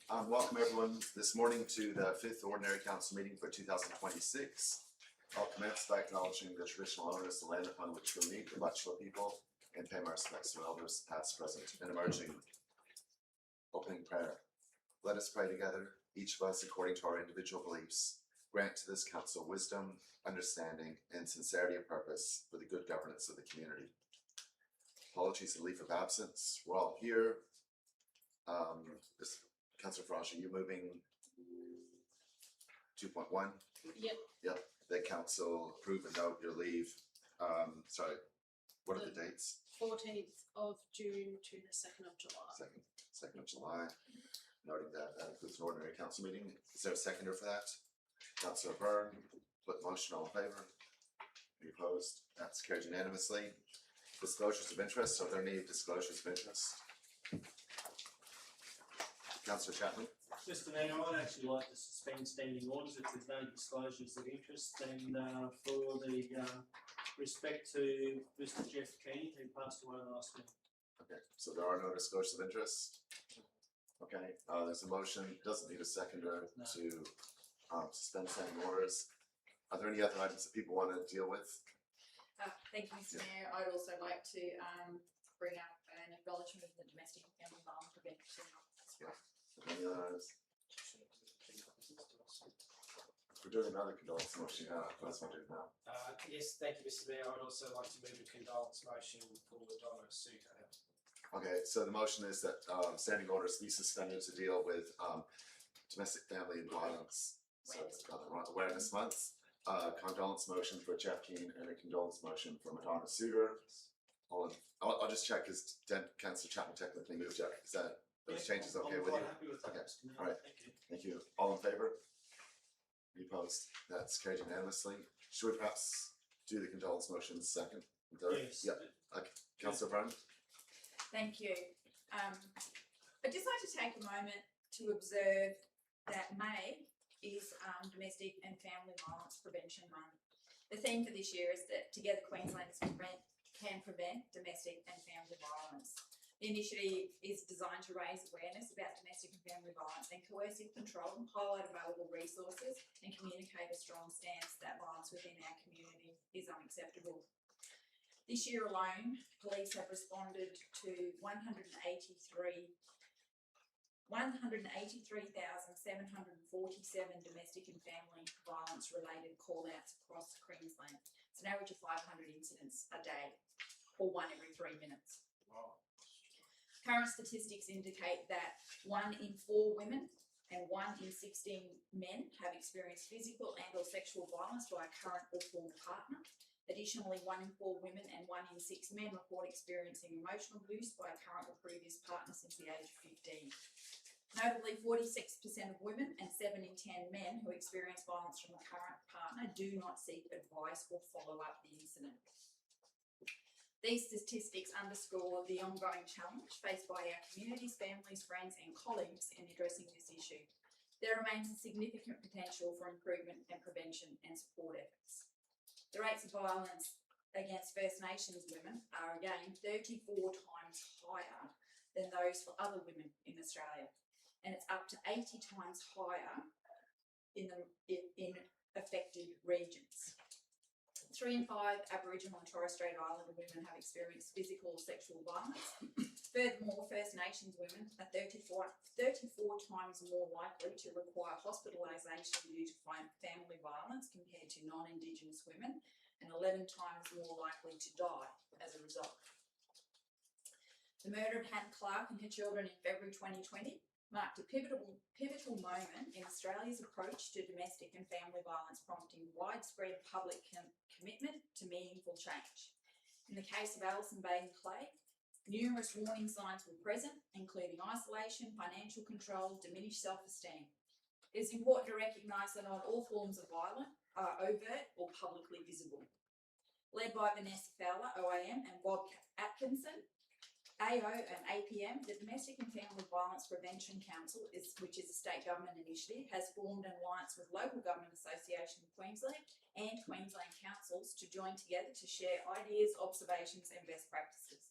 Welcome everyone this morning to the 5th Ordinary Council meeting for 2026. I'll commence by acknowledging the traditional owners of the land upon which we meet, the Butchulla people, and pay my respects to elders past, present, and emerging. Opening prayer. Let us pray together, each of us according to our individual beliefs. Grant to this council wisdom, understanding, and sincerity of purpose for the good governance of the community. Apologies and leave of absence. We're all here. Councillor Fraser, you moving 2.1? Yep. The council approve and note your leave. Sorry, what are the dates? 14th of June to the 2nd of July. 2nd of July. Noting that includes an ordinary council meeting. Is there a seconder for that? Councillor Byrne, put motion, all in favour? Any opposed? That's carried unanimously. Disclosures of interest. Are there any disclosures of interest? Councillor Chapman. Mr. Mayor, I'd actually like to suspend standing orders if there's no disclosures of interest, and for the respect to Mr. Jeff Keane, who passed away last week. Okay, so there are no disclosures of interest. Okay, there's a motion, doesn't need a seconder to suspend standing orders. Are there any other items that people want to deal with? Thank you, Mr. Mayor. I'd also like to bring up an acknowledgement of the domestic and family violence prevention as well. Any others? We're doing another condolence motion now. Let's not do it now. Yes, thank you, Mr. Mayor. I'd also like to move a condolence motion for Donna Suter. Okay, so the motion is that standing orders be suspended to deal with domestic family and violence. So it's Awareness Month. Condolence motion for Jeff Keane and a condolence motion for Madonna Suter. I'll just check because Councillor Chapman technically moved it. Is that those changes okay with you? I'm happy with that. Okay. Mr. Mayor. All right. Thank you. All in favour? Any opposed? That's carried unanimously. Should we perhaps do the condolence motion second? Third? Yes. Yep. Okay. Councillor Brown. Thank you. I'd just like to take a moment to observe that May is Domestic and Family Violence Prevention Month. The theme for this year is that Together Queenslanders can prevent domestic and family violence. The initiative is designed to raise awareness about domestic and family violence and coercive control, highlight available resources and communicate a strong stance that violence within our community is unacceptable. This year alone, police have responded to 183,747 domestic and family violence related call-outs across Queensland. It's an average of 500 incidents a day, or 1 every 3 minutes. Wow. Current statistics indicate that 1 in 4 women and 1 in 16 men have experienced physical and or sexual violence by a current or former partner. Additionally, 1 in 4 women and 1 in 6 men report experiencing emotional abuse by a current or previous partner since the age of 15. Notably, 46% of women and 7 in 10 men who experience violence from a current partner do not seek advice or follow up the incident. These statistics underscore the ongoing challenge faced by our communities, families, friends and colleagues in addressing this issue. There remains a significant potential for improvement and prevention and support efforts. The rates of violence against First Nations women are again 34 times higher than those for other women in Australia, and it's up to 80 times higher in affected regions. 3 in 5 Aboriginal and Torres Strait Islander women have experienced physical or sexual violence. Furthermore, First Nations women are 34 times more likely to require hospitalisation due to family violence compared to non-Indigenous women, and 11 times more likely to die as a result. The murder of Hannah Clark and her children in February 2020 marked a pivotal moment in Australia's approach to domestic and family violence, prompting widespread public commitment to meaningful change. In the case of Alison Baden Clay, numerous warning signs were present, including isolation, financial control, diminished self-esteem. It is important to recognise that not all forms of violence are overt or publicly visible. Led by Vanessa Fowler, OAM, and Bob Atkinson, AO and APM, the Domestic and Family Violence Prevention Council, which is a state government initiative, has formed an alliance with Local Government Association of Queensland and Queensland councils to join together to share ideas, observations and best practices,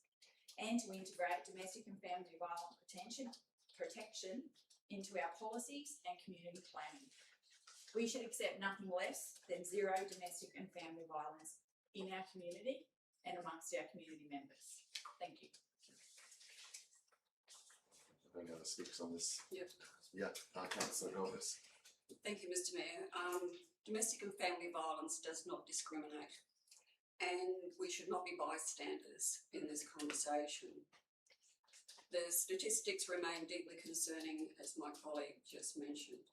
and to integrate domestic and family violence protection into our policies and community planning. We should accept nothing less than zero domestic and family violence in our community and amongst our community members. Thank you. Any other speakers on this? Yep. Yeah, councillor Golders. Thank you, Mr Mayor. Domestic and family violence does not discriminate, and we should not be bystanders in this conversation. The statistics remain deeply concerning, as my colleague just mentioned,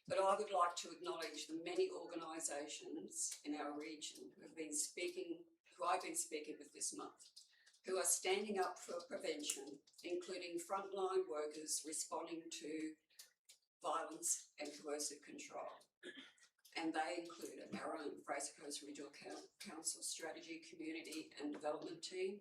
but I would like to acknowledge the many organisations in our region who I've been speaking with this month, who are standing up for prevention, including frontline workers responding to violence and coercive control. And they include our own Fraser Coast Regional Council Strategy, Community and Development Team,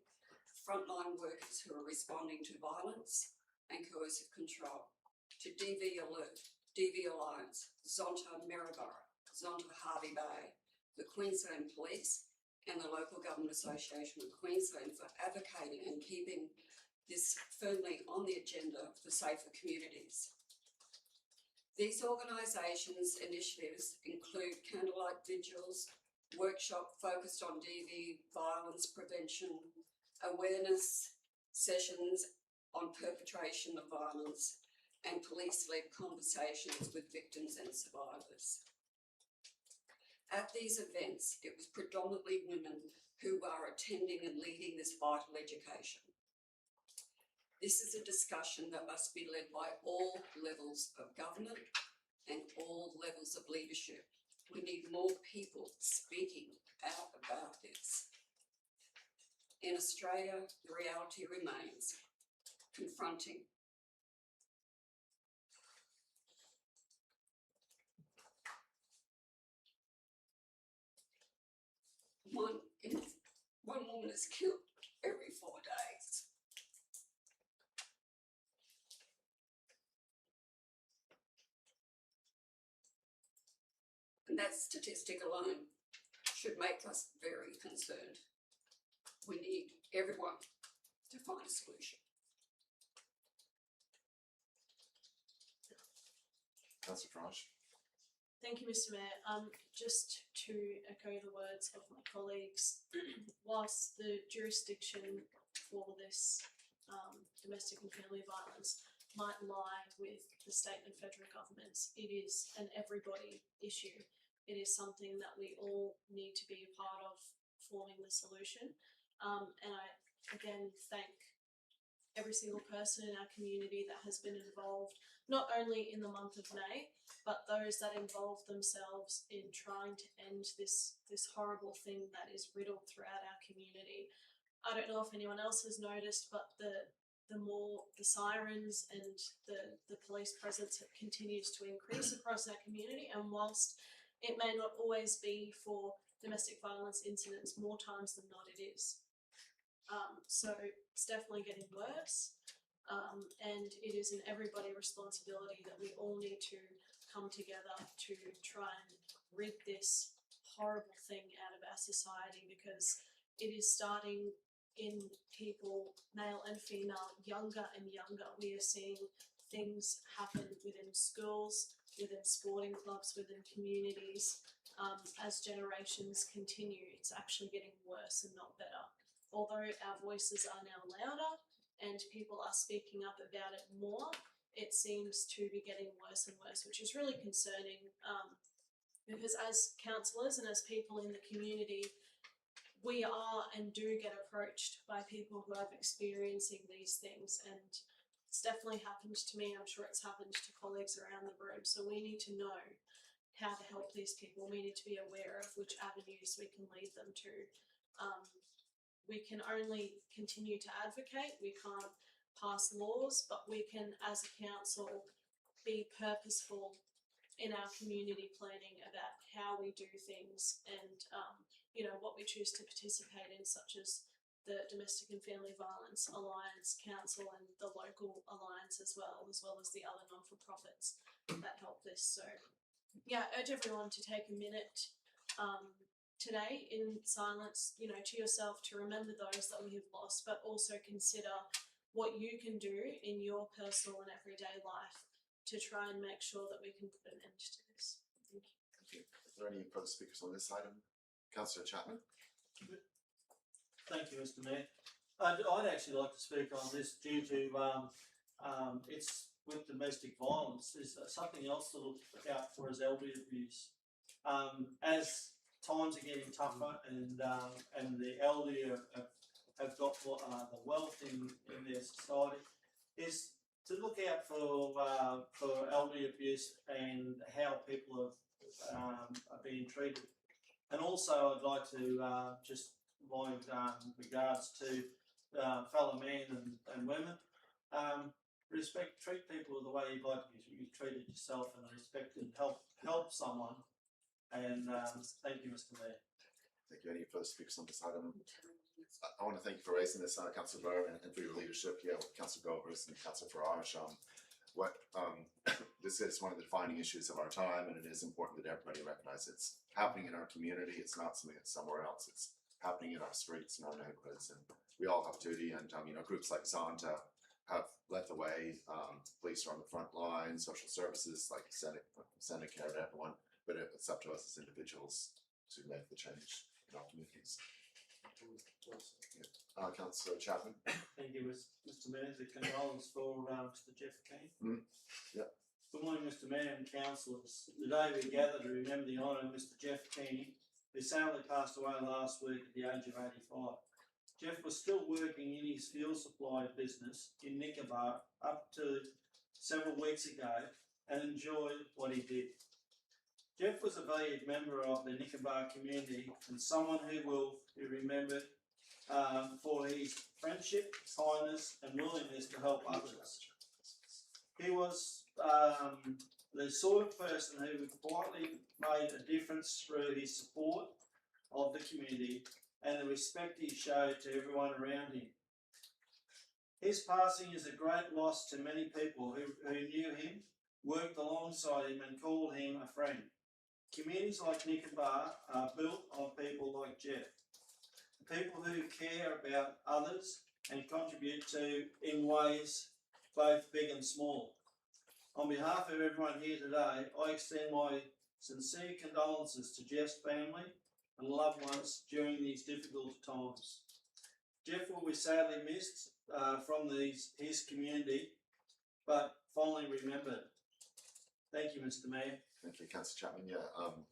frontline workers who are responding to violence and coercive control, to DV Alert, DV Alliance, Zonta Maryborough, Zonta Harvey Bay, the Queensland Police and the Local Government Association of Queensland for advocating and keeping this firmly on the agenda for safer communities. These organisations' initiatives include candlelight vigils, workshop focused on DV violence prevention, awareness sessions on perpetration of violence, and police-led conversations with victims and survivors. At these events, it was predominantly women who are attending and leading this vital education. This is a discussion that must be led by all levels of government and all levels of leadership. We need more people speaking out about this. In Australia, the reality remains confronting. One woman is killed every 4 days. And that statistic alone should make us very concerned. We need everyone to find a solution. Councillor Frosh. Thank you, Mr Mayor. Just to echo the words of my colleagues, whilst the jurisdiction for this domestic and family violence might lie with the state and federal governments, it is an everybody issue. It is something that we all need to be a part of forming the solution. And I again thank every single person in our community that has been involved, not only in the month of May, but those that involve themselves in trying to end this horrible thing that is riddled throughout our community. I don't know if anyone else has noticed, but the more the sirens and the police presence continues to increase across our community, and whilst it may not always be for domestic violence incidents, more times than not it is. So it's definitely getting worse, and it is an everybody responsibility that we all need to come together to try and rid this horrible thing out of our society, because it is starting in people, male and female, younger and younger. We are seeing things happen within schools, within sporting clubs, within communities. As generations continue, it's actually getting worse and not better. Although our voices are now louder and people are speaking up about it more, it seems to be getting worse and worse, which is really concerning, because as councillors and as people in the community, we are and do get approached by people who are experiencing these things, and it's definitely happened to me. I'm sure it's happened to colleagues around the room. So we need to know how to help these people. We need to be aware of which avenues we can lead them to. We can only continue to advocate. We can't pass laws, but we can, as a council, be purposeful in our community planning about how we do things, and what we choose to participate in, such as the Domestic and Family Violence Alliance Council and the local alliance as well as the other non-for-profits that help this. So yeah, I urge everyone to take a minute today in silence, to yourself, to remember those that we have lost, but also consider what you can do in your personal and everyday life to try and make sure that we can put an end to this. Thank you. Thank you. Are there any further speakers on this item? Councillor Chapman? Thank you, Mr Mayor. I'd actually like to speak on this due to, it's with domestic violence, there's something else to look out for as elderly abuse. As times are getting tougher and the elderly have got the wealth in their society, is to look out for elderly abuse and how people are being treated. And also I'd like to just my regards to fellow men and women. Treat people the way you'd like to be treated yourself, and respect and help someone. And thank you, Mr Mayor. Thank you. Any further speakers on this item? I want to thank you for raising this, Councillor Burr, and for your leadership here with Councillor Govers and Councillor Farage. This is one of the defining issues of our time, and it is important that everybody recognize it's happening in our community. It's not something that's somewhere else. It's happening in our streets and our neighborhoods, and we all have duty. And groups like Zonta have led the way. Police are on the front line, social services like Senecare to everyone, but it's up to us as individuals to make the change in our communities. Councillor Chapman. Thank you, Mr Mayor. The condolence for Mr Jeff Keane. Yeah. Good morning, Mr Mayor and councillors. Today we gather to remember the honour of Mr Jeff Keane, who sadly passed away last week at the age of 85. Jeff was still working in his fuel supply business in Nicobar up to several weeks ago and enjoyed what he did. Jeff was a valued member of the Nicobar community and someone who will be remembered for his friendship, kindness and willingness to help others. He was the sort of person who quietly made a difference through his support of the community and the respect he showed to everyone around him. His passing is a great loss to many people who knew him, worked alongside him and called him a friend. Communities like Nicobar are built on people like Jeff, people who care about others and contribute in ways both big and small. On behalf of everyone here today, I extend my sincere condolences to Jeff's family and loved ones during these difficult times. Jeff will be sadly missed from his community, but fondly remembered. Thank you, Mr Mayor. Thank you, Councillor Chapman.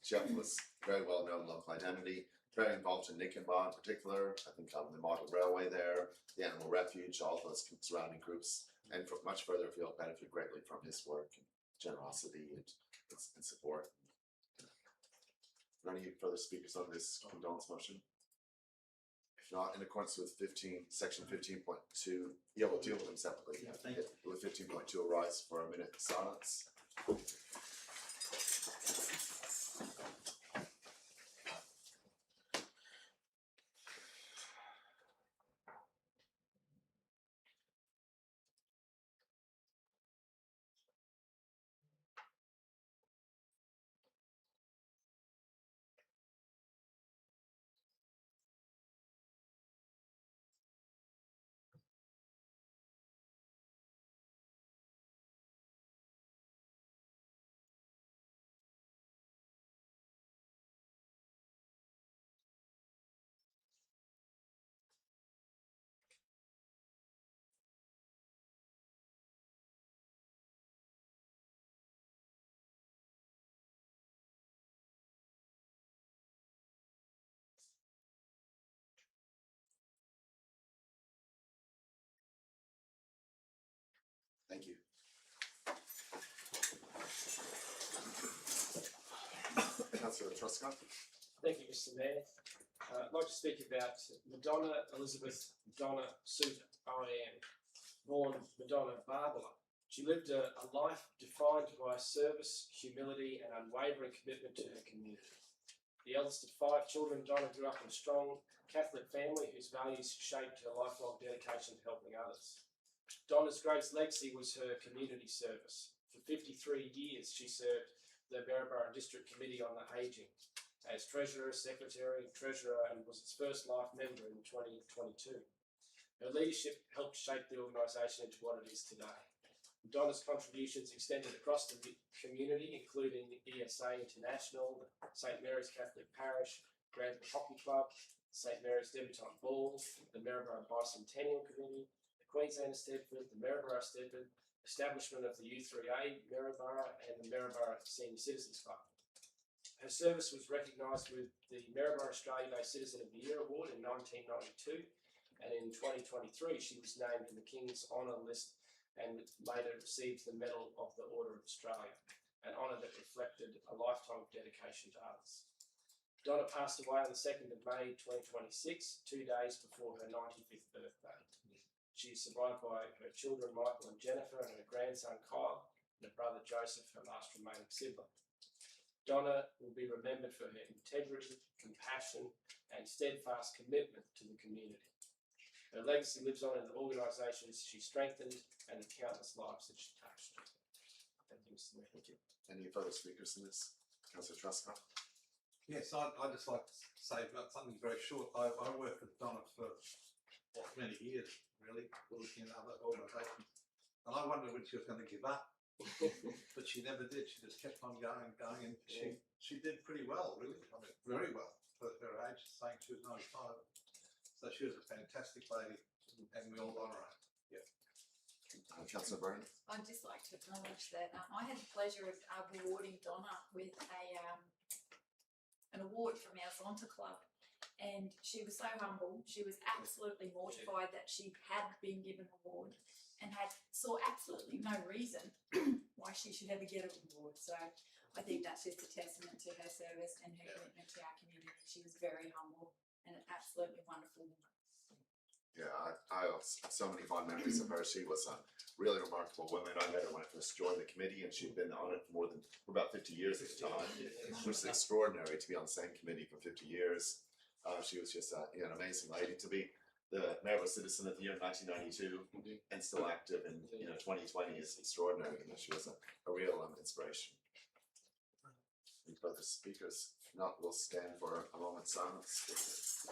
Jeff was very well known local identity, very involved in Nicobar in particular. I think the model railway there, the animal refuge, all those surrounding groups, and much further afield benefit greatly from his work and generosity and support. Are there any further speakers on this condolence motion? If not, in accordance with section 15.2, we'll deal with them separately. Yeah, thank you. With 15.2, will rise for a minute of silence. Thank you. Councillor Truscott. Thank you, Mr Mayor. I'd like to speak about Madonna Elizabeth Donna Suter, RAM, born Madonna Barbara. She lived a life defined by service, humility and unwavering commitment to her community. The eldest of 5 children, Donna grew up in a strong Catholic family whose values shaped her lifelong dedication to helping others. Donna's greatest legacy was her community service. For 53 years, she served the Maryborough District Committee on the Ageing as Treasurer, Secretary, Treasurer, and was its first life member in 2022. Her leadership helped shape the organisation into what it is today. Donna's contributions extended across the community, including ESA International, St Mary's Catholic Parish, Granville Hockey Club, St Mary's Debutante Ball, the Maryborough Bicentennial Committee, the Queenslander Stedford, the Maryborough Stedford, establishment of the U3A Maryborough, and the Maryborough Senior Citizens Club. Her service was recognised with the Maryborough Australia-based Citizen of the Year Award in 1992, and in 2023 she was named in the King's Honour List and later received the Medal of the Order of Australia, an honour that reflected a lifetime of dedication to others. Donna passed away on the 2nd of May 2026, 2 days before her 95th birthday. She is survived by her children Michael and Jennifer and her grandson Kyle and her brother Joseph, her last remaining sibling. Donna will be remembered for her integrity, compassion and steadfast commitment to the community. Her legacy lives on in the organisations she strengthened and the countless lives that she touched. Thank you, Mr. Mayor. Thank you. Any further speakers in this? Councillor Truscott? Yes, I'd just like to say about something very short. I worked with Donna for many years, really, working in other organisations. And I wondered when she was going to give up, but she never did. She just kept on going, and she did pretty well, really. I mean, very well for her age, saying she was 95. So she was a fantastic lady, and we all honour her. Councillor Byrne? I'd just like to acknowledge that I had the pleasure of rewarding Donna with an award from our Zonta Club, and she was so humble. She was absolutely mortified that she had been given an award and saw absolutely no reason why she should ever get an award. So I think that's just a testament to her service and her commitment to our community. She was very humble and an absolutely wonderful woman. Yeah, I have so many fond memories of her. She was a really remarkable woman. I met her when I first joined the committee, and she'd been on it for about 50 years at the time, which is extraordinary to be on the same committee for 50 years. She was just an amazing lady. To be the Maryborough Citizen of the Year in 1992 and still active in 2020 is extraordinary. She was a real inspiration. Any further speakers? If not, we'll stand for a moment's silence.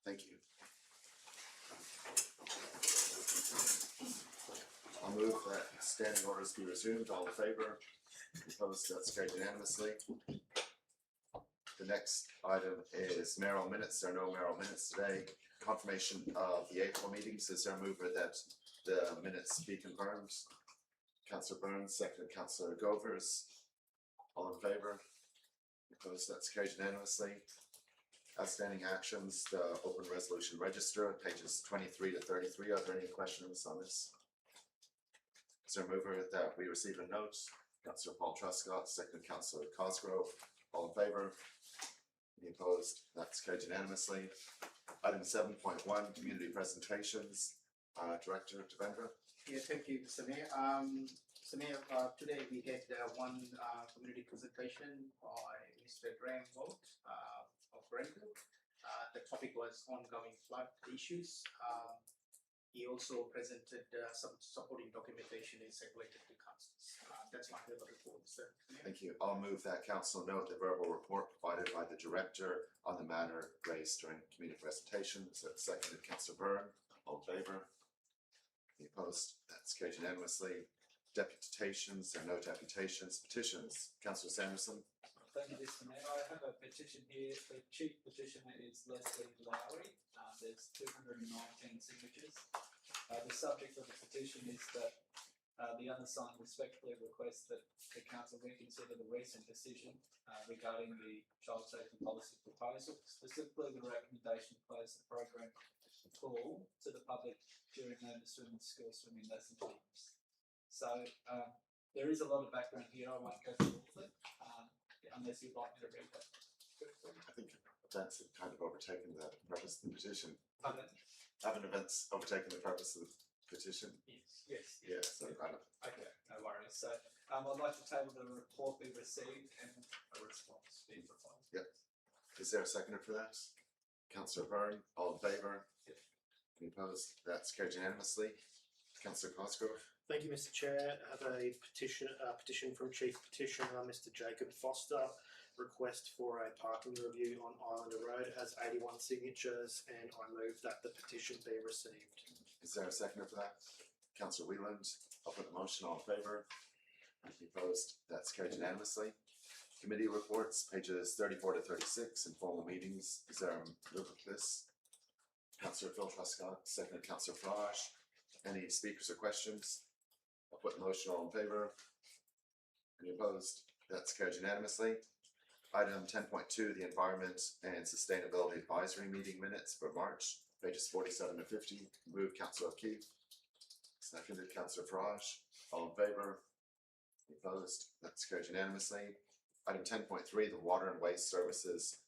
Thank you. I'll move that standing orders be resumed. All in favour? Opposed? That's carried unanimously. The next item is mayoral minutes. There are no mayoral minutes today. Confirmation of the April meetings. Is there a mover that the minutes be confirmed? Councillor Burns, seconded Councillor Govers. All in favour? Opposed? That's carried unanimously. Outstanding actions, the open resolution register, pages 23 to 33. Are there any questions on this? Is there a mover that we receive a note? Councillor Paul Truscott, second Councillor Cosgrove. All in favour? Any opposed? That's carried unanimously. Item 7.1, community presentations. Director Devendra. Yeah, thank you, Mr. Mayor. Mr. Mayor, today we get one community presentation by Mr. Graham Vogt of Grenville. The topic was ongoing flood issues. He also presented some supporting documentation in circulated to councils. That's my verbal report, Mr. Mayor. Thank you. I'll move that council note the verbal report provided by the director on the matter raised during community presentation. So seconded Councillor Byrne. All in favour? Any opposed? That's carried unanimously. Deputations, there are no deputations. Petitions. Councillor Sanderson. Thank you, Mr. Mayor. I have a petition here. The chief petitioner is Leslie Lowry. There's 219 signatures. The subject of the petition is that The undersigned respectfully request that the council reconsider the recent decision regarding the child safety policy proposal, specifically the recommendation to close the program pool to the public during notice swimming school swimming lesson times. So there is a lot of background here. I won't go through all of it unless you'd like me to read that. I think events have kind of overtaken the purpose of the petition. Pardon? Haven't events overtaken the purpose of the petition? Yes. Yeah, so kind of. Okay, no worries. So I'd like to table the report be received and a response be provided. Is there a seconder for that? Councillor Byrne, all in favour? Yep. Any opposed? That's carried unanimously. Councillor Cosgrove. Thank you, Mr. Chair. I have a petition from Chief Petitioner Mr. Jacob Foster. Request for a parking review on Islander Road. It has 81 signatures, and I move that the petition be received. Is there a seconder for that? Councillor Wheeland, I'll put the motion, all in favour? Any opposed? That's carried unanimously. Committee reports, pages 34 to 36, informal meetings. Is there a mover for this? Councillor Phil Truscott, seconded Councillor Farage. Any speakers or questions? I'll put the motion, all in favour? Any opposed? That's carried unanimously. Item 10.2, the Environment and Sustainability Advisory Meeting Minutes for March, pages 47 to 50. Moved Councillor O'Keefe, seconded Councillor Farage. All in favour? Any opposed? That's carried unanimously. Item 10.3, the Water and Waste Services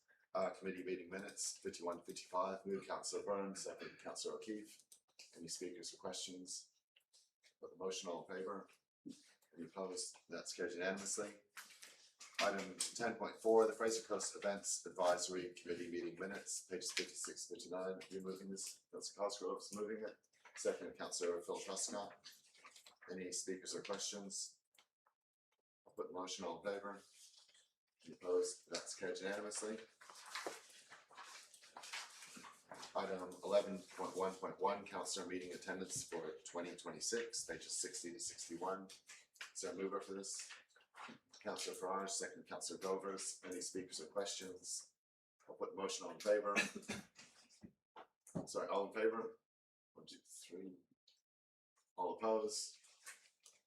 Committee Meeting Minutes, 51 to 55. Moved Councillor Byrne, seconded Councillor O'Keefe. Any speakers or questions? Put the motion, all in favour? Any opposed? That's carried unanimously. Item 10.4, the Fraser Coast Events Advisory Committee Meeting Minutes, pages 56 to 59. You're moving this, Councillor Cosgrove's moving it. Second, Councillor Phil Truscott. Any speakers or questions? I'll put the motion, all in favour? Any opposed? That's carried unanimously. Item 11.1.1, Councillor Meeting Attendance for 2026, pages 60 to 61. Is there a mover for this? Councillor Farage, second Councillor Govers. Any speakers or questions? I'll put the motion, all in favour. Sorry, all in favour? 1, 2, 3. All opposed?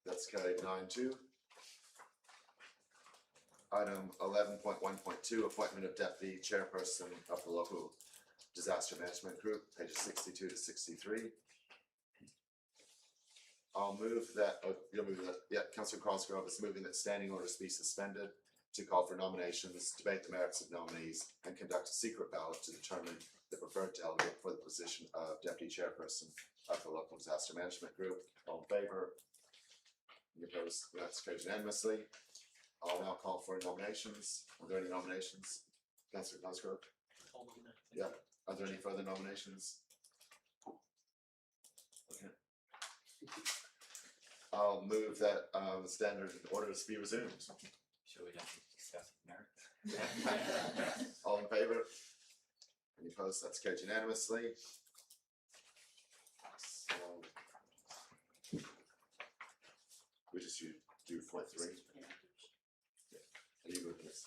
That's carried 9-2. Item 11.1.2, appointment of deputy chairperson of the local disaster management group, pages 62 to 63. I'll move that, you'll move that, yeah, Councillor Cosgrove is moving that standing orders be suspended to call for nominations, debate the merits of nominees, and conduct a secret ballot to determine the preferred delegate for the position of deputy chairperson of the local disaster management group. All in favour? Any opposed? That's carried unanimously. I'll now call for nominations. Are there any nominations? Councillor Cosgrove? Yeah. Are there any further nominations? Okay. I'll move that the standard orders be resumed. Sure, we don't discuss merit. All in favour? Any opposed? That's carried unanimously. So we just do 4.3. Are you moving this?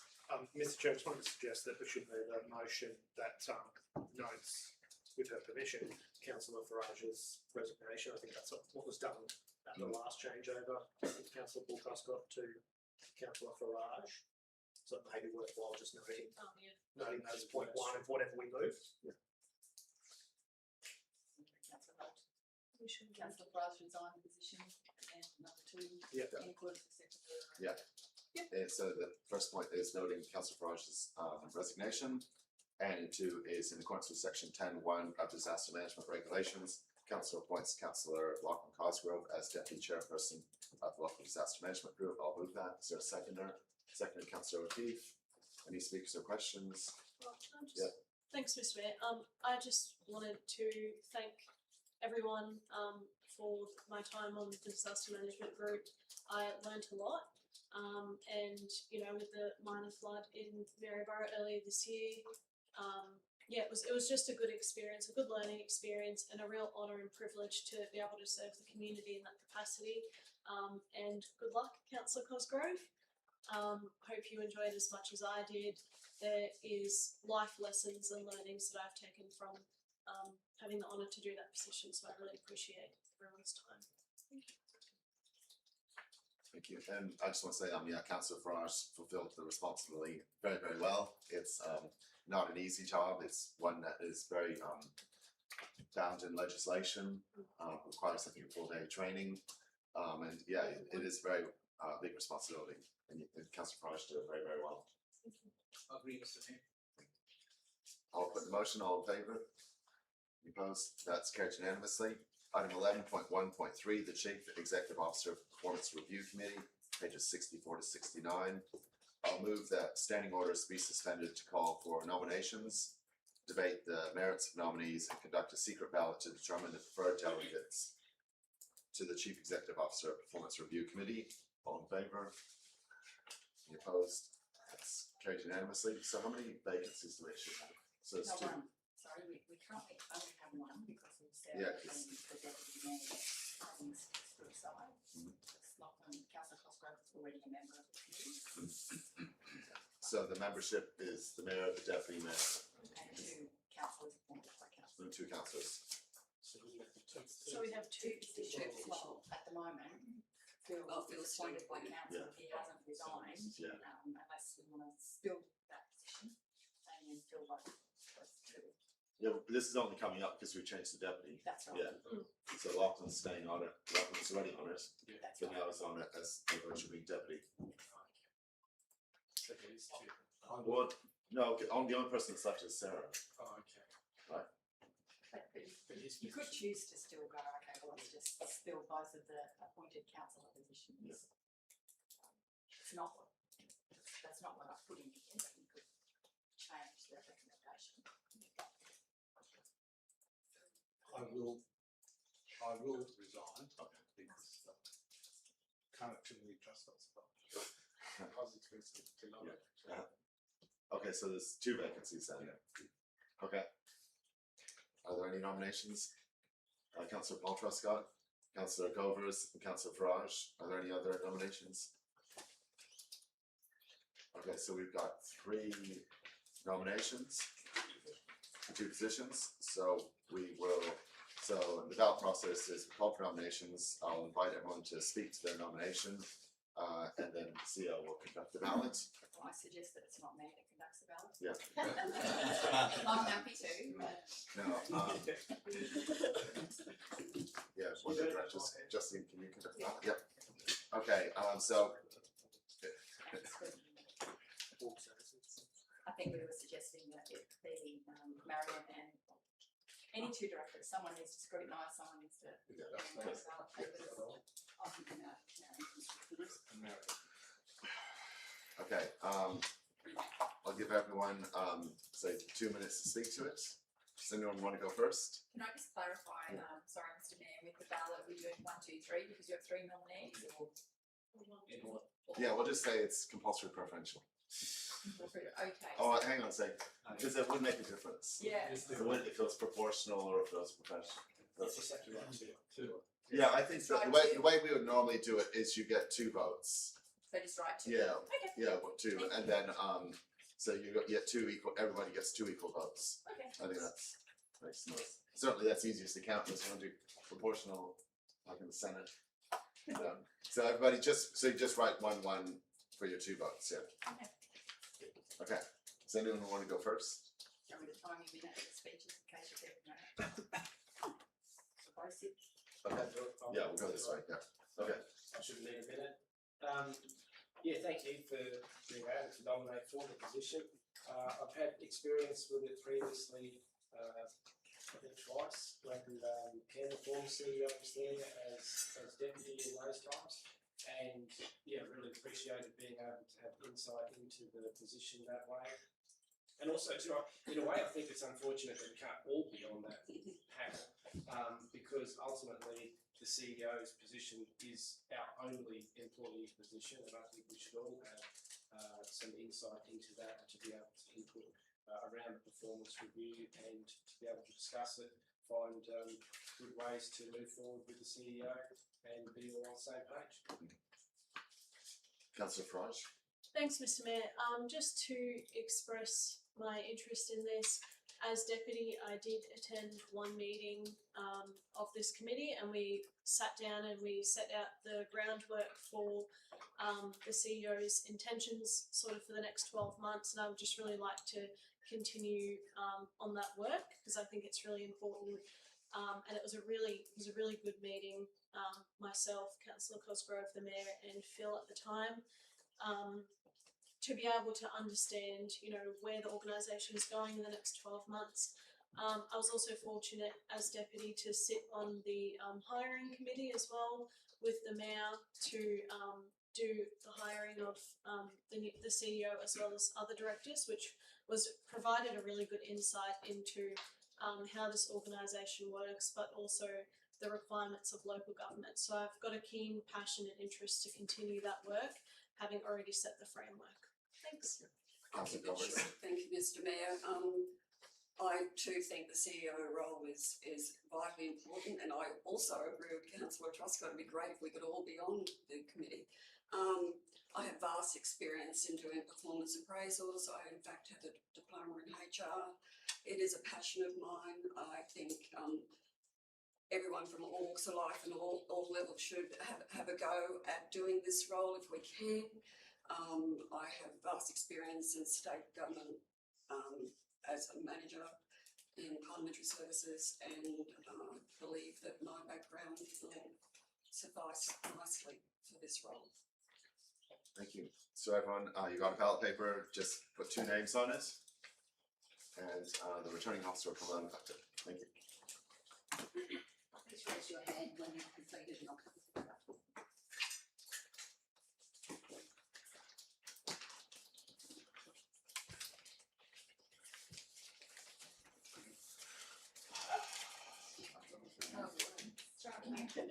Mr. Chair, I just wanted to suggest that we should move a motion that notes, with her permission, Councillor Farage's resignation. I think that's what was done at the last changeover with Councillor Bullcoscott to Councillor Farage. So it may be worthwhile just noting that as point one of whatever we move. We should Councillor Price resigned the position, and number two, Yeah. in accordance with secretary. Yeah. And so the first point is noting Councillor Farage's resignation, and 2 is in accordance with section 10.1 of disaster management regulations. Council appoints Councillor Lachlan Cosgrove as deputy chairperson of the local disaster management group. I'll move that. Is there a seconder? Seconded Councillor O'Keefe. Any speakers or questions? Well, can I just- Yeah. Thanks, Mr. Mayor. I just wanted to thank everyone for my time on the disaster management group. I learnt a lot, and you know, with the minor flood in Maryborough earlier this year, yeah, it was just a good experience, a good learning experience, and a real honour and privilege to be able to serve the community in that capacity. And good luck, Councillor Cosgrove. Hope you enjoyed as much as I did. There is life lessons and learnings that I've taken from having the honour to do that position, so I really appreciate everyone's time. Thank you. Thank you. And I just want to say, yeah, Councillor Farage fulfilled the responsibility very, very well. It's not an easy job. It's one that is very bound in legislation, requires I think full day training, and yeah, it is very big responsibility. And Councillor Farage did it very, very well. I agree, Mr Mayor. I'll put the motion. All in favour? Opposed? That's carried unanimously. Item 11.1.3, the Chief Executive Officer Performance Review Committee, pages 64 to 69. I'll move that standing orders be suspended to call for nominations, debate the merits of nominees, and conduct a secret ballot to determine the preferred delegates to the Chief Executive Officer Performance Review Committee. All in favour? Any opposed? That's carried unanimously. So how many vacancies do we actually have? So it's two. one. Sorry, we currently only have one because of Yeah, Sarah and the deputy mayor things to the side. It's not Councillor Cosgrove is already a member of the committee So the membership is the mayor, the deputy mayor, and two councillors appointed by council. and two councillors. So we have two. So we have two positions. Well, at the moment, Phil is appointed by council, he hasn't resigned, Yeah. Unless we want to spill that position, and then Phil votes to, Yeah, but this is only coming up because we changed the deputy. that's right. Yeah. So Lachlan's staying on it. Lachlan's already on it, That's but right. now it's on it as a virtual being deputy. So there is two. Well, no, the only person that's left is Sarah. Oh, okay. But But his you could position- choose to still go, okay, well, let's just spill both of the appointed councillor positions. It's not what, that's not what I put in here, but you could change the recommendation. I will resign because can't actually trust us. Positive to nominate. Okay, so there's two vacancies then. Okay. Are there any nominations? Councillor Paul Truscott, Councillor Covers, and Councillor Farage. Are there any other nominations? Okay, so we've got three nominations, two positions. So we will. So the ballot process is we call for nominations. I'll invite everyone to speak to their nomination, and then the CEO will conduct the ballot. I suggest that it's not me that conducts the ballot. Yeah. I'm happy to, but No. Yeah, one of the directors, Justine, can you conduct that? Yep. Okay. So. I think we were suggesting that it be Marion and any two directors, someone needs to scrutinise, someone needs to. Yeah, ballot papers. I'll give them out, Marion. Okay. I'll give everyone say 2 minutes to speak to it. Does anyone want to go first? Can I just clarify, sorry, Mr Mayor, with the ballot, we're doing 1, 2, 3 because you have 3 nominees or? In order. Yeah, we'll just say it's compulsory preferential. Okay. Oh, hang on a sec. Because it would make a difference. Yeah. It would if it was proportional or if it was professional. It's just have to write two. Yeah, I think so. The way we would normally do it is you get 2 votes. So just write 2. Yeah. Okay. Yeah, well, 2, and then so you get 2 equal. Everybody gets 2 equal votes. Okay. I think that's makes sense. Certainly, that's easiest to count. Let's want to do proportional, like in the Senate. So everybody just write 1-1 for your 2 votes. Yeah. Okay. Okay. Does anyone want to go first? Do you want me to time you in at the speeches in case you get Suppose it. Okay. Yeah, we'll go this way. Yeah. Okay. I shouldn't need a minute. Yeah, thank you for being able to nominate for the position. I've had experience with it previously, I think twice, when Ken, the former CEO, was there as deputy in those times. And yeah, really appreciated being able to have insight into the position that way. And also, too, in a way, I think it's unfortunate that we can't all be on that panel, because ultimately the CEO's position is our only employee position, and I think we should all have some insight into that to be able to input around the performance review and to be able to discuss it, find good ways to move forward with the CEO and be all on the same page. Councillor Farage. Thanks, Mr. Mayor. Just to express my interest in this, as deputy, I did attend one meeting of this committee, and we sat down and we set out the groundwork for the CEO's intentions sort of for the next 12 months, and I would just really like to continue on that work because I think it's really important. And it was a really good meeting. Myself, Councillor Cosgrove, the Mayor, and Phil at the time, to be able to understand, you know, where the organisation is going in the next 12 months. I was also fortunate as deputy to sit on the hiring committee as well with the Mayor to do the hiring of the CEO as well as other directors, which provided a really good insight into how this organisation works, but also the requirements of local government. So I've got a keen passion and interest to continue that work, having already set the framework. Thanks. Councillor Collins. Thank you, Mr. Mayor. I too think the CEO role is vitally important, and I also agree with Councillor Truscott. It'd be great if we could all be on the committee. I have vast experience in doing performance appraisals. I in fact have a diploma in HR. It is a passion of mine. I think everyone from all walks of life and all levels should have a go at doing this role if we can. I have vast experience in state government as a manager in parliamentary services, and believe that my background will suffice nicely for this role. Thank you. So everyone, you got a ballot paper, just put 2 names on it. And the returning officer will come on and collect it. Thank you. Please raise your hand when you've completed and I'll come to the front. Thank you.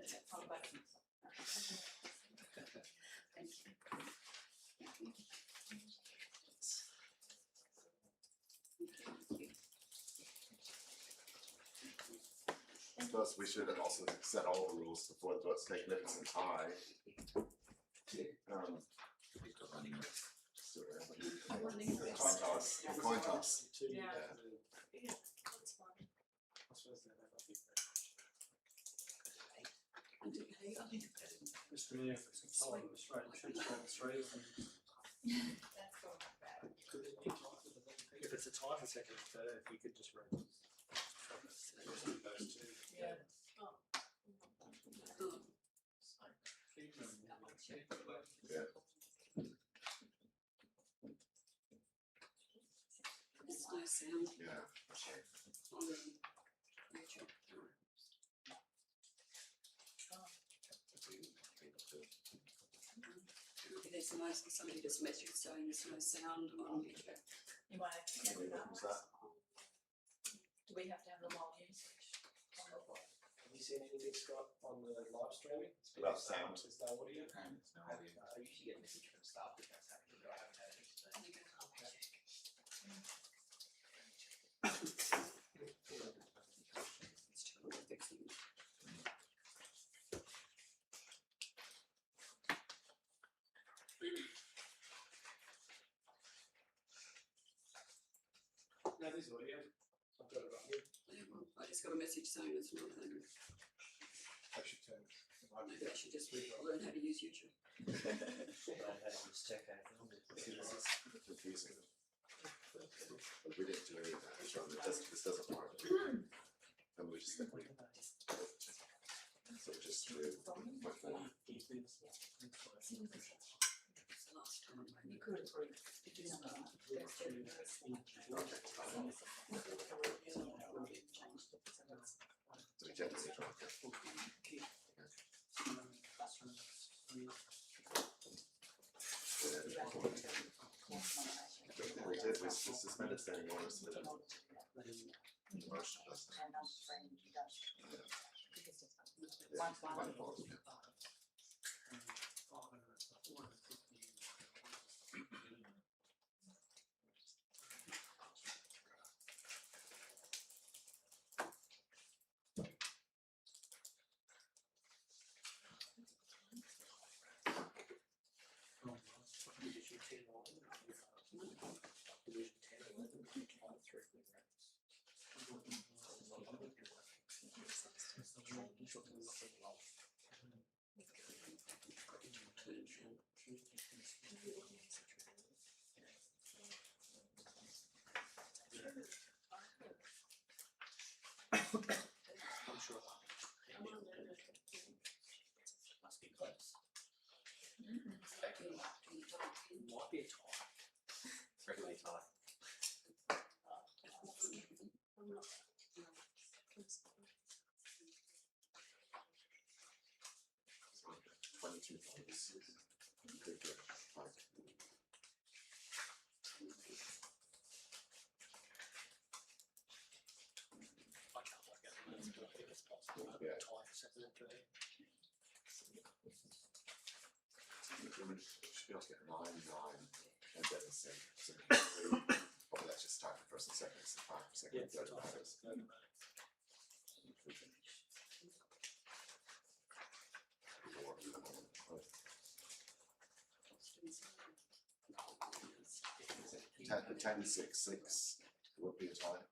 I suppose we should also set all the rules before the vote's taken. If it's a tie, coin toss. Coin toss. Yeah. Yeah, that's fine. Mr. Mayor, if it's a tie, should straight 3. If it's a tie for second and third, you could just run those 2. Yeah. Yeah. There's no sound Yeah. on YouTube. Somebody just messaged saying there's no sound on YouTube. You might have to turn it up. Who's that? Do we have to have the volume switch? Have you seen anything, Scott, on the live streaming? It's been About the same, sound. there's no audio. Apparently it's no audio. I usually get a message from staff that that's happening, but I haven't had it today. It's too fixing. No, there's audio. I've got it right here. Yeah, well, I just got a message saying it's not hanging. I should turn. Maybe I should just learn how to use YouTube. Confusing. We didn't do any of that. So this doesn't work. And we just think so we just do my phone. It's the last time. You could approve if you know that. So we can't do it. We did, we suspended standing orders to the motion. Yeah, my fault. I can't work out the minutes, but I think it's possible. I've Yeah. got time to set it today. Should be able to get 9, and then the same. Oh, let's just start the first and second, it's the fine, second Yeah, and third time. matters. Ten, 6 would be a tie.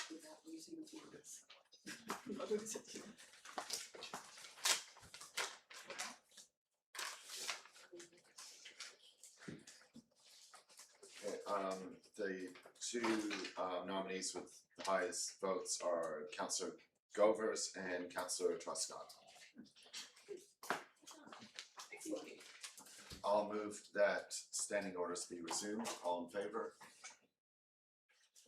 Without losing words. Okay, the two nominees with the highest votes are Councillor Govers and Councillor Truscott. I'll move that standing orders be resumed. All in favour?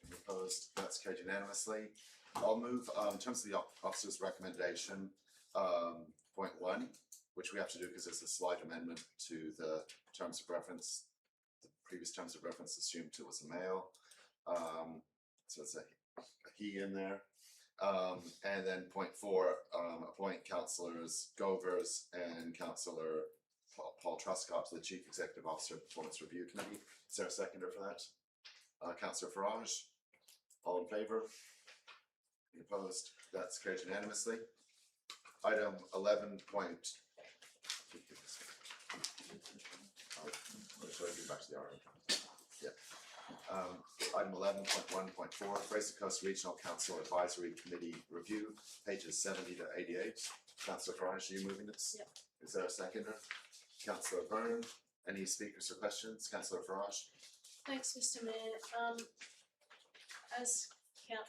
Any opposed? That's carried unanimously. I'll move, in terms of the officer's recommendation, point 1, which we have to do because it's a slight amendment to the terms of reference. The previous terms of reference assumed it was a male, so it's a he in there. And then point 4, appoint councillors Govers and councillor Paul Truscott to the Chief Executive Officer Performance Review Committee. Is there a seconder for that? Councillor Farage, all in favour? Any opposed? That's carried unanimously. Item 11 point. Should I get back to the R? Yeah. Item 11.1.4, Fraser Coast Regional Council Advisory Committee Review, pages 70 to 88. Councillor Farage, are you moving this? Yep. Is there a seconder? Councillor Byrne, any speakers or questions? Councillor Farage? Thanks, Mr. Mayor. As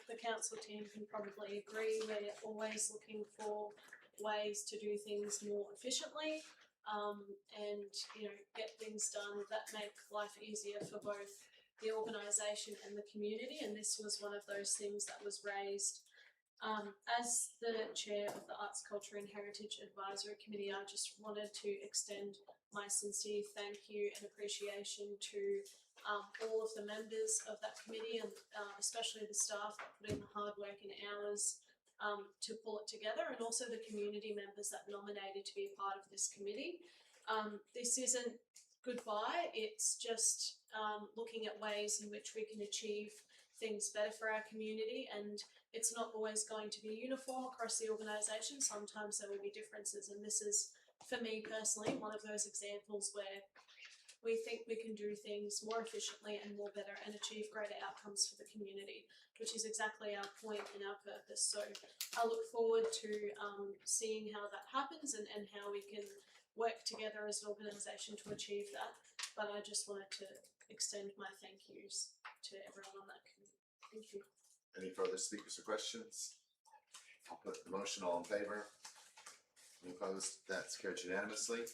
the council team can probably agree, we're always looking for ways to do things more efficiently, and get things done that make life easier for both the organisation and the community. And this was one of those things that was raised. As the chair of the Arts, Culture and Heritage Advisory Committee, I just wanted to extend my sincere thank you and appreciation to all of the members of that committee, and especially the staff that put in the hard work and hours to pull it together, and also the community members that nominated to be a part of this committee. This isn't goodbye, it's just looking at ways in which we can achieve things better for our community, and it's not always going to be uniform across the organisation. Sometimes there will be differences, and this is, for me personally, one of those examples where we think we can do things more efficiently and more better and achieve greater outcomes for the community, which is exactly our point and our purpose. So I look forward to seeing how that happens and how we can work together as an organisation to achieve that. But I just wanted to extend my thank yous to everyone on that committee. Thank you. Any further speakers or questions? I'll put the motion. All in favour? Any opposed? That's carried unanimously.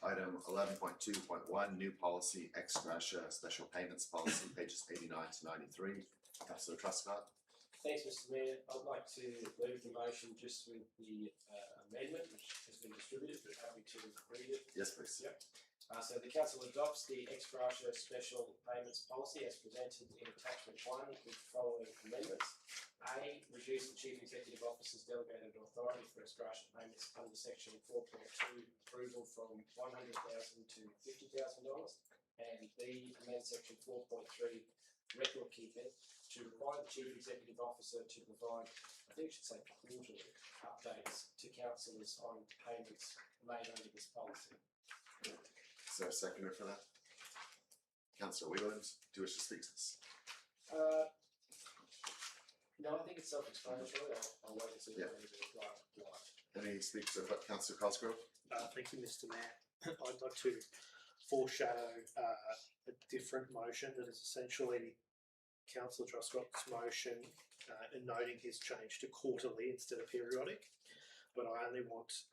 Item 11.2.1, new policy ex gratia special payments policy, pages 89 to 93. Councillor Truscott. Thanks, Mr. Mayor. I'd like to move the motion just with the amendment, which has been distributed, but happy to read it. Yes, please. Yep. So the council adopts the ex gratia special payments policy as presented in attachment 1 with the following amendments. A, reduce the chief executive officer's delegated authority for ex gratia payments under section 4.2, approval from $100,000 to $50,000. And B, amend section 4.3, record keeping, to require the chief executive officer to provide, I think it should say quarterly, updates to councillors on payments made under this policy. Is there a seconder for that? Councillor Wheeland, do you wish to speak to this? No, I think it's self-explanatory. I'll wait and see Yeah. what it is like. Any speakers or Councillor Cosgrove? Thank you, Mr. Mayor. I'd like to foreshadow a different motion that is essentially Councillor Truscott's motion and noting his change to quarterly instead of periodic. But I only want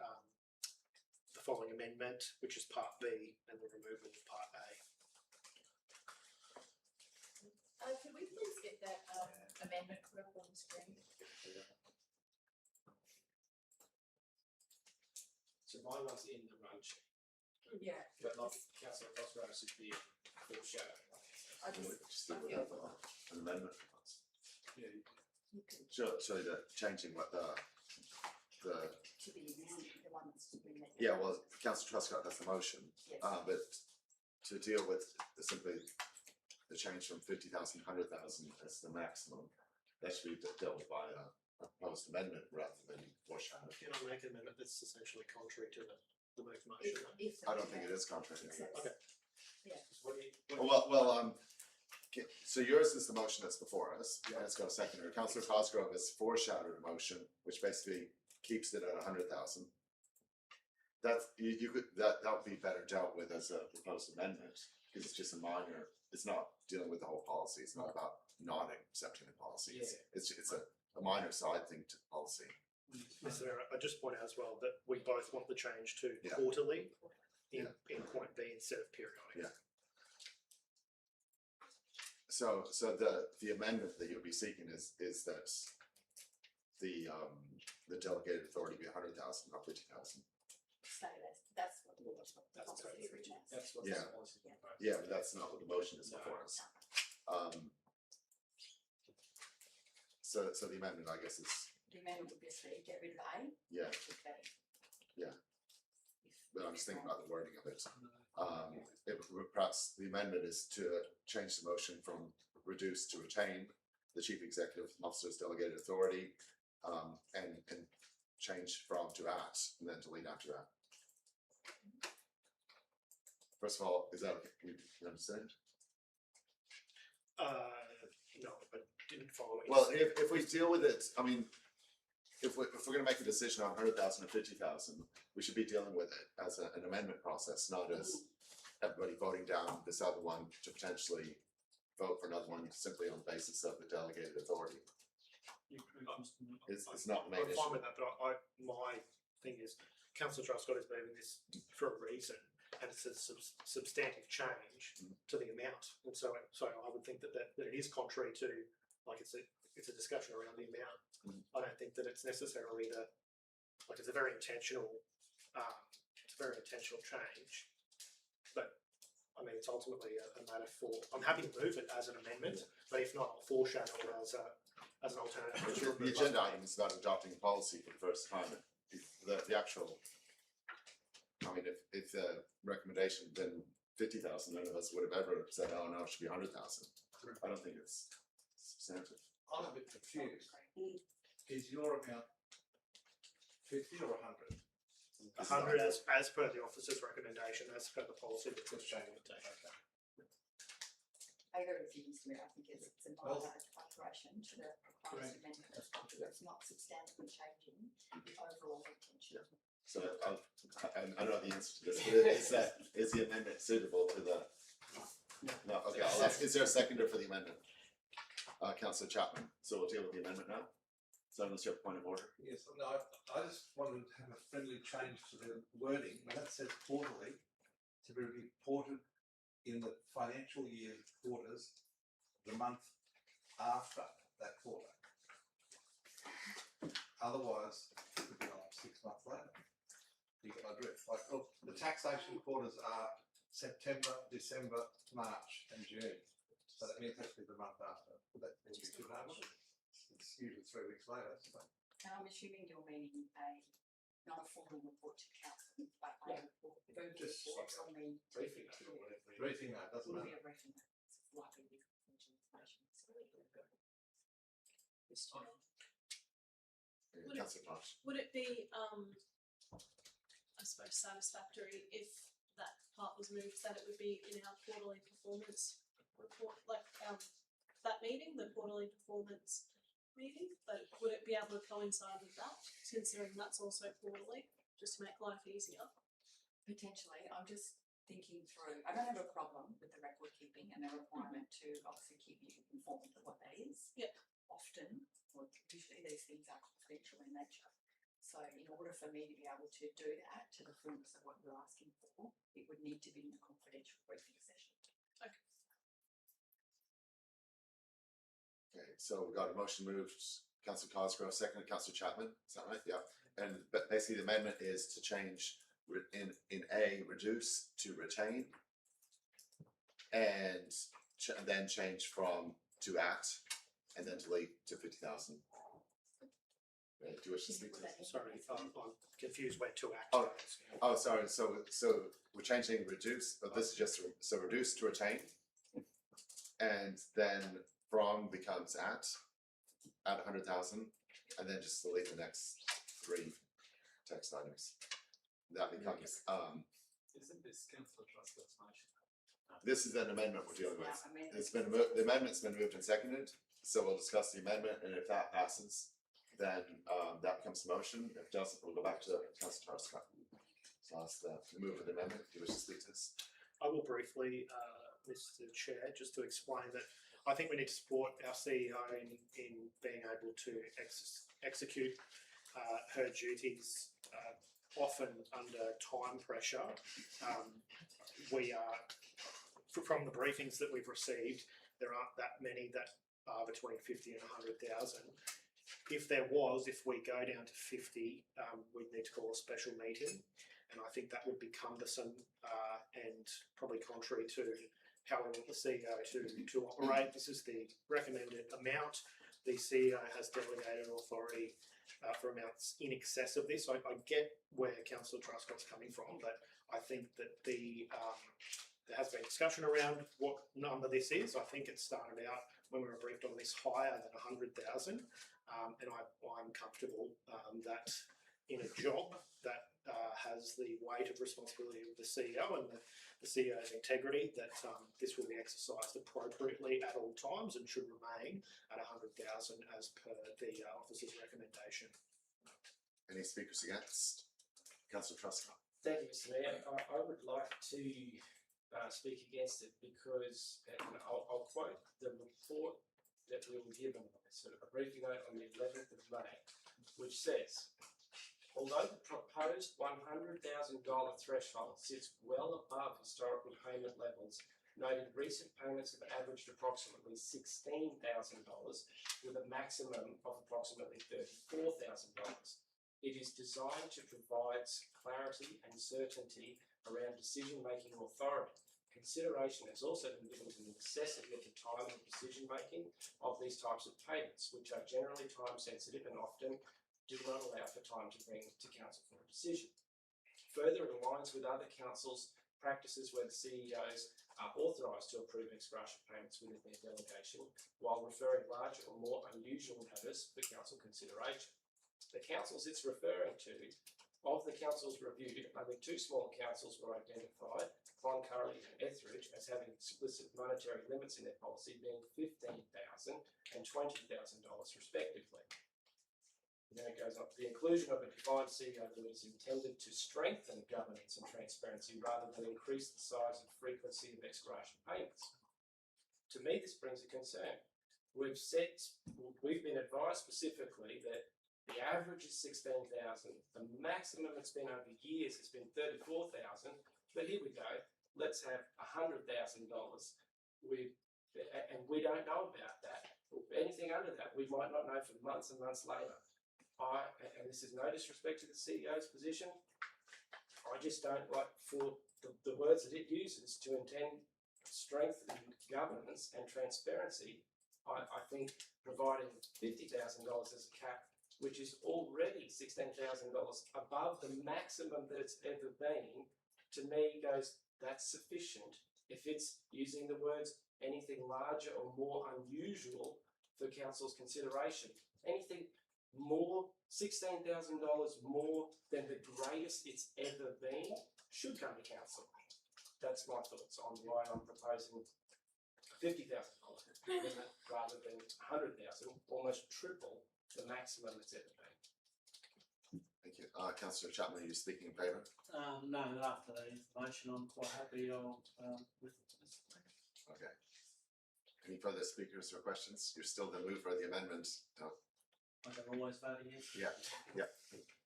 the following amendment, which is part B, and the removal of part A. Could we please get that amendment put up on the screen? So my one's in the run sheet, Yeah. but like Councillor Cosgrove should be foreshadowed. I just, Just leave it as an amendment. Yeah. you could, Surely the changing what the, To the existing, the one that's been there. yeah, well, councillor Truscott has the motion, Yes. but to deal with simply the change from 50,000 to 100,000 as the maximum, that should be dealt with by a proposed amendment rather than foreshadowed. Can I make an amendment that's essentially contrary to the moved motion? If I don't think it is contrary. Accepts. Okay. What do you, So yours is the motion that's before us, and it's got a seconder. Councillor Cosgrove has foreshadowed a motion, which basically keeps it at 100,000. That's, you could, that would be better dealt with as a proposed amendment, because it's just a minor, it's not dealing with the whole policy, it's not about not accepting the policy, it's a minor side thing to the policy. Mr. Mayor, I just point out as well that we both want the change to Yeah. quarterly in point B instead of periodic. Yeah. So the amendment that you'll be seeking is that the delegated authority be 100,000, not 50,000. So that's what the that's policy originally. that's what Yeah. the policy proposed. Yeah, but that's not what the motion is No. before us. So the amendment, I guess, is, The amendment would be to get rid of A. yeah, Okay. Yeah. If- but I'm just thinking about the wording of it. Perhaps the amendment is to change the motion from reduce to retain the chief executive officer's delegated authority, and change from to at, and then delete after that. First of all, is that okay? Can you understand? No, I didn't follow it. Well, if we deal with it, I mean, if we're gonna make a decision on 100,000 or 50,000, we should be dealing with it as an amendment process, not as everybody voting down this other one to potentially vote for another one simply on the basis of the delegated authority. It's not the main I'm issue. fine with that, but my thing is, Councillor Truscott is moving this for a reason, and it's a substantive change to the amount, and so I would think that it is contrary to, like, it's a discussion around the amount. I don't think that it's necessarily it's a very intentional, change, but I mean, it's ultimately a matter for, I'm happy to move it as an amendment, but if not, I'll foreshadow it as an alternative. The agenda item is about adopting a policy for the first time. The actual, I mean, if the recommendation had been 50,000, none of us would have ever said, oh no, it should be 100,000. I don't think it's substantive. I'm a bit confused. Is your account 50 or 100? 100 as per the officer's recommendation, as per the policy that's Just changing it. implementation. I agree with you, Mr. Mayor. I think it's a minor alteration to the proposed amendment. It's not substantially changing the overall intention. So I don't know the answer to this, but is the amendment suitable to the? No, okay, I'll ask, is there a seconder for the amendment? Councillor Chapman, so we'll deal with the amendment now. So unless you have a point of order. Yes, no, I just wanted to have a friendly change to the wording, when that says quarterly, to be reported in the financial year quarters, the month after that quarter. Otherwise, it could be like 6 months later. You get my drift. Like, look, the taxation quarters are September, December, March and June. So that means actually the month after. That will be too much. It's usually 3 weeks later, so. And I'm assuming you're meaning not a formal report to council, but a report, verbal Just report like on the. Briefing note or whatever. Briefing note, doesn't Will be matter. a briefing note, it's likely to be confidential information. Councillor Marsh. Would it be, I suppose, satisfactory if that part was moved, that it would be in our quarterly performance report, like, that meeting, the quarterly performance meeting, but would it be able to coincide with that, considering that's also quarterly, just to make life easier? Potentially, I'm just thinking through, I don't have a problem with the record keeping and the requirement to obviously keep you informed of what that is. Yeah. Often, or usually these things are confidential in nature. So in order for me to be able to do that to the fullness of what you're asking for, it would need to be in a confidential briefing session. Okay, so we've got a motion moved, councillor Cosgrove, seconded councillor Chapman, is that right? Yeah. And but basically the amendment is to change in A, reduce to retain, and then change from to at, and then delete to 50,000. Do you wish to speak to this? Sorry, I'm confused where to act. Oh. Oh, sorry, so we're changing reduce, but this is just, so reduce to retain. And then from becomes at 100,000, and then just delete the next 3 text items. That becomes, Isn't this councillor Truscott's motion? this is an amendment we're dealing with. Now, amendment. It's been the amendment's been moved and seconded, so we'll discuss the amendment, and if that passes, then that becomes the motion. If it doesn't, we'll go back to councillor Truscott. So I'll ask the move of the amendment. Do you wish to speak to this? I will briefly, Mr. Chair, just to explain that I think we need to support our CEO in being able to execute her duties, often under time pressure. We are, from the briefings that we've received, there aren't that many that are between 50 and 100,000. If we go down to 50, we'd need to call a special meeting, and I think that would be cumbersome and probably contrary to how we want the CEO to operate. This is the recommended amount. The CEO has delegated authority for amounts in excess of this. I get where Councillor Truscott's coming from, but I think that there has been discussion around what number this is. I think it started out when we were briefed on this higher than 100,000, and I'm comfortable that in a job that has the weight of responsibility of the CEO and the CEO's integrity, that this will be exercised appropriately at all times and should remain at 100,000 as per the officer's recommendation. Any speakers against? Councillor Truscott. Thank you, Mr. Mayor. I would like to speak against it because, and I'll quote the report that we were given, sort of a briefing note on the 11th of May, which says, although the proposed $100,000 threshold sits well above historical payment levels, noting recent payments have averaged approximately $16,000 with a maximum of approximately $34,000. It is designed to provide clarity and certainty around decision-making authority. Consideration has also been given to the necessity of the time of decision-making of these types of payments, which are generally time-sensitive and often do not allow for time to bring to council for a decision. Further, it aligns with other councils' practices where the CEOs are authorised to approve ex gratia payments within their delegation, while referring larger or more unusual matters for council consideration. The councils it's referring to, of the councils reviewed, only 2 small councils were identified, Cloncurry and Etheridge, as having explicit monetary limits in their policy, being $15,000 and $20,000 respectively. And then it goes on, the inclusion of a defined CEO limit is intended to strengthen governance and transparency rather than increase the size and frequency of ex gratia payments. To me, this brings a concern. We've been advised specifically that the average is 16,000. The maximum it's been over years has been 34,000. But here we go. Let's have $100,000. And we don't know about that. Anything under that, we might not know for months and months later. And this is no disrespect to the CEO's position. I just don't like, for the words that it uses to intend strengthen governance and transparency. I think providing $50,000 as a cap, which is already $16,000 above the maximum that it's ever been, to me goes, that's sufficient. If it's using the words anything larger or more unusual for council's consideration, anything more, $16,000 more than the greatest it's ever been, should come to council. That's my thoughts on why I'm proposing $50,000 limit rather than $100,000, almost triple the maximum it's ever been. Thank you. Councillor Chapman, are you speaking in favour? No, after that information, I'm quite happy with this. Okay. Any further speakers or questions? You're still the mover of the amendment. No. I can always vote against it. Yeah.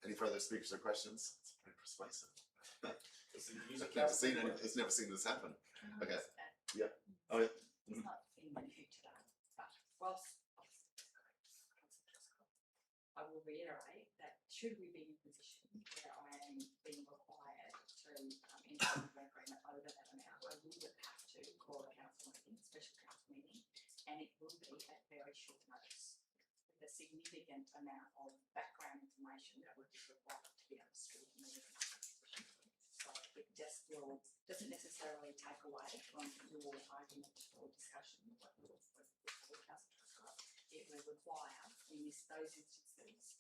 Any further speakers or questions? It's very persuasive. It's a music It's never seen this happen. Okay. It's Yeah. Oh, yeah. not in the future, but whilst I will reiterate that should we be in a position where I am being required to enter into an agreement over that amount, I will have to call a council meeting, special council meeting, and it will be at very short notice with a significant amount of background information that would be required to be understood in the position. So it just doesn't necessarily take away from your argument or discussion what council discussed. It will require in those instances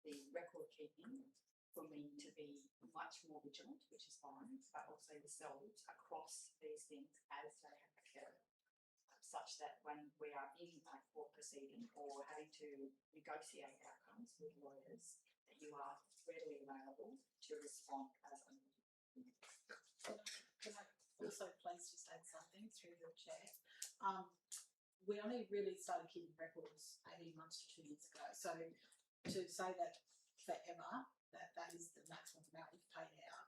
the record keeping for me to be much more vigilant, which is fine, but also yourselves across these things as they have occurred, such that when we are in a court proceeding or having to negotiate outcomes with lawyers, that you are readily available to respond as a Can I also please just add something through the chair? We only really started keeping records 18 months to 2 years ago. So to say that forever, that is the maximum amount we've paid out.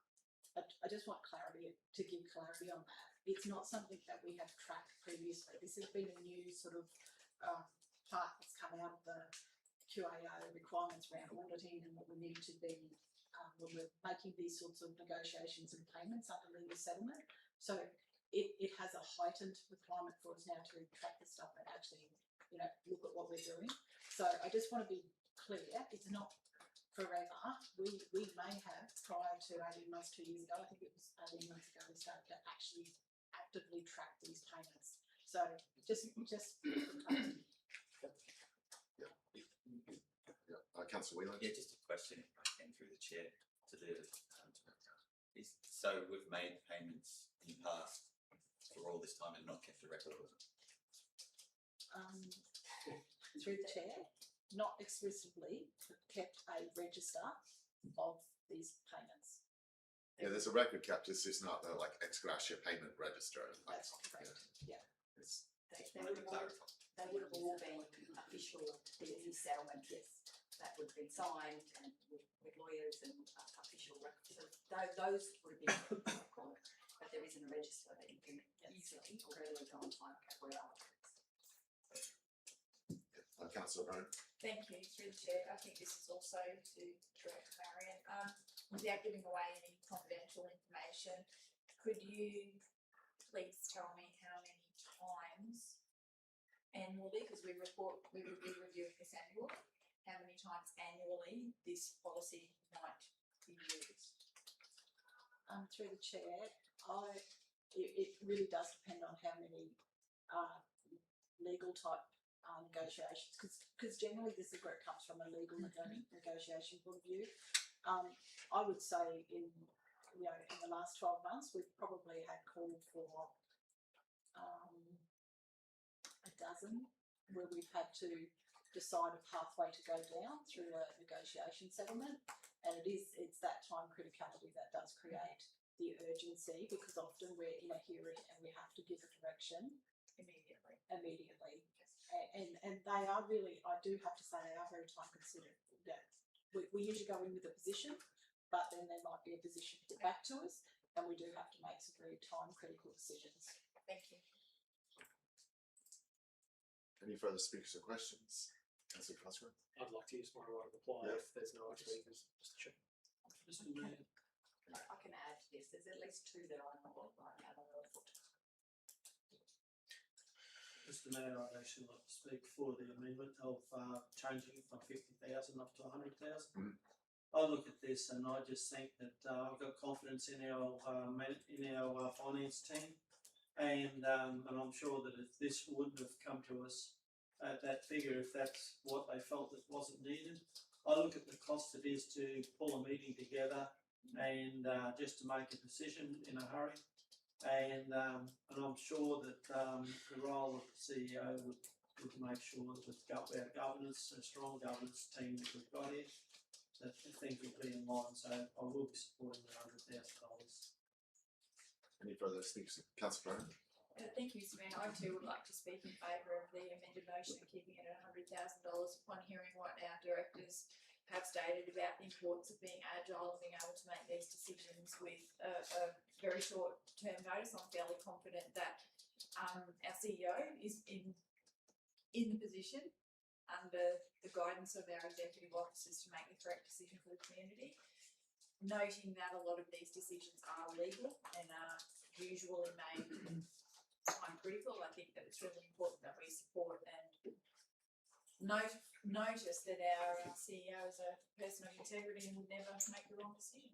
I just want clarity, to give clarity on that. It's not something that we have tracked previously. This has been a new sort of part that's come out of the QAO requirements around auditing and what we need to be when we're making these sorts of negotiations and payments under legal settlement. So it has a heightened requirement for us now to track the stuff and actually, look at what we're doing. So I just want to be clear, it's not forever. We may have, prior to 18 months, 2 years ago, I think it was 18 months ago, we started to actually actively track these payments. So just Councillor Whelan. Yeah, just a question if I can through the chair to the so we've made payments in the past for all this time and not kept a record of it. Through the chair, not explicitly kept a register of these payments. Yeah, there's a record kept. It's just not the ex gratia payment register. That's correct. Yeah. They would have all been official business settlement, yes. That would have been signed and with lawyers and official records. So those would have been record, but there isn't a register that you can easily or readily go and find where are. Councillor Byrne. Thank you, through the chair. I think this is also to direct Marion. Without giving away any confidential information, could you please tell me how many times annually, because we would be reviewing this annually, how many times annually this policy might be used? Through the chair, it really does depend on how many legal type negotiations, because generally this is where it comes from, a legal negotiation point of view. I would say in the last 12 months we've probably had called for a dozen where we've had to decide a pathway to go down through a negotiation settlement, and it's that time criticality that does create the urgency, because often we're in a hearing and we have to give a direction immediately. And they are really, I do have to say, they are very time consuming. Yeah. We usually go in with a position, but then there might be a position put back to us, and we do have to make some very time critical decisions. Thank you. Any further speakers or questions? Councillor Cosgrove. I'd like to use my right of reply Yeah. if there's no other speakers, Mr Chair. I can add to this. There's at least two that I know of right now that are afoot. Mr Mayor, I'd actually like to speak for the amendment of changing it from 50,000 up to 100,000. I look at this and I just think that I've got confidence in our finance team, and I'm sure that if this wouldn't have come to us at that figure, if that's what they felt that wasn't needed. I look at the cost it is to pull a meeting together and just to make a decision in a hurry. And I'm sure that the role of the CEO would make sure that with our governance, a strong governance team that we've got here, that things will be in line. So I will be supporting the $100,000. Any further speakers? Councillor Byrne. Thank you, Mr Mayor. I too would like to speak in favour of the amended motion and keeping it at $100,000 upon hearing what our directors have stated about the importance of being agile and being able to make these decisions with a very short term notice. I'm fairly confident that our CEO is in the position under the guidance of our executive officers to make the correct decision for the community. Noting that a lot of these decisions are legal and are usually made time critical, I think that it's really important that we support and notice that our CEO is a person of integrity and would never make the wrong decision.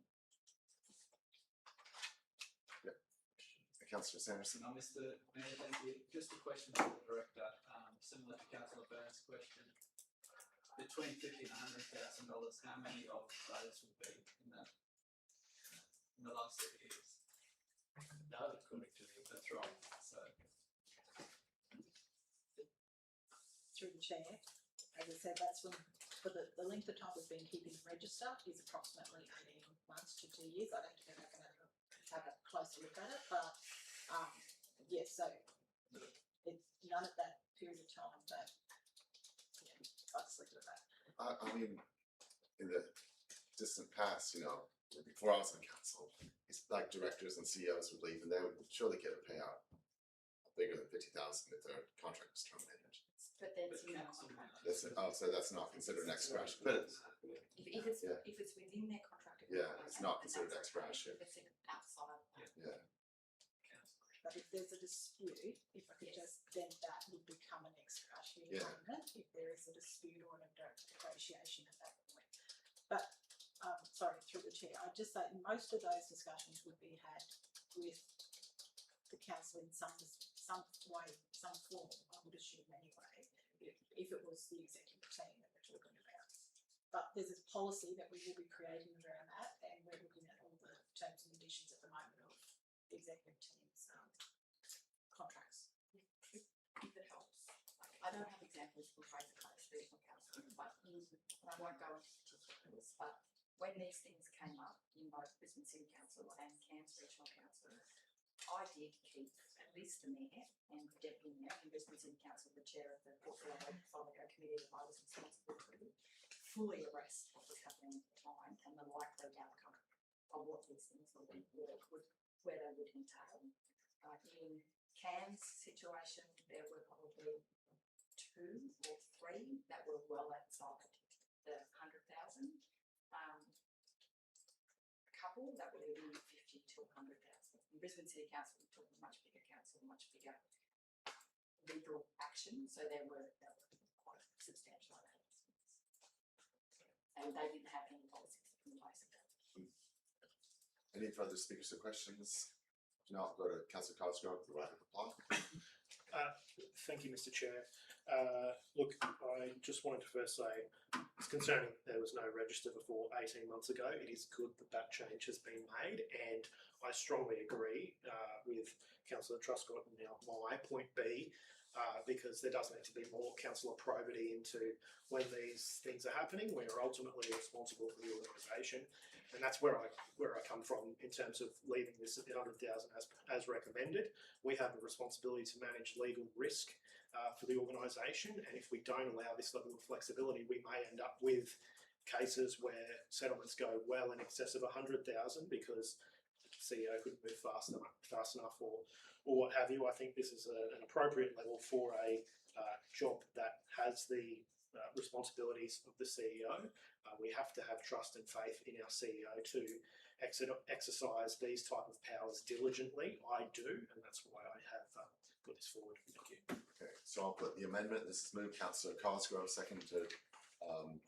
Councillor Sanderson. Mr Mayor, thank you. Just a question for the director, similar to Councillor Byrne's question. Between $50,000 and $100,000, how many of those would be in the last 6 years? No, according to the, that's right. So Through the chair, as I said, that's when, for the length of time we've been keeping the register is approximately 18 months to 2 years. I'd have to go back and have a closer look at it, but yes, so it's none of that period of time, but yeah, I'll just leave it at that. I mean, in the distant past, you know, before I was on council, it's like directors and CEOs would leave and they would surely get a payout bigger than 50,000 if their contract was terminated. But that's in that contract. That's, so that's not considered an ex gratia, but it's, If it's Yeah. if it's within their contract, it's not considered ex gratia. If it's outside of that. Yeah. But if there's a dispute, if I could just, then that would become an ex gratia Yeah. agreement if there is a dispute or a negotiation at that point. But sorry, through the chair, I'd just say most of those discussions would be had with the council in some way, some form, I would assume anyway, if it was the executive team that we're talking about. But there's a policy that we will be creating around that, and we're looking at all the terms and conditions at the moment of the executive team's contracts. If it helps. I don't have examples for Fraser Regional Council, but I won't go into particulars, but when these things came up in both Brisbane City Council and Cairns Regional Council, I did keep at least the mayor and the deputy mayor in Brisbane City Council, the chair of the portfolio committee that I was responsible for, fully abreast of what was happening at the time and the likely outcome of what these things where they would entail. In Cam's situation, there were probably 2 or 3 that were well outside the 100,000. A couple that were in 50 to 100,000. In Brisbane City Council, we took a much bigger council, much bigger legal action, so there were quite substantial announcements. And they didn't have any policies in place at that. Any further speakers or questions? If not, go to Councillor Cosgrove for the right of reply. Thank you, Mr. Chair. Look, I just wanted to first say it's concerning there was no register before 18 months ago. It is good that that change has been made, and I strongly agree with Councillor Truscott and now my point B, because there does need to be more councillor probity into when these things are happening. We are ultimately responsible for the organisation, and that's where I come from in terms of leaving this at 100,000 as recommended. We have a responsibility to manage legal risk for the organisation, and if we don't allow this level of flexibility, we may end up with cases where settlements go well in excess of 100,000 because the CEO couldn't move fast enough or what have you. I think this is an appropriate level for a job that has the responsibilities of the CEO. We have to have trust and faith in our CEO to exercise these type of powers diligently. I do, and that's why I have put this forward. Thank you. Okay, so I'll put the amendment. This is moved Councillor Cosgrove, second to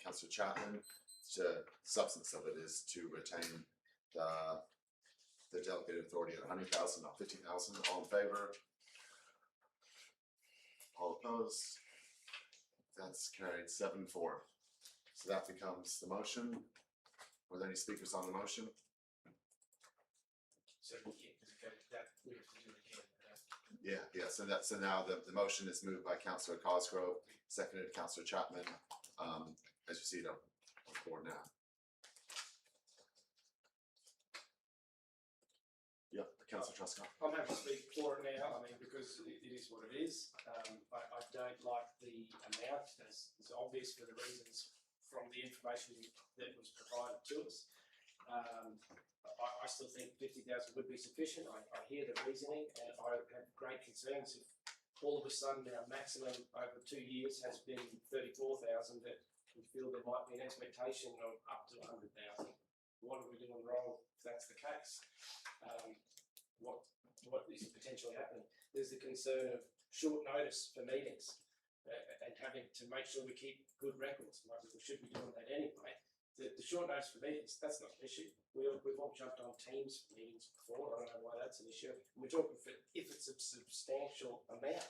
Councillor Chapman. The substance of it is to retain the delegated authority at 100,000, not 50,000. All in favour? All opposed? That's carried 7-4. So that becomes the motion. Were there any speakers on the motion? So that we have to do it again. Yeah. So now the motion is moved by Councillor Cosgrove, seconded Councillor Chapman. As you see it on the board now. Yep. Councillor Truscott. I'm happy to speak for it now, I mean, because it is what it is. I don't like the amount, as is obvious for the reasons from the information that was provided to us. I still think 50,000 would be sufficient. I hear the reasoning, and I have great concerns if all of a sudden our maximum over 2 years has been 34,000, that we feel there might be an expectation of up to 100,000. What are we doing wrong if that's the case? What is potentially happening? There's the concern of short notice for meetings and having to make sure we keep good records. Like we should be doing that anyway. The short notice for meetings, that's not an issue. We've all jumped on Teams for meetings before. I don't know why that's an issue. We're talking for if it's a substantial amount,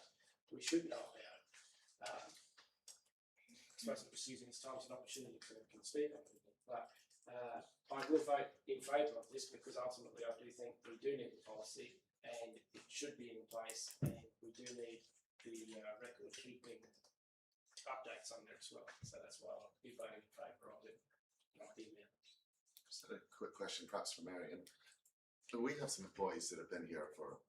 we should know about it. I suppose I'm just using this time as an opportunity to speak on it. But I will vote in favour of this because ultimately I do think we do need the policy and it should be in place, and we do need the record keeping updates on there as well. So that's why I'll be voting in favour of it, not the amount. Just a quick question, perhaps for Marion. So we have some employees that have been here for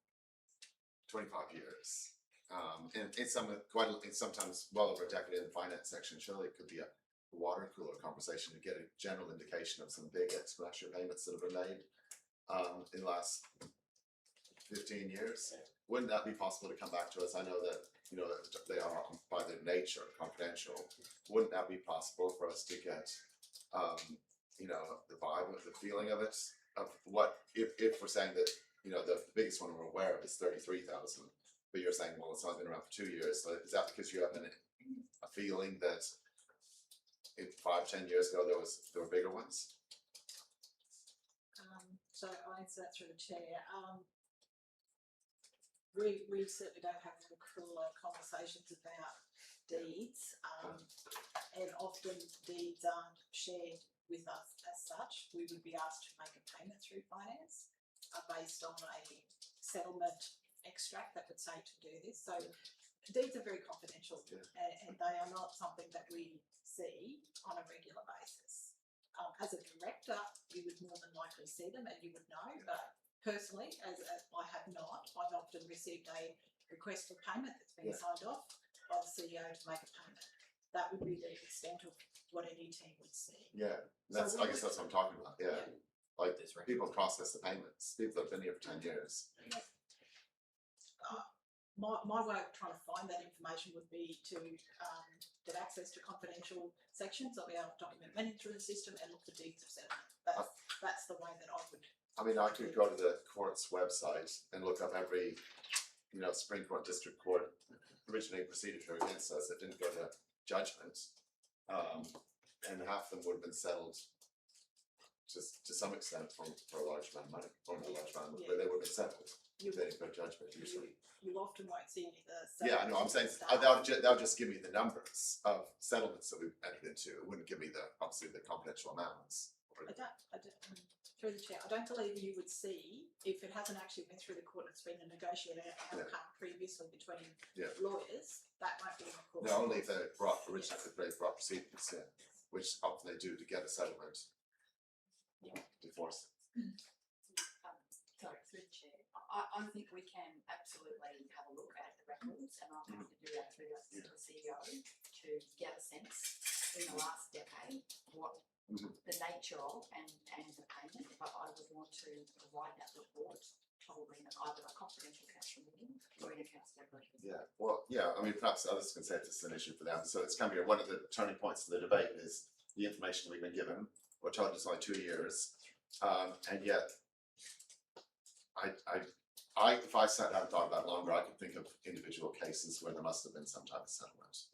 25 years. And it's sometimes well over a decade in the finance section. Surely it could be a water cooler conversation to get a general indication of some big expenditure payments that have been made in the last 15 years. Wouldn't that be possible to come back to us? I know that, you know, that they are by their nature confidential. Wouldn't that be possible for us to get, you know, the vibe, the feeling of it, of what, if we're saying that, you know, the biggest one we're aware of is 33,000, but you're saying, well, it's only been around for 2 years. So is that because you have a feeling that if 5-10 years ago there were bigger ones? So I'll answer that through the chair. We certainly don't have cooler conversations about deeds, and often deeds aren't shared with us as such. We would be asked to make a payment through finance based on a settlement extract that would say to do this. So deeds are very confidential, and they are not something that we see on a regular basis. As a director, you would more than likely see them and you would know, but personally, as I have not, I've often received a request for payment that's been signed off by the CEO to make a payment. That would be the extent of what any team would see. Yeah, I guess that's what I'm talking about. Yeah. Like people process the payments. People that have been here for 10 years. My way of trying to find that information would be to get access to confidential sections. I'll be able to document money through the system and look for deeds of settlement. That's the way that I would. I mean, I could go to the court's website and look up every, you know, Supreme Court, District Court originating procedure against us that didn't go to judgment, and half of them would have been settled just to some extent for a large amount of money, or not a large amount, but they would have been settled. They didn't go to judgment usually. You often won't see any of the. Yeah, I know. I'm saying that'll just give me the numbers of settlements that we've entered into. It wouldn't give me obviously the confidential amounts. I don't. Through the chair, I don't believe you would see, if it hasn't actually been through the court, it's been a negotiated outcome previously between lawyers, that won't be in the court. No, only if they brought proceedings in, which often they do to get a settlement. To force it. Sorry, through the chair. I think we can absolutely have a look at the records, and I'm happy to do that through the CEO to get a sense in the last decade what the nature of and the payment, but I would want to provide that report probably in either a confidential council meeting or in a council meeting. Yeah, well, yeah, I mean, perhaps others can say it's an issue for them. So it's come here, one of the turning points of the debate is the information we've been given. We're told it's only 2 years, and yet if I sat down and thought about it longer, I could think of individual cases where there must have been some type of settlement.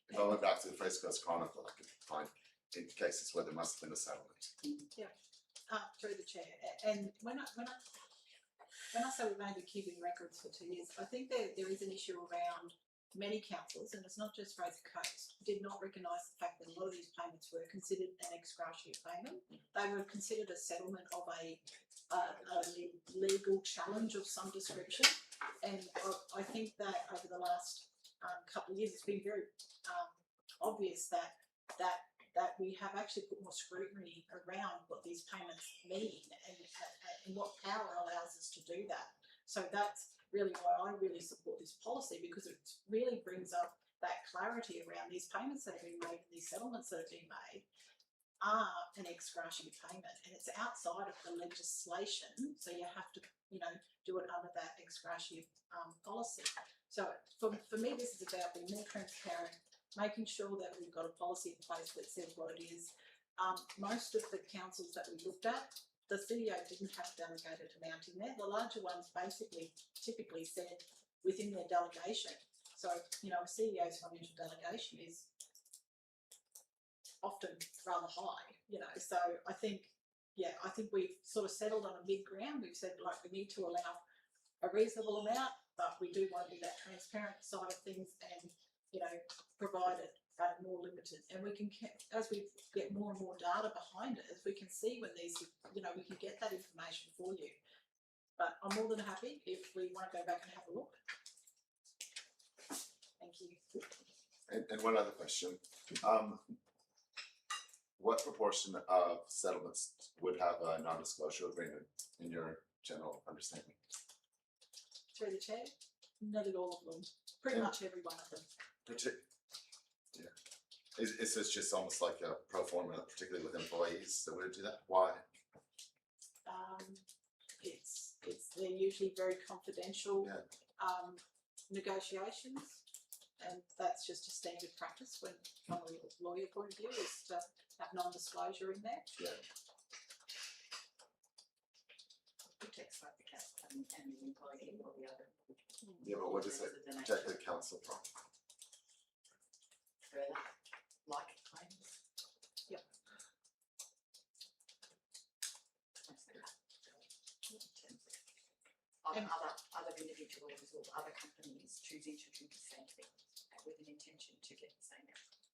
If I went back to the Fraser Chronicle, I could find cases where there must have been a settlement. Yeah, through the chair. And when I say we may be keeping records for 2 years, I think there is an issue around many councils, and it's not just Fraser Coast, did not recognise the fact that a lot of these payments were considered an ex gratia payment. They were considered a settlement of a legal challenge of some description, and I think that over the last couple of years it's been very obvious that that we have actually put more scrutiny around what these payments mean and what power allows us to do that. So that's really why I really support this policy, because it really brings up that clarity around these payments that are being made and these settlements that are being made are an ex gratia payment, and it's outside of the legislation, so you have to, do it under that ex gratia policy. So for me, this is about being more transparent, making sure that we've got a policy in place that says what it is. Most of the councils that we looked at, the CEO didn't have delegated amount in there. The larger ones typically said within their delegation. So, a CEO's financial delegation is often rather high, so I think we've sort of settled on a mid ground. We've said, like, we need to allow a reasonable amount, but we do want to be that transparent side of things and, provide it at a more limited. And we can, as we get more and more data behind it, as we can see when these, we can get that information for you. But I'm more than happy if we want to go back and have a look. Thank you. And one other question. What proportion of settlements would have a non-disclosure agreement in your general understanding? Through the chair, nearly all of them. Pretty much every one of them. Yeah. Is this just almost like a pro forma, particularly with employees that would do that? Why? They're usually very confidential negotiations, and that's just a standard practice from a lawyer point of view, is to have non-disclosure in there. Yeah. Protects both the council and the employee or the other. Yeah, but what does it protect the council from? Really, like claims. Yep. Other individuals or other companies choosing to do the same thing with an intention to get the same outcome.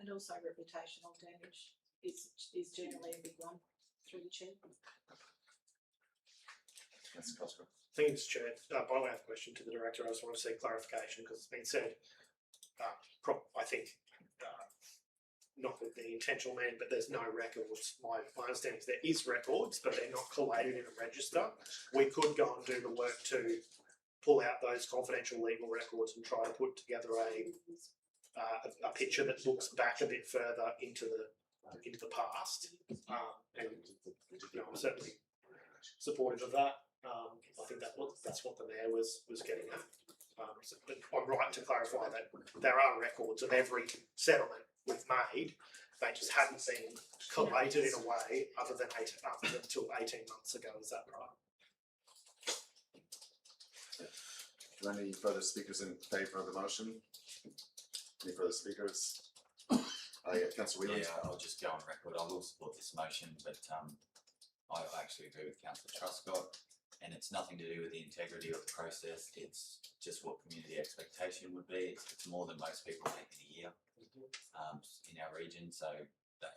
And also reputational damage is generally a big one through the chair. That's Cosgrove. Thanks, Chair. By way of question to the Director, I just want to seek clarification because it's been said, I think, not with the intentional meaning, but there's no records. My understanding is there is records, but they're not collated in a register. We could go and do the work to pull out those confidential legal records and try to put together a picture that looks back a bit further into the past. And I'm certainly supportive of that. I think that's what the Mayor was getting at. But I'm right to clarify that there are records of every settlement we've made. They just hadn't been collated in a way other than until 18 months ago. Is that right? Are there any further speakers in favour of the motion? Any further speakers? Councillor Whelan? Yeah, I'll just go on record. I will support this motion, but I actually agree with Councillor Truscott, and it's nothing to do with the integrity of the process. It's just what community expectation would be. It's more than most people make in a year in our region, so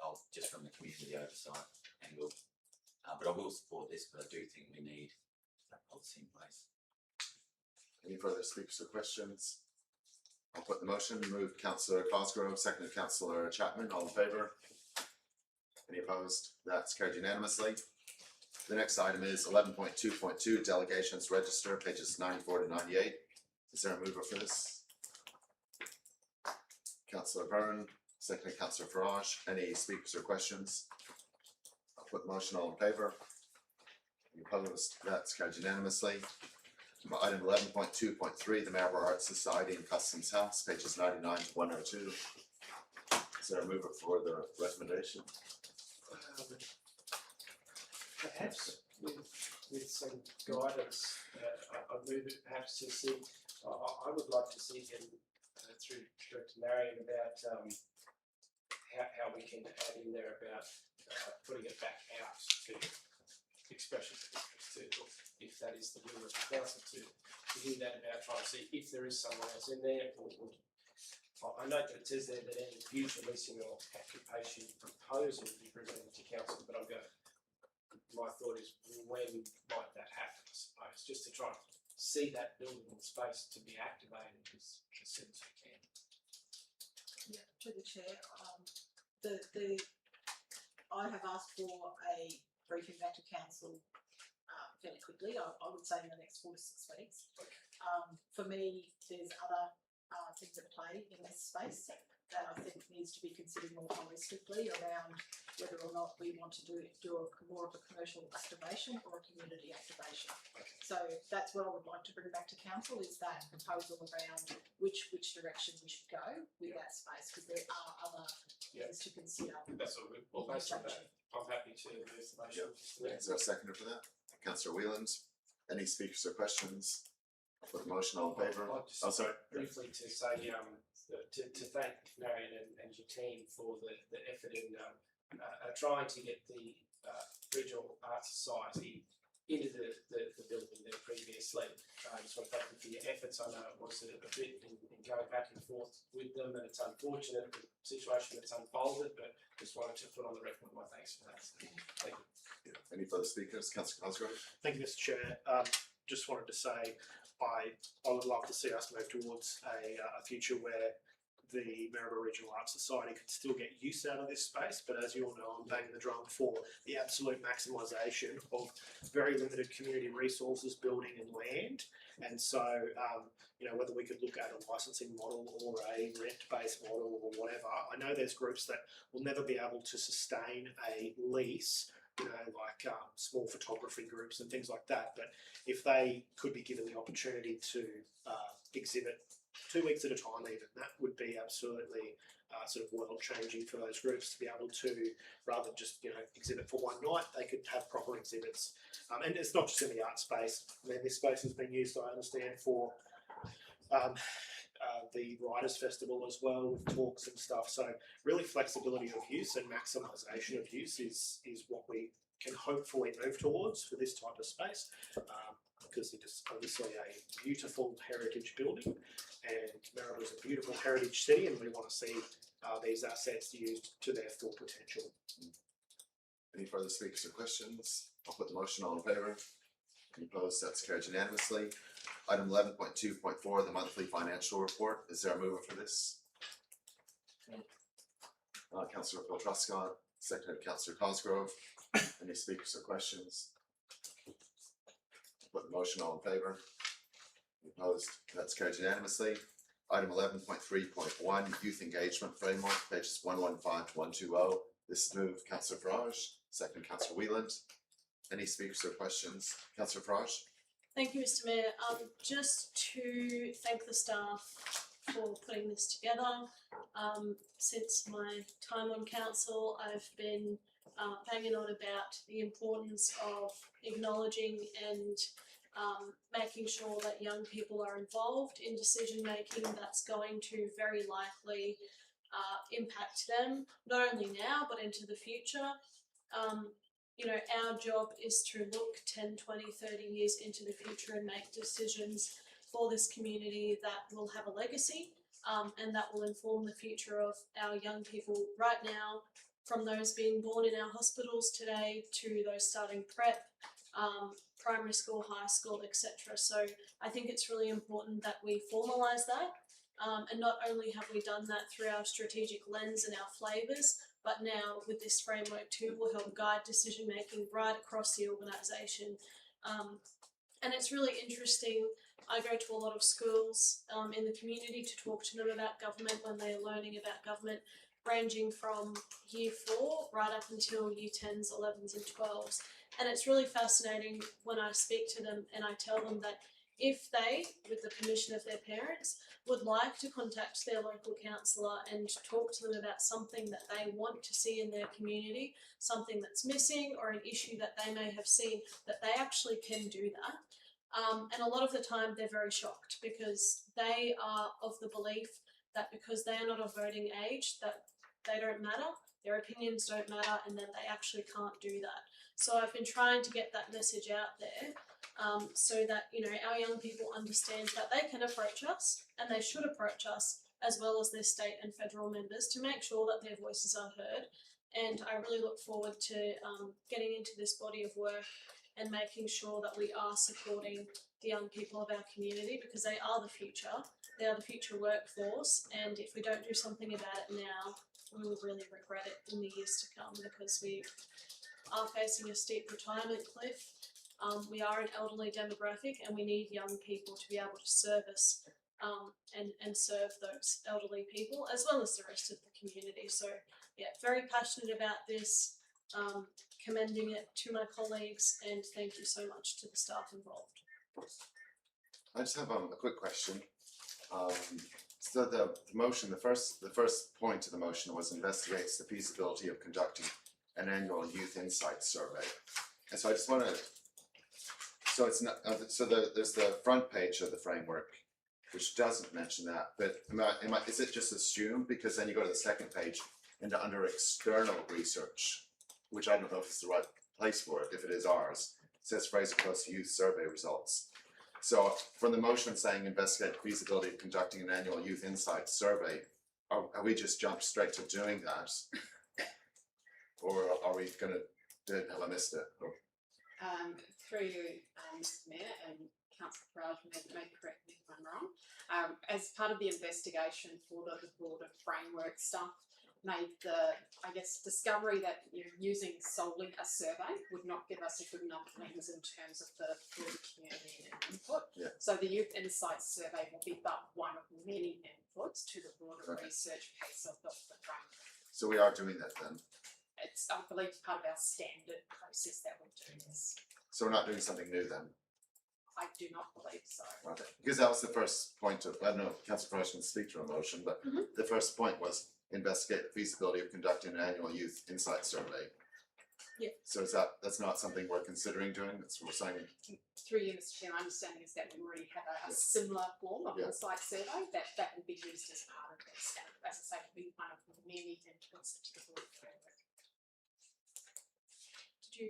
I'll just from the community oversight angle. But I will support this, but I do think we need that policy in place. Any further speakers or questions? I'll put the motion. Moved Councillor Cosgrove, seconded Councillor Chapman. All in favour? Any opposed? That's carried unanimously. The next item is 11.2.2 Delegations Register, pages 94 to 98. Is there a mover for this? Councillor Byrne, seconded Councillor Farage. Any speakers or questions? I'll put the motion. All in favour? Any opposed? That's carried unanimously. Item 11.2.3, the Marlborough Arts Society and Customs House, pages 99 to 102. Is there a mover for the recommendation? Perhaps with some guidance, I'd move it perhaps to see, I would like to see him through Director Marion about how we can add in there about putting it back out to expressions of interest to, if that is the will of the council, to hear that about trying to see if there is someone else in there. I note that it says there that any future leasing or occupation proposal will be presented to council, but my thought is, when might that happen, I suppose, just to try and see that building space to be activated as soon as we can. to the chair, I have asked for a briefing back to council fairly quickly. I would say in the next 4 to 6 weeks. For me, there's other things at play in this space that I think needs to be considered more holistically around whether or not we want to do more of a commercial activation or a community activation. So that's what I would like to bring back to council, is that proposal around which direction we should go with that space, because there are other things to consider. That's all good. Well, based on that, I'm happy to move the motion. Is there a seconder for that? Councillor Whelan, any speakers or questions? I'll put the motion all in favour. I'd just Oh, sorry. briefly to say, to thank Marion and your team for the effort in trying to get the Regional Arts Society into the building there previously. I just want to thank you for your efforts. I know it was a bit in going back and forth with them, and it's unfortunate the situation that's unfolded, but just wanted to put on the record my thanks for that. Thank you. Any further speakers? Councillor Cosgrove? Thank you, Mr Chair. Just wanted to say I would love to see us move towards a future where the Maryborough Regional Arts Society could still get use out of this space, but as you all know, I'm banging the drum for the absolute maximisation of very limited community resources, building and land. And so, whether we could look at a licensing model or a rent-based model or whatever, I know there's groups that will never be able to sustain a lease, like small photography groups and things like that. But if they could be given the opportunity to exhibit 2 weeks at a time, even, that would be absolutely sort of world changing for those groups to be able to, rather than just exhibit for one night, they could have proper exhibits. And it's not just in the art space. I mean, this space has been used, I understand, for the Writers' Festival as well, with talks and stuff. So really flexibility of use and maximisation of use is what we can hopefully move towards for this type of space, because it is obviously a beautiful heritage building, and Maryborough is a beautiful heritage city, and we want to see these assets used to their full potential. Any further speakers or questions? I'll put the motion all in favour. Any opposed? That's carried unanimously. Item 11.2.4, the monthly financial report. Is there a mover for this? Councillor Phil Truscott, seconded Councillor Cosgrove. Any speakers or questions? Put the motion all in favour. Any opposed? That's carried unanimously. Item 11.3.1, youth engagement framework, pages 115 to 120. This is moved Councillor Farage, second Councillor Whelan. Any speakers or questions? Councillor Farage? Thank you, Mr Mayor. Just to thank the staff for putting this together. Since my time on council, I've been banging on about the importance of acknowledging and making sure that young people are involved in decision making. That's going to very likely impact them, not only now but into the future. Our job is to look 10, 20, 30 years into the future and make decisions for this community that will have a legacy and that will inform the future of our young people right now, from those being born in our hospitals today to those starting prep, primary school, high school, etc. So I think it's really important that we formalise that, and not only have we done that through our strategic lens and our flavours, but now with this framework too will help guide decision making right across the organisation. And it's really interesting. I go to a lot of schools in the community to talk to them about government when they are learning about government, ranging from year 4 right up until year 10s, 11s and 12s. And it's really fascinating when I speak to them and I tell them that if they, with the permission of their parents, would like to contact their local councillor and talk to them about something that they want to see in their community, something that's missing or an issue that they may have seen, that they actually can do that. And a lot of the time they're very shocked because they are of the belief that because they are not of voting age, that they don't matter, their opinions don't matter, and that they actually can't do that. So I've been trying to get that message out there so that, our young people understand that they can approach us and they should approach us as well as their state and federal members to make sure that their voices are heard. And I really look forward to getting into this body of work and making sure that we are supporting the young people of our community, because they are the future. they are the future workforce, and if we don't do something about it now, we will really regret it in the years to come, because we are facing a steep retirement cliff. We are an elderly demographic, and we need young people to be able to service and serve those elderly people as well as the rest of the community. So yeah, very passionate about this, commending it to my colleagues, and thank you so much to the staff involved. I just have a quick question. So the motion, the first point of the motion was investigates the feasibility of conducting an annual youth insight survey. And so I just want to, so it's not, there's the front page of the framework, which doesn't mention that, but is it just assumed? Because then you go to the second page and under external research, which I don't know if it's the right place for it, if it is ours, it says Fraser Plus Youth Survey Results. So from the motion saying investigate the feasibility of conducting an annual youth insight survey, are we just jumped straight to doing that? Or are we gonna, have I missed it? Or, Through you, Mr Mayor, and Councillor Farage may correct me if I'm wrong. As part of the investigation for the broader framework stuff, made the, I guess, discovery that using solely a survey would not give us a good enough lens in terms of the broader community and input. Yeah. So the Youth Insights survey will be but one of many inputs to the broader research piece of the framework. so we are doing that then? It's, I believe, part of our standard process that we do this. So we're not doing something new then? I do not believe so. Okay, because that was the first point of, I don't know if Councillor Farage can speak to a motion, but the first point was investigate the feasibility of conducting an annual youth insight survey. Yeah. So is that's not something we're considering doing? That's what we're saying. Through you, Mr Chair, my understanding is that we already have a similar form of insight survey that will be used as part of this. And as I say, it will be one of many inputs to the board framework. Did you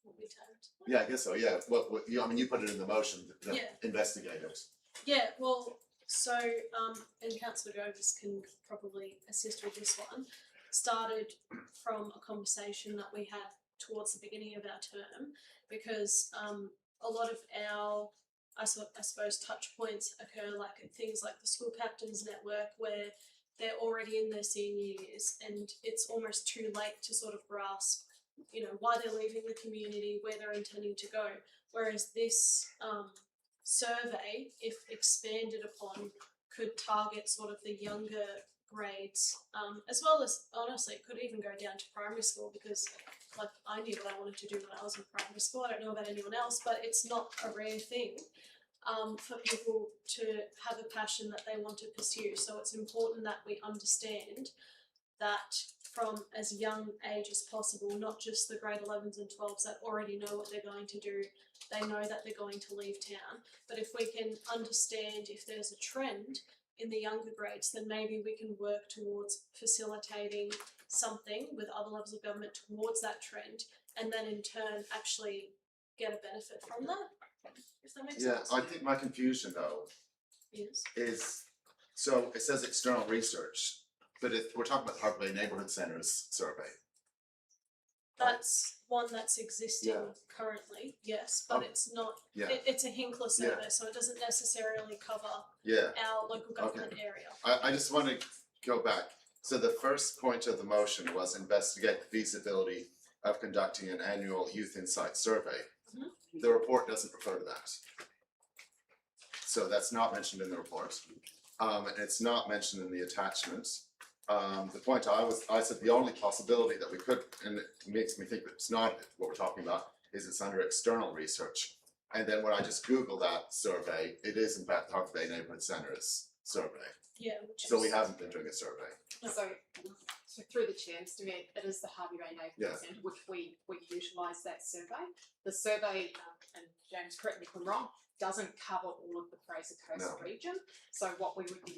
want me to add to that? Yeah, I guess so, yeah. Well, I mean, you put it in the motion, to Yeah. investigate it. Yeah, well, so, and Councillor Jovis can probably assist with this one, started from a conversation that we had towards the beginning of our term, because a lot of our, I suppose, touch points occur like at things like the School Captains Network, where they're already in their senior years and it's almost too late to sort of grasp, why they're leaving the community, where they're intending to go. Whereas this survey, if expanded upon, could target sort of the younger grades, as well as, honestly, it could even go down to primary school, because like I knew what I wanted to do when I was in primary school. I don't know about anyone else, but it's not a rare thing for people to have a passion that they want to pursue. So it's important that we understand that from as young age as possible, not just the grade 11s and 12s that already know what they're going to do, they know that they're going to leave town. But if we can understand if there's a trend in the younger grades, then maybe we can work towards facilitating something with other levels of government towards that trend, and then in turn actually get a benefit from that. If that makes sense. Yeah, I think my confusion though Yes. is, so it says external research, but if we're talking about the Harbour Bay Neighbourhood Centres survey. That's one that's existing Yeah. currently, yes, but it's not, Yeah. it's a Hinkler survey, so it doesn't necessarily cover Yeah, our local government area. I just want to go back. So the first point of the motion was investigate the feasibility of conducting an annual youth insight survey. The report doesn't refer to that. So that's not mentioned in the report. And it's not mentioned in the attachment. The point I said the only possibility that we could, and it makes me think that it's not what we're talking about, is it's under external research. And then when I just Google that survey, it is in fact the Harbour Bay Neighbourhood Centres survey. Yeah, which So is, we haven't been doing a survey. So through the chair, Mr Mayor, it is the Harvey Bay Yeah. Neighbourhood Centre, which we utilise that survey. The survey, and James, correct me if I'm wrong, doesn't cover all of the Fraser Coast No. region. So what we would be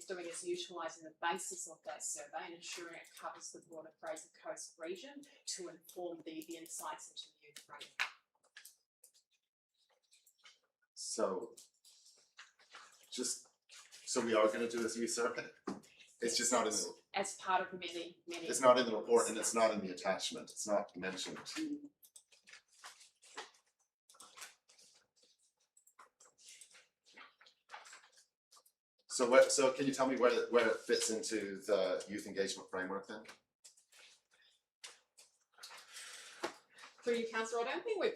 doing is utilising the basis of that survey and ensuring it covers the broader Fraser Coast region to inform the insights into the youth framework. So we are going to do this youth survey. It's just not in the. As part of many. It's not in the report and it's not in the attachment. It's not mentioned. So can you tell me where it fits into the youth engagement framework then? Through you, councillor, I don't think we've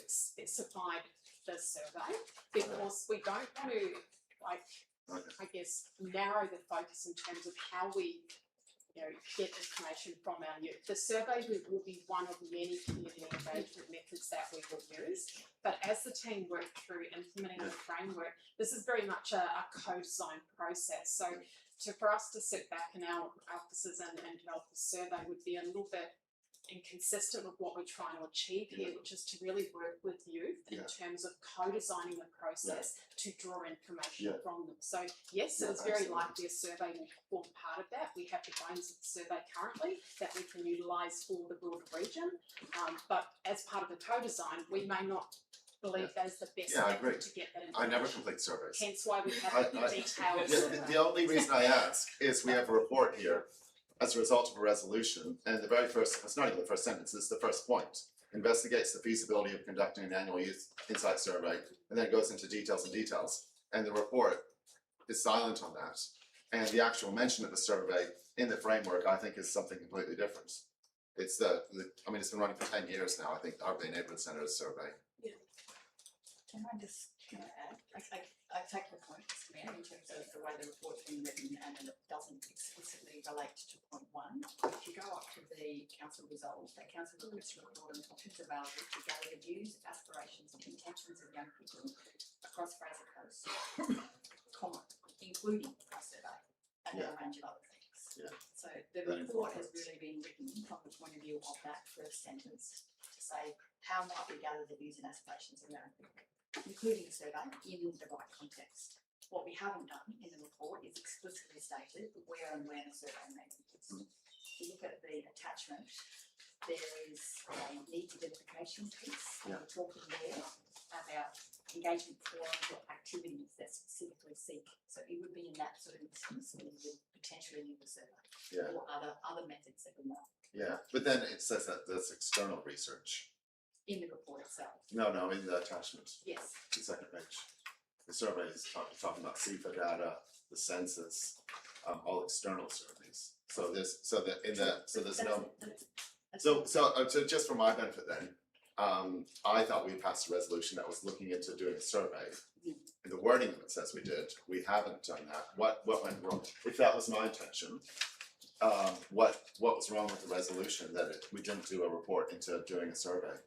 supplied the survey because we don't want to, like, I guess, narrow the focus in terms of how we, get information from our youth. The survey will be one of many community engagement methods that we will use. But as the team work through implementing the framework, this is very much a co-design process. So for us to sit back in our offices and develop the survey would be a little bit inconsistent with what we're trying to achieve here, which is to really work with youth in terms of co-designing the process to draw information from them. So yes, it is very likely a survey will form part of that. We have the bones of the survey currently that we can utilise for the broader region, but as part of the co-design, we may not believe that is the best method to get that information. I never complete surveys. Hence why we have the details. The only reason I ask is we have a report here as a result of a resolution, and the very first, it's not even the first sentence, it's the first point, investigates the feasibility of conducting an annual youth insight survey, and then it goes into details and details. And the report is silent on that. And the actual mention of the survey in the framework, I think, is something completely different. It's I mean, it's been running for 10 years now, I think, our Neighbourhood Centre survey. Can I just add? I take the point, Mr. Mayor, in terms of the way the report's been written and it doesn't explicitly relate to point one. If you go up to the council resolve, that council request report and copies available to gather the views, aspirations and intentions of young people across Fraser Coast, including our survey and a range of other things. So the report has really been written from the point of view of that first sentence to say how might we gather the views and aspirations of young people, including the survey, in the right context. What we haven't done in the report is explicitly stated where and when a survey may be used. If you look at the attachment, there is a needs identification piece, and we're talking there about engagement forums or activities that specifically seek. So it would be in that sort of instance where you would potentially use a survey or other methods that we know. Yeah, but then it says that there's external research. In the report itself. No, in the attachment. Yes. The second page. The survey is talking about CIFA data, the census, all external surveys. So just for my benefit then, I thought we passed a resolution that was looking into doing a survey. In the wording of it says we did. We haven't done that. What went wrong? If that was my intention, what was wrong with the resolution that we didn't do a report into doing a survey?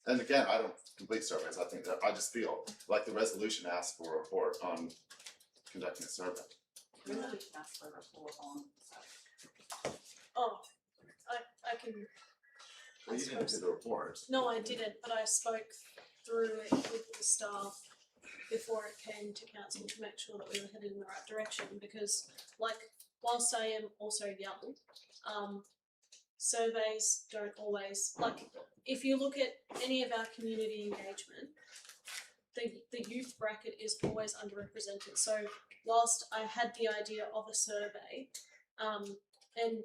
And again, I don't complete surveys. I just feel like the resolution asked for a report on conducting a survey. The resolution asked for a report on. Oh, I can. Well, you didn't do the report. No, I didn't, but I spoke through it with the staff before it came to council to make sure that we were heading in the right direction. Because, whilst I am also young, surveys don't always, if you look at any of our community engagement, the youth bracket is always underrepresented. So whilst I had the idea of a survey, and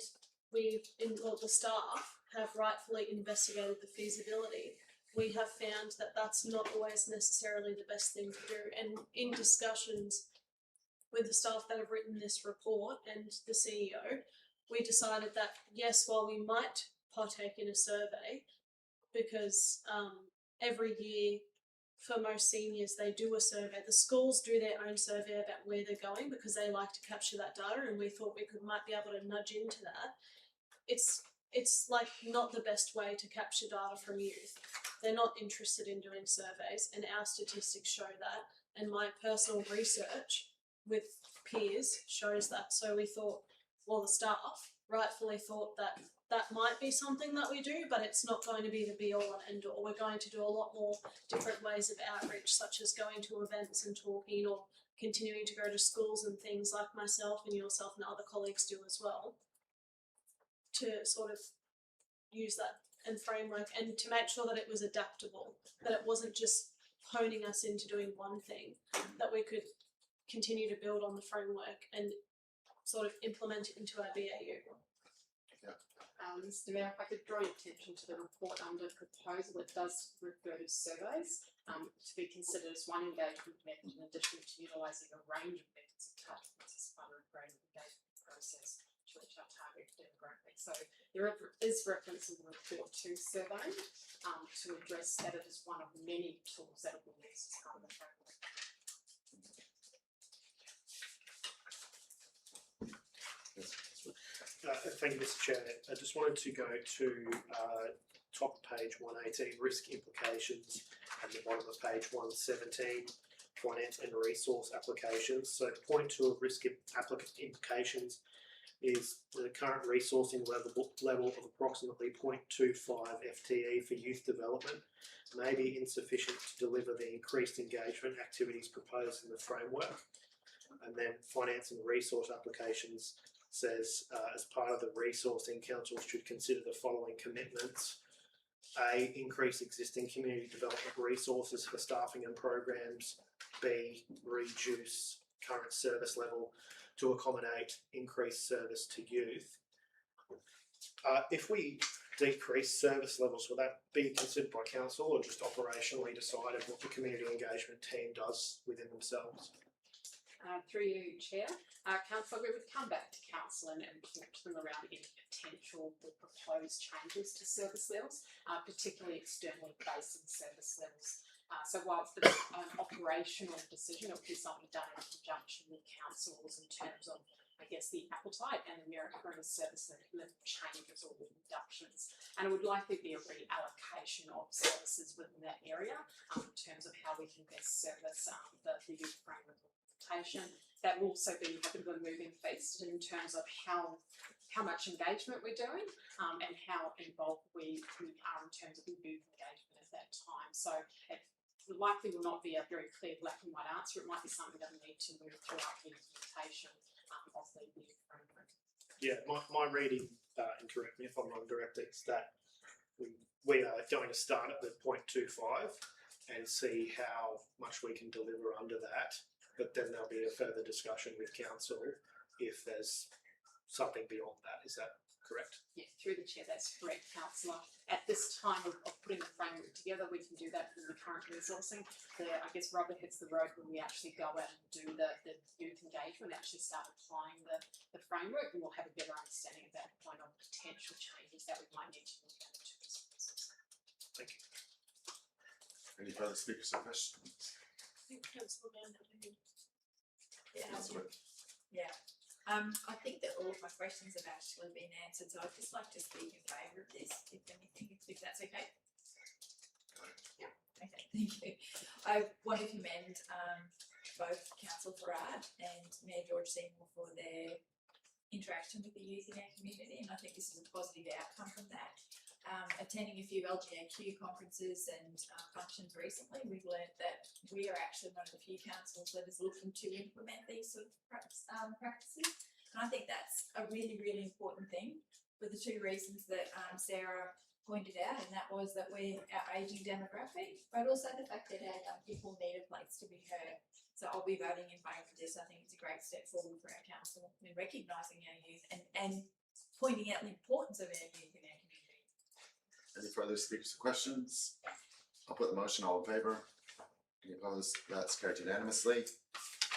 the staff have rightfully investigated the feasibility, we have found that that's not always necessarily the best thing to do. And in discussions with the staff that have written this report and the CEO, we decided that yes, while we might partake in a survey, because every year for most seniors they do a survey. The schools do their own survey about where they're going because they like to capture that data, and we thought we might be able to nudge into that. It's not the best way to capture data from youth. They're not interested in doing surveys, and our statistics show that, and my personal research with peers shows that. So we thought, well, the staff rightfully thought that might be something that we do, but it's not going to be the be all and end all. We're going to do a lot more different ways of outreach, such as going to events and talking, or continuing to go to schools and things like myself and yourself and other colleagues do as well, to sort of use that and framework, and to make sure that it was adaptable, that it wasn't just honing us into doing one thing, that we could continue to build on the framework and sort of implement it into our BAU. Mr. Mayor, if I could draw your attention to the report under proposal, it does refer to surveys to be considered as one engagement method in addition to utilising a range of methods of touch, integrated engagement process to reach our target demographic. So there is reference in the report to surveying to address that. It is one of many tools that will be used as part of the framework. Thank you, Mr. Chair. I just wanted to go to top of page 118, risk implications, and the bottom of page 117, finance and resource applications. So point 2 of risk implications is the current resourcing level of approximately 0.25 FTE for youth development may be insufficient to deliver the increased engagement activities proposed in the framework. And then finance and resource applications says as part of the resourcing, councils should consider the following commitments. A, increase existing community development resources for staffing and programs. B, reduce current service level to accommodate increased service to youth. If we decrease service levels, will that be considered by council or just operationally decided what the community engagement team does within themselves? Through you, Chair. Councillor, we would come back to council and talk to them around any potential or proposed changes to service levels, particularly externally facing service levels. So whilst it's an operational decision, it would be something done in conjunction with councils in terms of, I guess, the appetite and the merit for any service level changes or reductions. And it would likely be a reallocation of services within that area in terms of how we can best service the youth framework implementation. That will also be a bit of a moving feast in terms of how much engagement we're doing and how involved we are in terms of the youth engagement at that time. So it likely will not be a very clear black and white answer. It might be something that we need to move throughout the implementation of the youth framework. Yeah, my reading, and correct me if I'm wrong, Director, is that we are going to start at the 0.25 and see how much we can deliver under that. But then there'll be a further discussion with council if there's something beyond that. Is that correct? Yeah, through the chair, that's correct, councillor. At this time of putting the framework together, we can do that with the current resourcing. I guess rubber hits the road when we actually go out and do the youth engagement, actually start applying the framework, and we'll have a better understanding at that point of potential changes that we might need to look at to resources. Thank you. Any further speakers or questions? I think Councillor Mann had a hand. Councillor. I think that all of my questions have actually been answered, so I'd just like to speak in favour of this, if anything, if that's okay. Yeah. Okay, thank you. I want to commend both Councillor Farad and Mayor George Seymour for their interaction with the youth in our community, and I think this is a positive outcome from that. Attending a few LGAQ conferences and functions recently, we've learned that we are actually one of the few councils that is looking to implement these sort of practices. And I think that's a really, really important thing for the two reasons that Sarah pointed out, and that was that we're our ageing demographic, but also the fact that our young people need a place to be heard. So I'll be voting in favour of this. I think it's a great step forward for our council in recognising our youth and pointing out the importance of our youth in our community. Any further speakers or questions? I'll put the motion. All in favour? Any opposed? That's carried unanimously.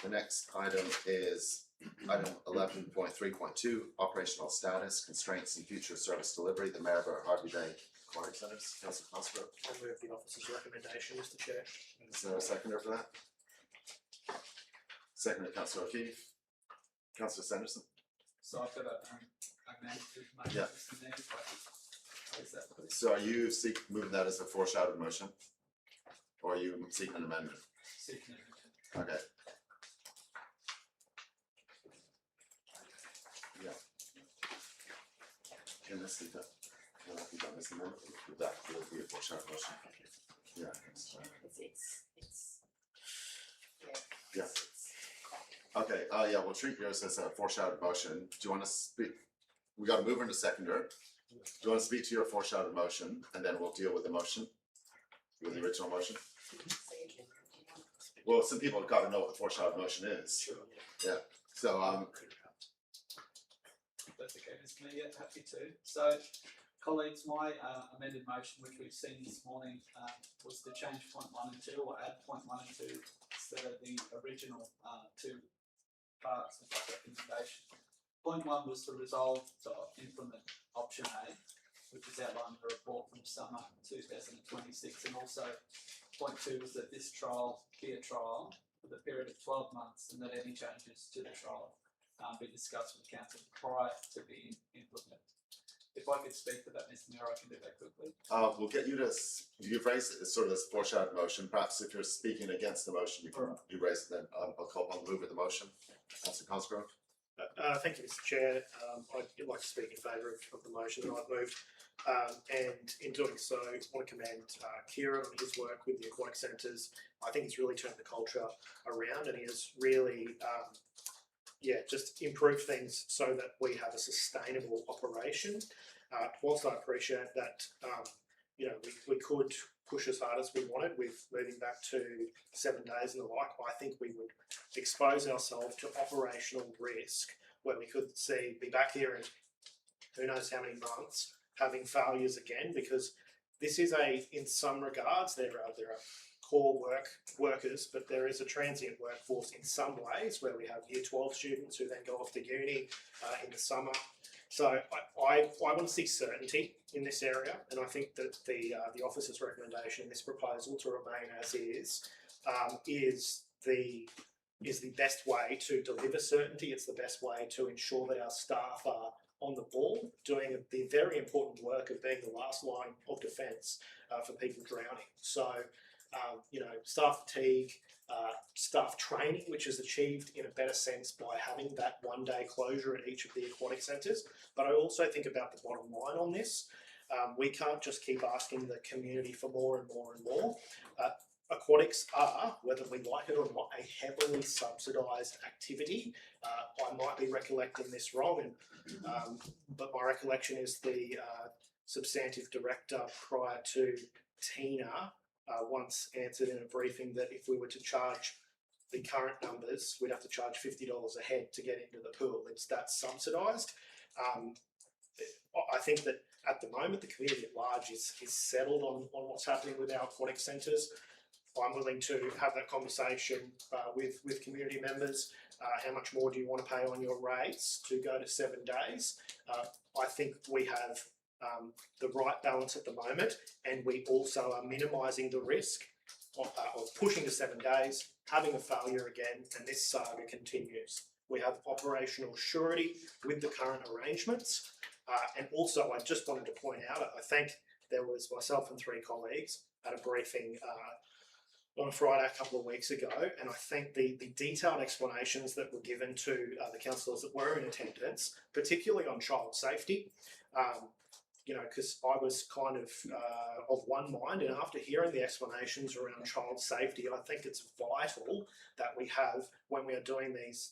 The next item is item 11.3.2, operational status, constraints and future service delivery, the Maryborough Harvey Bay Aquatic Centres. Councillor Cosgrove. I'll move the officer's recommendation, Mr. Chair. Is there a seconder for that? Seconder, Councillor O'Keefe. Councillor Sanderson. So I've got a amendment motion Yeah. for me, what is that please? So are you moving that as a foreshadowed motion? Or are you seeking an amendment? Seeking it. Okay. Yeah. Can this be done? Can that be done as an amendment? That will be a foreshadowed motion. Yeah. It's Yeah. Okay, yeah, we'll treat yours as a foreshadowed motion. Do you want to speak? We got a mover and a seconder. Do you want to speak to your foreshadowed motion, and then we'll deal with the motion, with the original motion? Well, some people have got to know what the foreshadowed motion is. Sure. Yeah. So, That's okay, Mr. Mayor, happy to. So, colleagues, my amended motion, which we've seen this morning, was to change point 1 and 2, or add point 1 and 2 instead of the original two parts of that recommendation. Point 1 was to resolve to implement option A, which is outlined in the report from summer 2026, and also point 2 was that this trial be a trial for the period of 12 months and that any changes to the trial be discussed with council prior to being implemented. If I could speak to that, Mr Mayor, I can do that quickly. We'll get you to, you've raised it as sort of this foreshadowed motion. Perhaps if you're speaking against the motion, you can you raise it then. I'll call upon the move of the motion. Councillor Cosgrove. Thank you, Mr Chair. I'd like to speak in favour of the motion that I've moved. And in doing so, I want to commend Kieran on his work with the aquatic centres. I think he's really turned the culture around, and he has really, just improved things so that we have a sustainable operation. Whilst I appreciate that, we could push as hard as we wanted with moving back to 7 days and the like, I think we would expose ourselves to operational risk where we could be back here in who knows how many months having failures again, because this is in some regards, there are core workers, but there is a transient workforce in some ways where we have year 12 students who then go off to uni in the summer. So I want to see certainty in this area, and I think that the officer's recommendation in this proposal to remain as is the best way to deliver certainty. It's the best way to ensure that our staff are on the ball, doing the very important work of being the last line of defence for people drowning. So, staff fatigue, staff training, which is achieved in a better sense by having that 1 day closure at each of the aquatic centres. But I also think about the bottom line on this. We can't just keep asking the community for more and more and more. Aquatics are, whether we like it or not, a heavily subsidised activity. I might be recollecting this wrong, but my recollection is the substantive director prior to Tina once answered in a briefing that if we were to charge the current numbers, we'd have to charge $50 a head to get into the pool. It's that subsidised. I think that at the moment the community at large is settled on what's happening with our aquatic centres. I'm willing to have that conversation with community members. How much more do you want to pay on your rates to go to 7 days? I think we have the right balance at the moment, and we also are minimising the risk of pushing to 7 days, having a failure again, and this saga continues. We have operational surety with the current arrangements, and also I just wanted to point out, I think there was myself and 3 colleagues at a briefing on a Friday a couple of weeks ago, and I think the detailed explanations that were given to the councillors that were in attendance, particularly on child safety, because I was kind of one mind, and after hearing the explanations around child safety, I think it's vital that we have, when we are doing these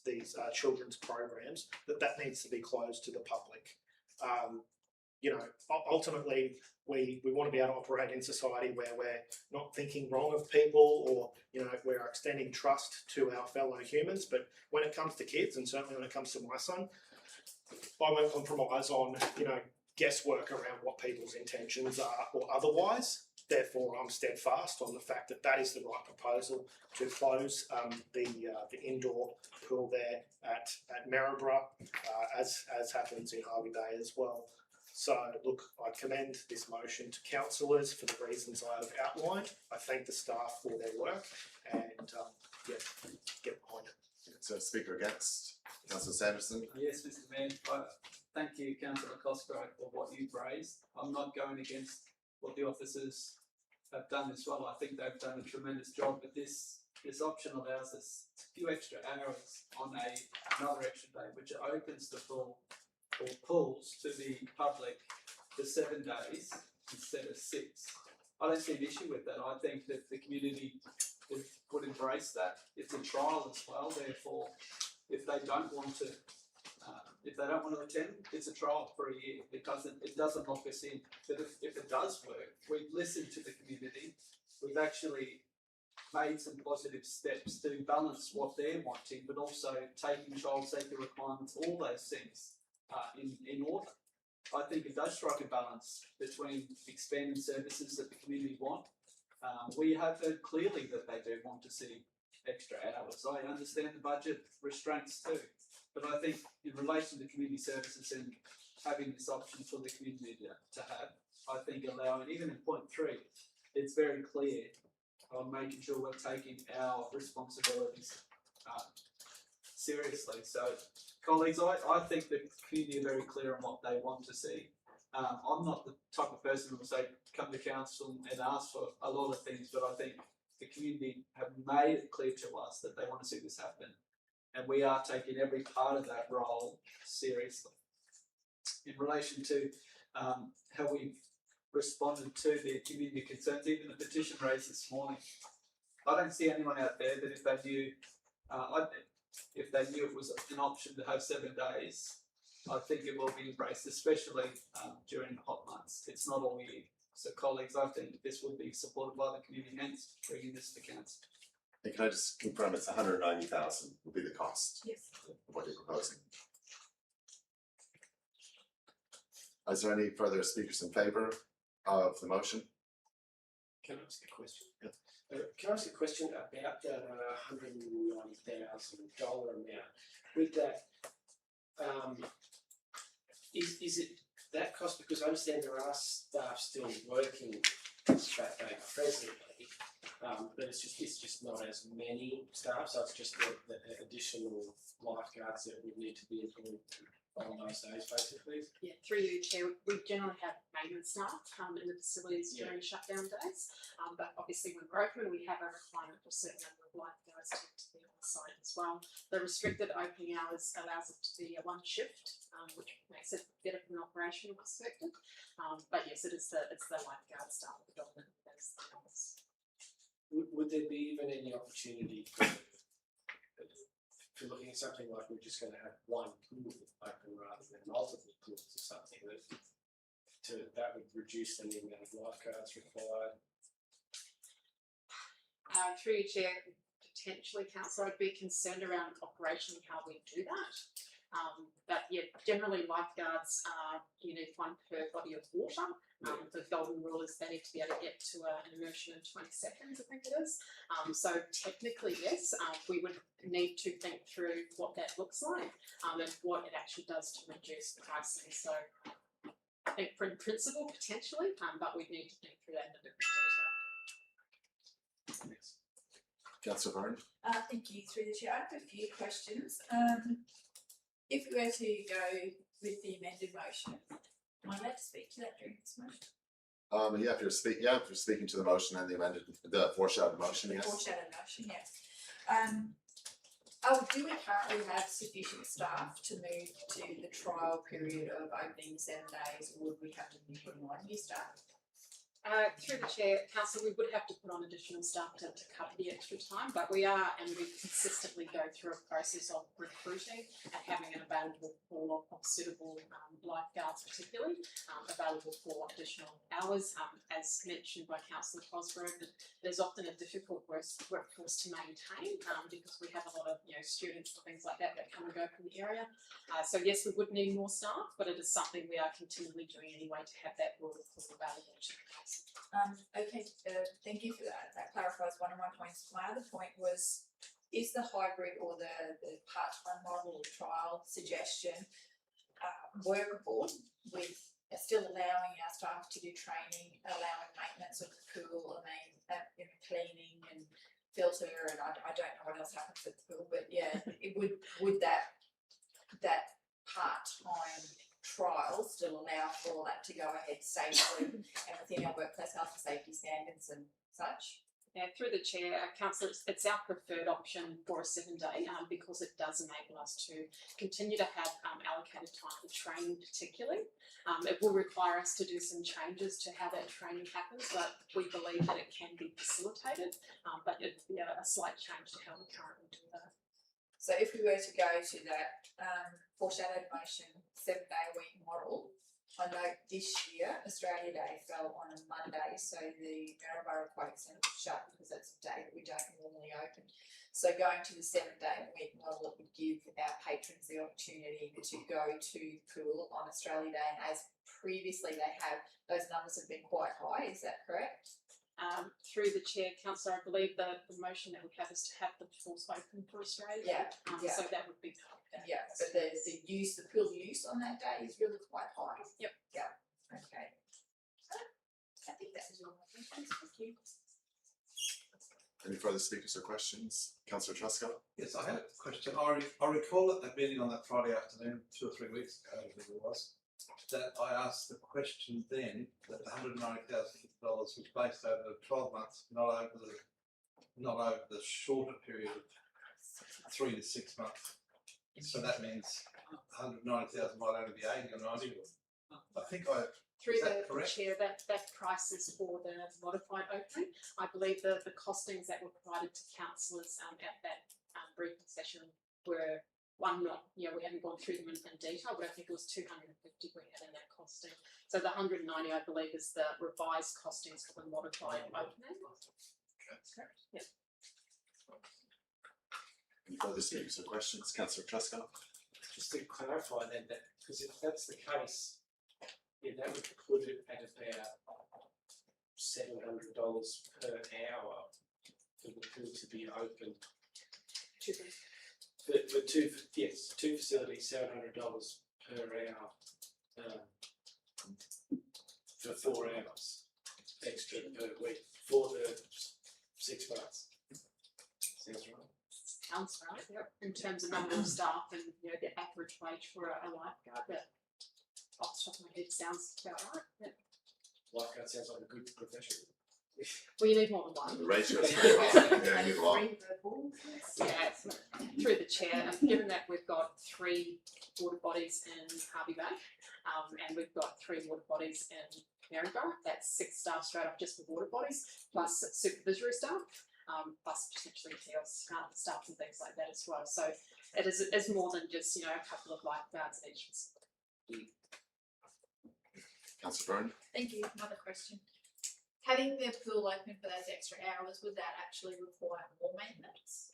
children's programs, that needs to be closed to the public. Ultimately, we want to be able to operate in society where we're not thinking wrong of people, or we're extending trust to our fellow humans. But when it comes to kids, and certainly when it comes to my son, I won't compromise on guesswork around what people's intentions are or otherwise. Therefore, I'm steadfast on the fact that is the right proposal to close the indoor pool there at Maryborough, as happens in Harvey Bay as well. So, look, I commend this motion to councillors for the reasons I have outlined. I thank the staff for their work, and get behind it. So, Speaker against, Councillor Sanderson. Yes, Mr Mayor. Thank you, Councillor Cosgrove, for what you've raised. I'm not going against what the officers have done as well. I think they've done a tremendous job, but this option allows us a few extra hours on another extra day, which opens the pool or pools to the public for 7 days instead of 6. I don't see an issue with that. I think that the community would embrace that. It's a trial as well. Therefore, if they don't want to attend, it's a trial for a year. It doesn't lock us in. But if it does work, we've listened to the community. We've actually made some positive steps to balance what they're wanting, but also taking child safety requirements, all those things in order. I think it does strike a balance between expanding services that the community want. We have heard clearly that they do want to see extra hours. I understand the budget restraints too, but I think in relation to community services and having this option for the community to have, I think allowing, even in point 3, it's very clear on making sure we're taking our responsibilities seriously. So, colleagues, I think the community are very clear on what they want to see. I'm not the type of person who will say come to council and ask for a lot of things, but I think the community have made it clear to us that they want to see this happen, and we are taking every part of that role seriously. In relation to how we've responded to the community concerns, even the petition raised this morning, I don't see anyone out there that if they knew it was an option to have 7 days, I think it will be embraced, especially during the hot months. It's not all year. So, colleagues, I think this will be supported by the community, hence bringing this to council. And can I just confirm it's 190,000 will be the cost Yes. of what you're proposing? Is there any further speakers in favour of the motion? Can I ask a question? Yes. Can I ask a question about the $190,000 amount? With that, is it that cost? Because I understand there are staff still working that day presently, but it's just not as many staff, so it's just the additional lifeguards that would need to be employed on those days, basically. Yeah, through you, Chair, we generally have maintenance staff in the facilities during shutdown days, but obviously when we're open, we have a requirement for a certain number of lifeguards to be on site as well. The restricted opening hours allows it to be a 1 shift, which makes it better from an operational perspective. But yes, it's the lifeguard staff predominantly as the hours. Would there be even any opportunity if you're looking at something like we're just going to have 1 pool open rather than multiple pools or something that would reduce the amount of lifeguards required? Through you, Chair, potentially, Councillor, I'd be concerned around operationally how we do that. But yeah, generally lifeguards you need 1 per body of water. The golden rule is they need to be able to get to an immersion in 20 seconds, I think it is. So technically, yes, we would need to think through what that looks like and what it actually does to reduce pricing. So I think in principle, potentially, but we'd need to think through that in a bit more detail. Yes. Councillor Byrne? Thank you, through the chair. I have a few questions. If we were to go with the amended motion, am I allowed to speak to that during this motion? Yeah, if you're speaking to the motion and the foreshadowed motion, yes. Foreshadowed motion, yes. Do we currently have sufficient staff to move to the trial period of opening 7 days, or would we have to be putting on new staff? Through the Chair, Council, we would have to put on additional staff to cover the extra time, but we consistently go through a process of recruiting and having an available pool of suitable lifeguards, particularly available for additional hours. As mentioned by Councillor Cosgrove, there's often a difficult workforce to maintain because we have a lot of students and things like that come and go from the area. So yes, we would need more staff, but it is something we are continually doing anyway to have that broader pool available to the council. Okay, thank you for that. That clarifies one of my points. My other point was, is the hybrid or the part-time model or trial suggestion workable with still allowing our staff to do training, allowing maintenance of the pool, cleaning and filter, and I don't know what else happens at the pool, but yeah, would that part-time trial still allow for all that to go ahead safely and within our workplace health and safety standards and such? Yeah, through the Chair, Councillor, it's our preferred option for a 7-day because it does enable us to continue to have allocated time for training particularly. It will require us to do some changes to how that training happens, but we believe that it can be facilitated, but it would be a slight change to how we currently do that. So if we were to go to that foreshadowed motion 7-day-a-week model, I know this year Australia Day fell on a Monday, so the Maryborough Aquatic Centre was shut because that's a day that we don't normally open. So going to the 7-day-a-week model, it would give our patrons the opportunity to go to pool on Australia Day, and as previously they have, those numbers have been quite high, is that correct? Through the chair, councillor, I believe the motion that we have is to have the pools open for Australia. Yeah. So that would be part of that. Yeah, but the pool use on that day is really quite high. Yep. Yeah, okay. I think that was all my questions, thank you. Any further speakers or questions? Councillor Truscott? Yes, I had a question. I recall at that meeting on that Friday afternoon, 2 or 3 weeks ago, I believe it was, that I asked the question then that the $190,000 was based over 12 months, not over the shorter period of 3 to 6 months. So that means 190,000 might only be 80 or 90. I think Through is that the correct? chair, that price is for the modified opening. I believe the costings that were provided to councillors at that briefing session were one not, we haven't gone through them in detail, but I think it was 250 we had in that costing. So the 190 I believe is the revised costings for the modified opening. That's correct. Yeah. Any further speakers or questions? Councillor Truscott? Just to clarify then, that because if that's the case, that would put it at about $700 per hour for the pool to be open. For two facilities, $700 per hour for 4 hours extra per week for the 6 months. Sounds right. Sounds right. Yep. In terms of number of staff and the average wage for a lifeguard, that off the top of my head sounds about right. Yep. Lifeguard sounds like a good profession. Well, you need more than one. The ratio is very high. Yeah, you need a lot. Yeah, through the chair, and given that we've got 3 water bodies in Harvey Bay, and we've got 3 water bodies in Maryborough, that's 6 staff straight up just for water bodies, plus supervisory staff, plus potentially TLS staff and things like that as well. So it is more than just, a couple of lifeguards each. Councillor Byrne? Thank you, another question. Having the pool open for those extra hours, would that actually require more maintenance?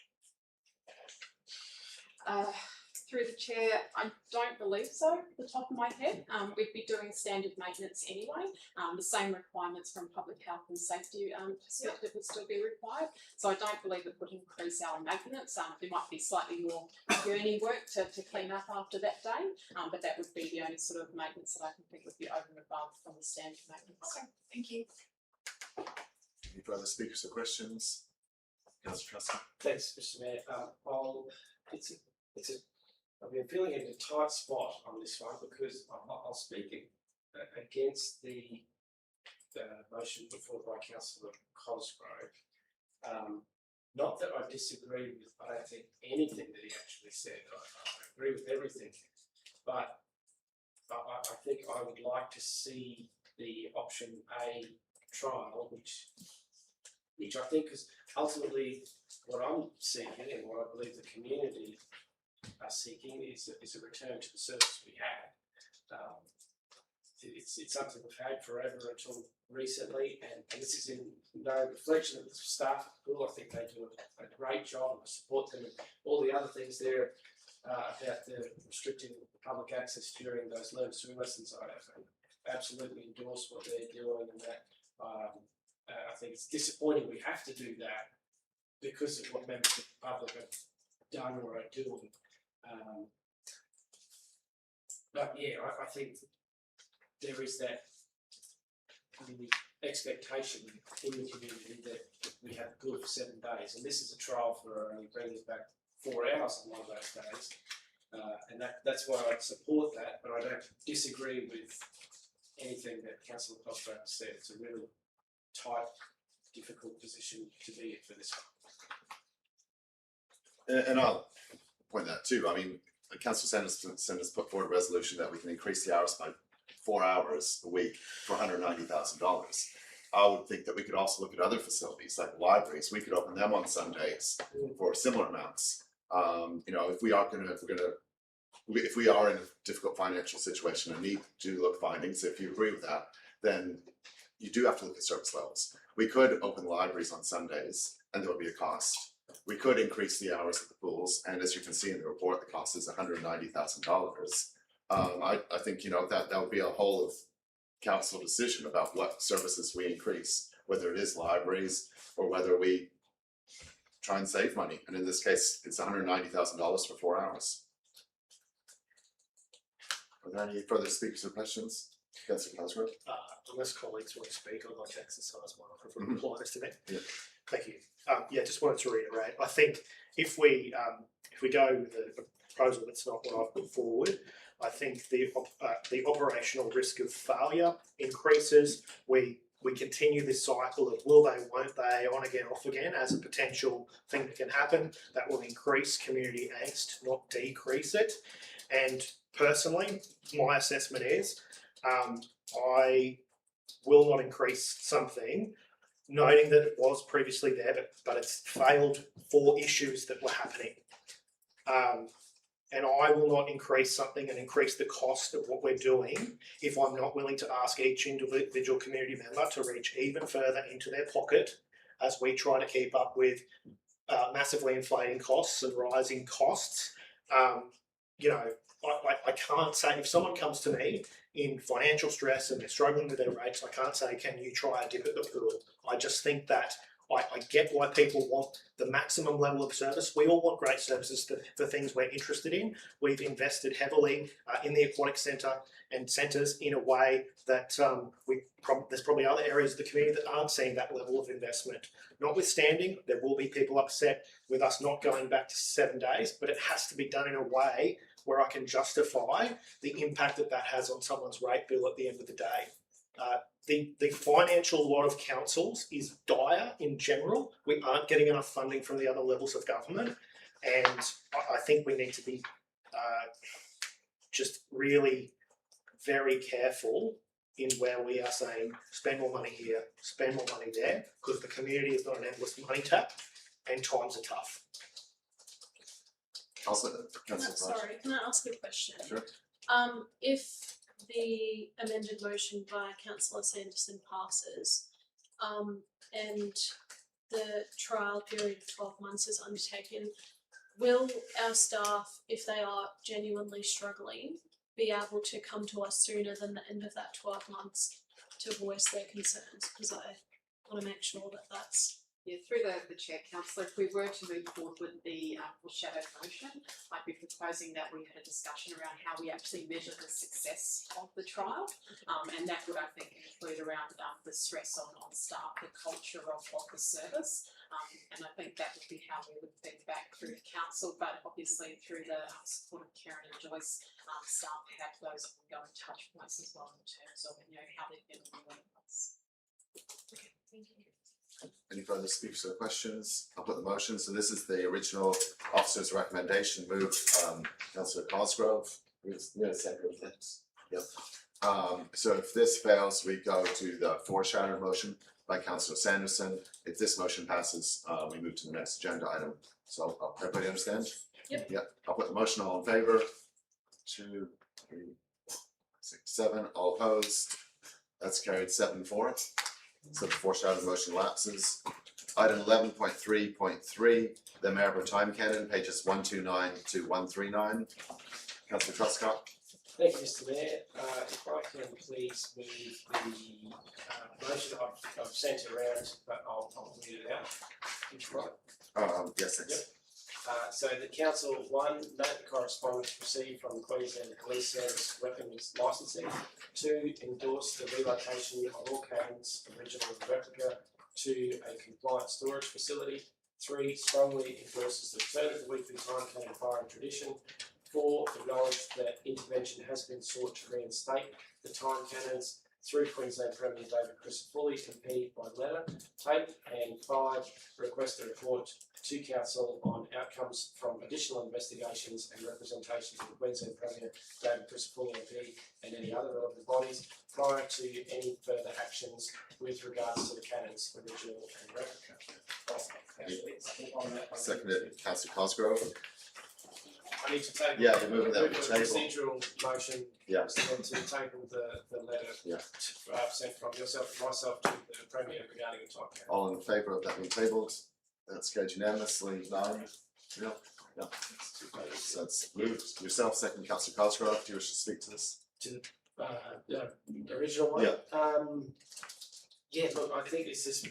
Through the chair, I don't believe so, off the top of my head. We'd be doing standard maintenance anyway. The same requirements from public health and safety perspective would still be required. So I don't believe it would increase our maintenance. There might be slightly more gurney work to clean up after that day, but that would be the only sort of maintenance that I can think would be over and above from the standard maintenance. Okay, thank you. Any further speakers or questions? Councillor Truscott? Thanks, Mr. Mayor. I've been feeling in a tight spot on this one because I'll speak against the motion put forward by Councillor Cosgrove. Not that I disagree with, I don't think anything that he actually said. I agree with everything, but I think I would like to see the option A trial, which I think is ultimately what I'm seeking and what I believe the community are seeking is a return to the service we had. It's something we've had forever until recently, and this is in no reflection of the staff at the pool. I think they do a great job, and I support them, and all the other things there about the restricting public access during those learn to swim lessons. I absolutely endorse what they're doing, and that I think it's disappointing we have to do that because of what members of the public have done or are doing. But yeah, I think there is that expectation in the community that we have good for 7 days, and this is a trial for only bringing it back 4 hours on one of those days, and that's why I support that, but I don't disagree with anything that Councillor Cosgrove said. It's a really tight, difficult position to be in for this one. And I'll point out too, I mean, Councillor Sanders put forward a resolution that we can increase the hours by 4 hours a week for $190,000. I would think that we could also look at other facilities like libraries. We could open them on Sundays for similar amounts. If we are if we are in a difficult financial situation and need to look findings, if you agree with that, then you do have to look at service levels. We could open libraries on Sundays and there would be a cost. We could increase the hours at the pools, and as you can see in the report, the cost is $190,000. I think that would be a whole of council decision about what services we increase whether it is libraries or whether we try and save money. And in this case, it's $190,000 for 4 hours. Are there any further speakers or questions? Councillor Cosgrove? Unless colleagues want to speak, I'd like to exercise my microphone politeness to them. Yeah. Thank you. Just wanted to reiterate. I think if we go with a proposal that's not what I've put forward, I think the operational risk of failure increases. We continue this cycle of will they, won't they, on again, off again as a potential thing that can happen. That will increase community angst, not decrease it. And personally, my assessment is I will not increase something, noting that it was previously there, but it's failed for issues that were happening. And I will not increase something and increase the cost of what we're doing if I'm not willing to ask each individual community member to reach even further into their pocket as we try to keep up with massively inflating costs and rising costs. I can't say, if someone comes to me in financial stress and they're struggling with their rates, I can't say, can you try a dip at the pool? I just think that I get why people want the maximum level of service. We all want great services for things we're interested in. We've invested heavily in the aquatic centre and centres in a way that there's probably other areas of the community that aren't seeing that level of investment. Notwithstanding, there will be people upset with us not going back to 7 days, but it has to be done in a way where I can justify the impact that has on someone's rate bill at the end of the day. The financial lot of councils is dire in general. We aren't getting enough funding from the other levels of government, and I think we need to be just really very careful in where we are saying spend more money here, spend more money there, because the community is not an endless money tap and times are tough. Sorry, can I ask a question? Sure. If the amended motion by Councillor Sanderson passes, and the trial period of 12 months is undertaken, will our staff, if they are genuinely struggling, be able to come to us sooner than the end of that 12 months to voice their concerns? Because I want to make sure that that's... Yeah, through the chair, councillor, if we were to move forward with the foreshadowed motion, I'd be proposing that we had a discussion around how we actually measure the success of the trial, and that would, I think, include around the stress on staff, the culture of the service, and I think that would be how we would feed back through the council, but obviously through the support of Karen and Joyce, staff have those ongoing touch points as well in terms of how they've been doing this. Okay, thank you. Any further speakers or questions? I'll put the motion. So this is the original officer's recommendation. Move Councillor Cosgrove. Second of this. Yep. So if this fails, we go to the foreshadowed motion by Councillor Sanderson. If this motion passes, we move to the next agenda item. So everybody understand? Yep. Yep. I'll put the motion. All in favour? 2, 3, 6, 7. All opposed? That's carried 7-4. So the foreshadowed motion lapses. Item 11.3.3, the Maryborough Time Canon, pages 129 to 139. Councillor Truscott. Thank you, Mr. Mayor. If I can please move the motion I've sent around, but I'll read it out. Which one? Yes, thanks. Yep. So the council, 1, note the correspondence received from the Queensland Police Service weapons licensing. 2, endorse the relocation of all cannons, original and replica, to a compliant storage facility. 3, strongly endorses the return of the weekly time cannon firing tradition. 4, acknowledge that intervention has been sought to reinstate the time cannons through Queensland Premier David Crisafulli, MP by letter, tape. And 5, request a report to Council on outcomes from additional investigations and representations of the Queensland Premier David Crisafulli, MP, and any other relevant bodies prior to any further actions with regards to the cannons, original and replica. Seconded, Councillor Cosgrove. I need to table. Yeah, you're moving that to table. Procedural motion. Yeah. To table the letter. Yeah. Sent from yourself and myself to the Premier regarding the time cannon. All in favour of that being tabled? That's carried unanimously. 9. Yeah. Yeah. So it's moved. Yourself, second, Councillor Cosgrove. Do you wish to speak to this? To the original one. Yeah. Yeah, look, I think this has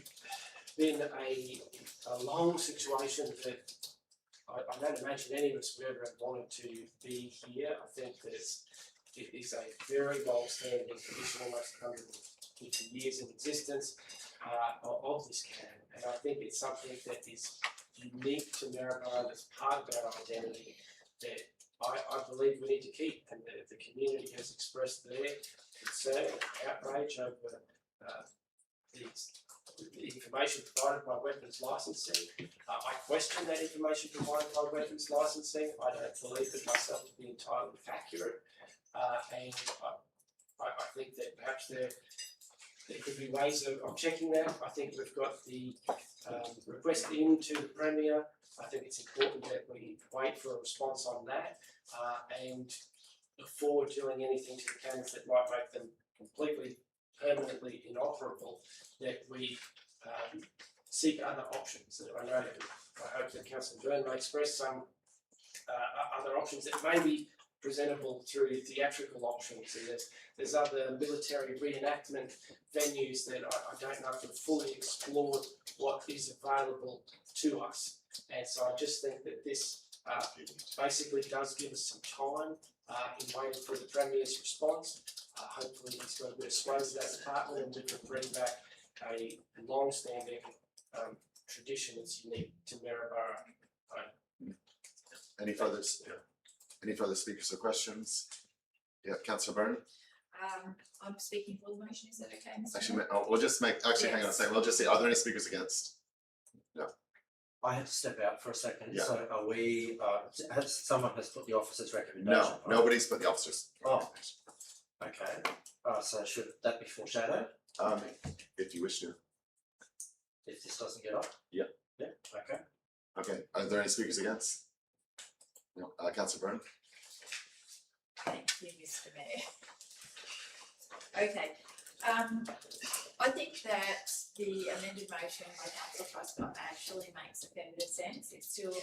been a long situation that I don't imagine any of us would ever have wanted to be here. I think that it is a very long-standing tradition, almost 150 years in existence of this camp, and I think it's something that is unique to Maribyrnong, that's part of our identity that I believe we need to keep, and the community has expressed their concern and outrage over the information provided by weapons licensing. I question that information provided by weapons licensing. I don't believe it myself to be entirely accurate, and I think that perhaps there could be ways of checking that. I think we've got the request into the Premier. I think it's important that we wait for a response on that, and before doing anything to the cannons that might make them completely permanently inoperable, that we seek other options. I hope that Councillor Byrne may express some other options that may be presentable through theatrical options, and there's other military reenactment venues that I don't know if have fully explored what is available to us, and so I just think that this basically does give us some time in waiting for the Premier's response. Hopefully he's got a bit of sway with that department, and we can bring back a long-standing tradition that's unique to Maribyrnong. Any further speakers or questions? Yeah, Councillor Byrne? I'm speaking for the motion, is that okay, Mr. Actually, we'll just make, hang on a second, we'll just see, are there any speakers against? I had to step out for a second, Yeah. so are we, someone has put the officer's recommendation? No, right? nobody's put the officers. Oh. Okay, so should that be foreshadowed, If you wish to. if this doesn't get up? Yeah. Yeah, okay. Okay, are there any speakers against? No, Councillor Byrne? Thank you, Mr. Mayor. Okay, I think that the amended motion by Councillor Truscott actually makes a fair bit of sense. It still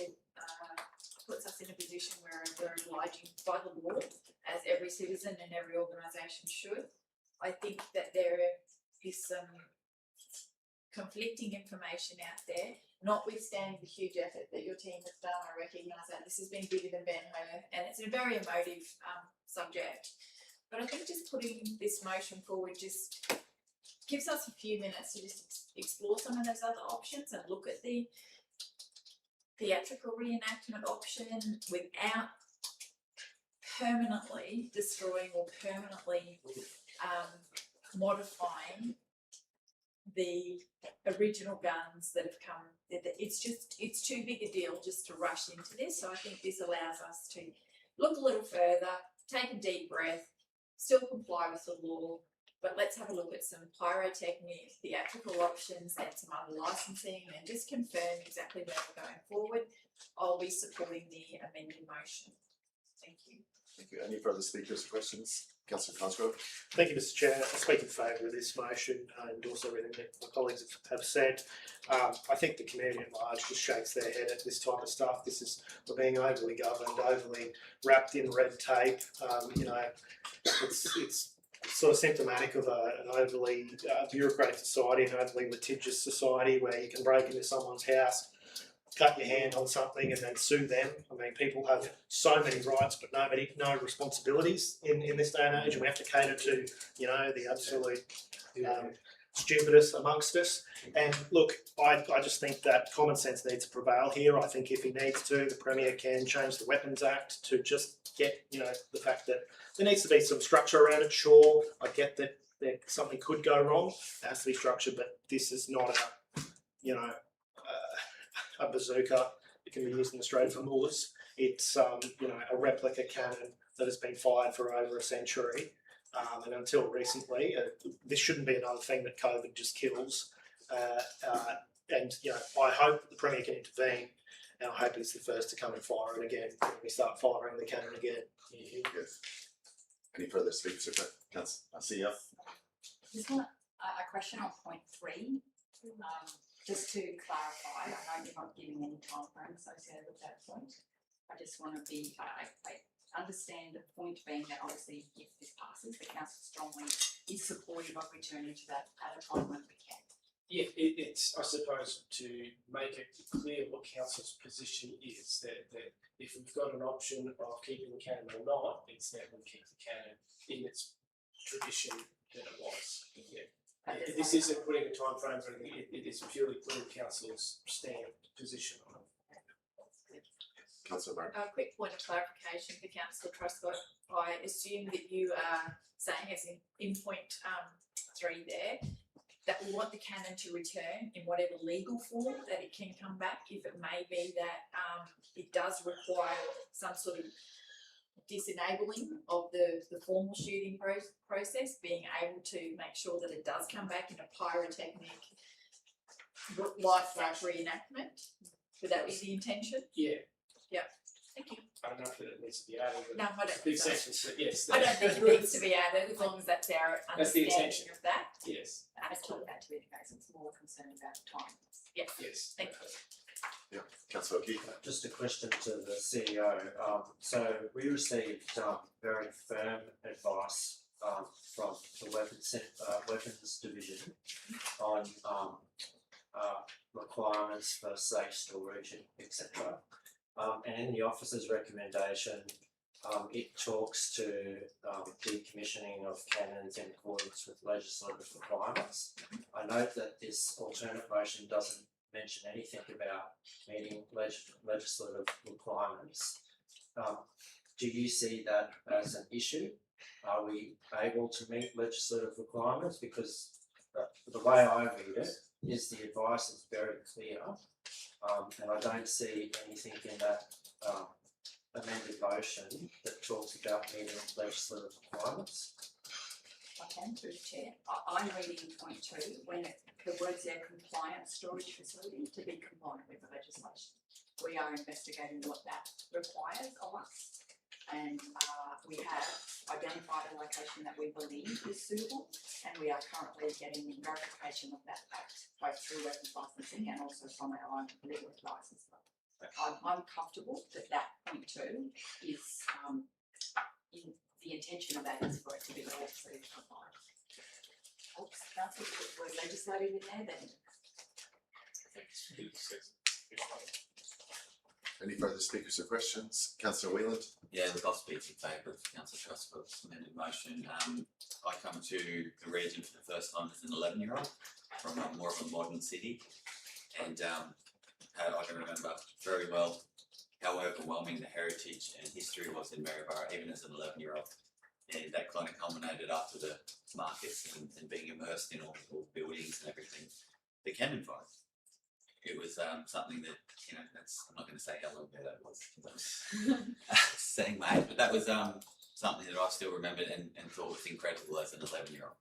puts us in a position where we're obliging by the law, as every citizen and every organisation should. I think that there is some conflicting information out there, notwithstanding the huge effort that your team has done. I recognise that this has been bigger than Ben-Hur, and it's a very emotive subject. But I think just putting this motion forward just gives us a few minutes to just explore some of those other options and look at the theatrical reenactment option without permanently destroying or permanently modifying the original guns that have come. It's too big a deal just to rush into this. So I think this allows us to look a little further, take a deep breath, still comply with the law, but let's have a look at some pyrotechnic theatrical options and some other licensing, and just confirm exactly where we're going forward. I'll be supporting the amended motion. Thank you. Thank you. Any further speakers or questions? Councillor Cosgrove? Thank you, Mr. Chair. I speak in favour of this motion and also everything that my colleagues have said. I think the community at large just shakes their head at this type of stuff. We're being overly governed, overly wrapped in red tape. It's sort of symptomatic of an overly bureaucratic society, an overly litigious society where you can break into someone's house, cut your hand on something and then sue them. I mean, people have so many rights but no responsibilities in this day and age, and we have to cater to, the absolute stupidest amongst us. And look, I just think that common sense needs to prevail here. I think if he needs to, the Premier can change the Weapons Act to just get, the fact that there needs to be some structure around it. Sure, I get that something could go wrong. It has to be structured, but this is not a bazooka that can be used in Australia for Moors. It's a replica cannon that has been fired for over a century, and until recently, this shouldn't be another thing that COVID just kills. And I hope the Premier can intervene, and I hope he's the first to come and fire it again when we start firing the cannon again. Yes. Any further speakers or questions? I see you. Just a question on point 3. Just to clarify, I know you're not giving any time frame associated with that point. I just want to be, I understand the point being that obviously if this passes, the council strongly is supportive of returning to that at a time when we can. Yeah, it's, I suppose, to make it clear what council's position is, that if we've got an option of keeping the canon or not, it's that we keep the canon in its tradition that it was. Yeah. This isn't putting a time frame or anything, it is purely putting council's stand position on it. Councillor Martin. A quick point of clarification for Councillor Truscott. I assume that you are saying, as in point 3 there, that we want the canon to return in whatever legal form that it can come back, if it may be that it does require some sort of disenabling of the formal shooting process, being able to make sure that it does come back in a pyrotechnic life-like reenactment. Would that be the intention? Yeah. Yeah. Thank you. I don't know if it needs to be added, but No, I don't big think so. sentence, but yes. I don't think it needs to be added, as long as that's our That's the understanding intention. of that. Yes, I took that to be the case, it's more concerned about time. Yes. yes. Thank you. Yeah, Councillor O'Keefe. Just a question to the CEO. So we received very firm advice from the weapons division on requirements for safe storage, etc. And in the officer's recommendation, it talks to decommissioning of cannons in accordance with legislative requirements. I note that this alternate motion doesn't mention anything about meeting legislative requirements. Do you see that as an issue? Are we able to meet legislative requirements? Because the way I read it is the advice is very clear, and I don't see anything in that amended motion that talks about meeting legislative requirements. I can through the chair. I'm reading point 2, when the words there compliant storage facility to be compliant with the legislation. We are investigating what that requires of us, and we have identified a location that we believe is suitable, and we are currently getting verification of that fact, both through weapons licensing and also from our own legal advice as well. I'm comfortable that point 2 is in the intention of that is for it to be legislative compliant. Oops, council, we're legislating in there then. Any further speakers or questions? Councillor Whelan. Yeah, look, I'll speak in favour of Councillor Truscott's amended motion. I come to the region for the first time as an 11-year-old from more of a modern city, and I can remember very well how overwhelming the heritage and history was in Maryborough, even as an 11-year-old. And that kind of culminated after the markets and being immersed in all buildings and everything. The cannon fire. It was something that, you know, I'm not going to say how long ago that was. Saying my age, but that was something that I still remembered and thought was incredible as an 11-year-old.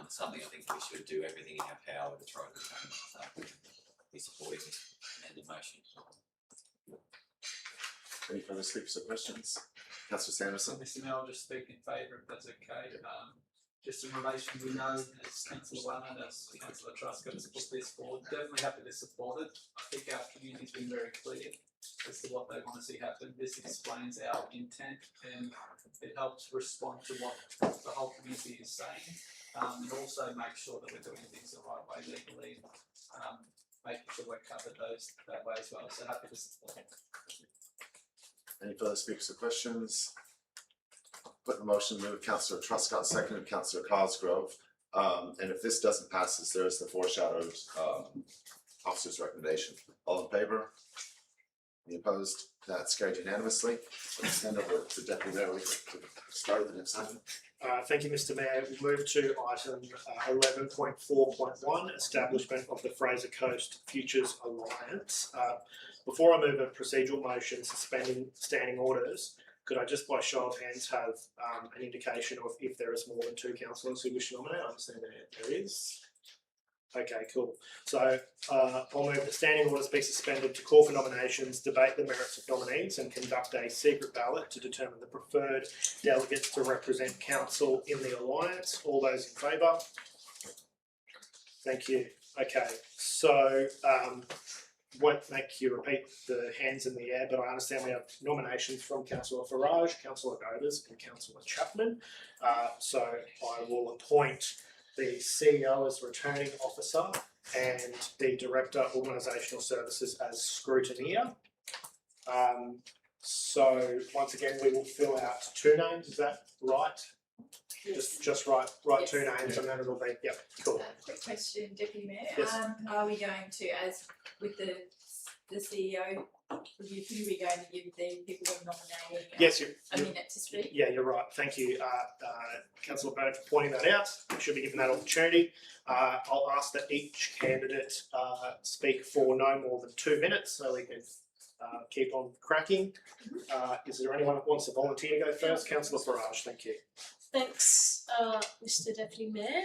Something I think we should do everything in our power to try to retain. So, be supporting this amended motion. Any further speakers or questions? Councillor Sanderson. Mr Mayor, I'll just speak in favour if that's okay. Just in relation, we know as Councillor Wellman, as Councillor Truscott has put this forward, definitely happy to support it. I think our community's been very clear as to what they want to see happen. This explains our intent and it helps respond to what the whole community is saying, and also make sure that we're doing things the right way legally, making sure we're covered that way as well. So happy to support it. Any further speakers or questions? Put the motion, move Councillor Truscott, seconded Councillor Cosgrove. And if this doesn't pass, there is the foreshadowed officer's recommendation. All in favour? Any opposed? That's carried unanimously. Let's hand over to Deputy Mayor to start the next item. Thank you, Mr Mayor. We'll move to item 11.4.1, establishment of the Fraser Coast Futures Alliance. Before I move a procedural motion suspending standing orders, could I just by show of hands have an indication of if there is more than 2 councillors who wish to nominate? I understand there is. Okay, cool. So I'll move the standing orders be suspended to call for nominations, debate the merits of nominees and conduct a secret ballot to determine the preferred delegates to represent council in the alliance. All those in favour? Thank you. Okay, so won't make you repeat the hands in the air, but I understand we have nominations from Councillor Farage, Councillor Govers and Councillor Chapman. So I will appoint the CEO as returning officer and the Director Organisational Services as scrutineer. So once again, we will fill out 2 names, is that right? Just write Yes. 2 names and then it'll be, yep, cool. Quick question, Deputy Mayor. Yes. Are we going to, as with the CEO review, are we going to give the people we're nominating Yes, a minute to speak? yeah, you're right. Thank you, Councillor Bennett, for pointing that out. We should be given that opportunity. I'll ask that each candidate speak for no more than 2 minutes so we can keep on cracking. Is there anyone that wants to volunteer to go first? Councillor Farage, thank you. Thanks, Mr Deputy Mayor.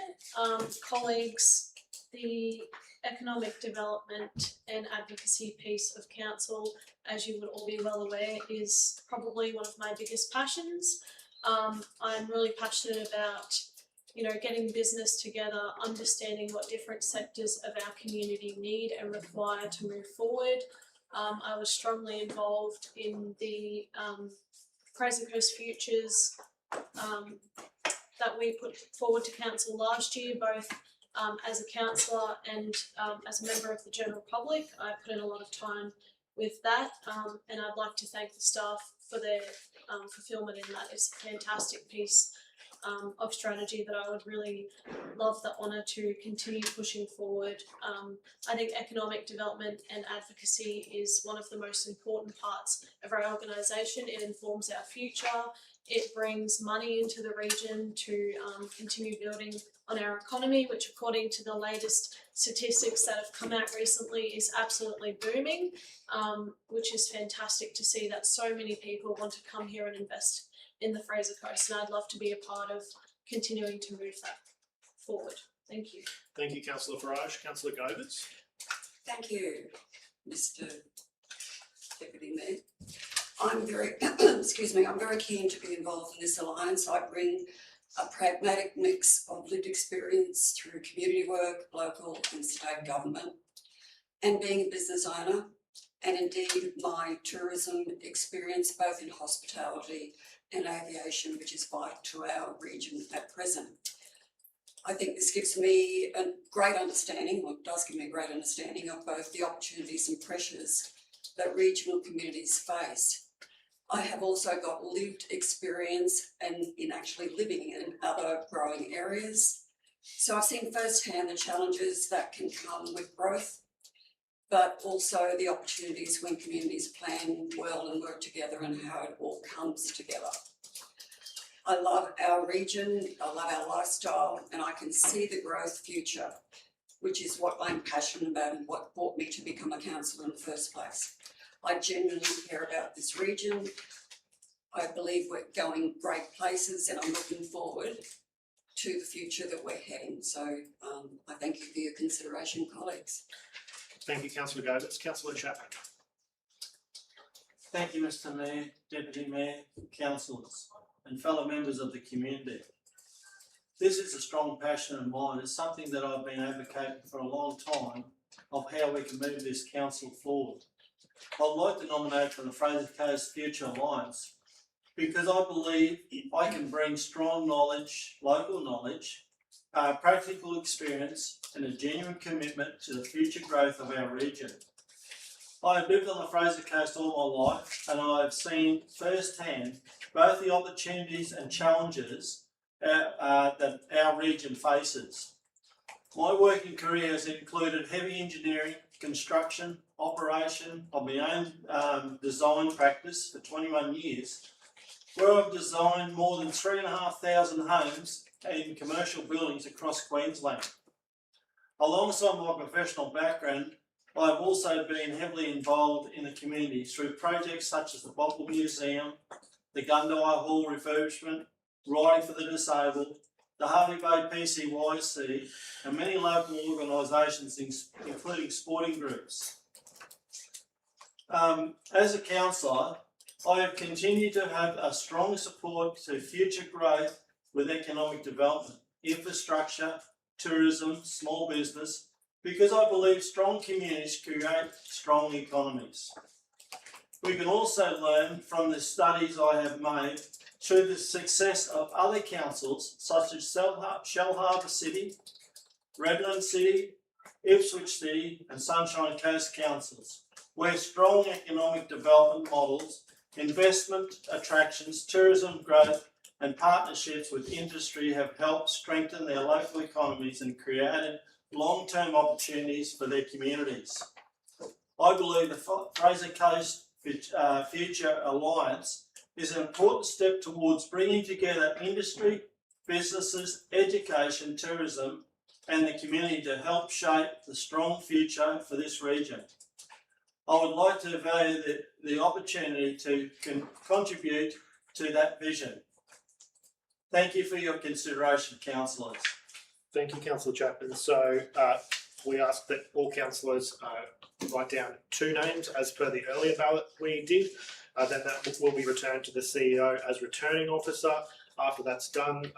Colleagues, the economic development and advocacy piece of council, as you would all be well aware, is probably one of my biggest passions. I'm really passionate about, you know, getting business together, understanding what different sectors of our community need and require to move forward. I was strongly involved in the Fraser Coast Futures that we put forward to council last year, both as a councillor and as a member of the general public. I put in a lot of time with that, and I'd like to thank the staff for their fulfilment in that. It's a fantastic piece of strategy that I would really love the honour to continue pushing forward. I think economic development and advocacy is one of the most important parts of our organisation. It informs our future. It brings money into the region to continue building on our economy, which according to the latest statistics that have come out recently is absolutely booming, which is fantastic to see that so many people want to come here and invest in the Fraser Coast, and I'd love to be a part of continuing to move that forward. Thank you. Thank you, Councillor Farage. Councillor Govers. Thank you, Mr Deputy Mayor. I'm very, excuse me, I'm very keen to be involved in this alliance. I bring a pragmatic mix of lived experience through community work, local and state government, and being a business owner, and indeed my tourism experience both in hospitality and aviation, which is vital to our region at present. I think this gives me a great understanding, or does give me a great understanding of both the opportunities and pressures that regional communities face. I have also got lived experience and in actually living in other growing areas. So I've seen firsthand the challenges that can come with growth, but also the opportunities when communities plan well and work together and how it all comes together. I love our region, I love our lifestyle, and I can see the growth future, which is what I'm passionate about and what brought me to become a councillor in the first place. I genuinely care about this region. I believe we're going great places and I'm looking forward to the future that we're heading. So I thank you for your consideration, colleagues. Thank you, Councillor Govers. Councillor Chapman. Thank you, Mr Mayor, Deputy Mayor, councillors and fellow members of the community. This is a strong passion of mine. It's something that I've been advocating for a long time of how we can move this council forward. I'd like to nominate for the Fraser Coast Future Alliance because I believe I can bring strong knowledge, local knowledge, practical experience and a genuine commitment to the future growth of our region. I have lived on the Fraser Coast all my life and I have seen firsthand both the opportunities and challenges that our region faces. My working career has included heavy engineering, construction, operation of my own design practice for 21 years, where I've designed more than 3,500 homes and commercial buildings across Queensland. Alongside my professional background, I've also been heavily involved in the community through projects such as the Bottle Museum, the Gundy Hall refurbishment, Riding for the Disabled, the Harvey Bay PCYC and many local organisations including sporting groups. As a councillor, I have continued to have a strong support to future growth with economic development, infrastructure, tourism, small business, because I believe strong communities create strong economies. We can also learn from the studies I have made through the success of other councils such as Shell Harbour City, Redland City, Ipswich City and Sunshine Coast councils, where strong economic development models, investment attractions, tourism growth and partnerships with industry have helped strengthen their local economies and created long-term opportunities for their communities. I believe the Fraser Coast Future Alliance is an important step towards bringing together industry, businesses, education, tourism and the community to help shape the strong future for this region. I would like to value the opportunity to contribute to that vision. Thank you for your consideration, councillors. Thank you, Councillor Chapman. So we ask that all councillors write down 2 names as per the earlier ballot we did. Then that will be returned to the CEO as returning officer. After that's done,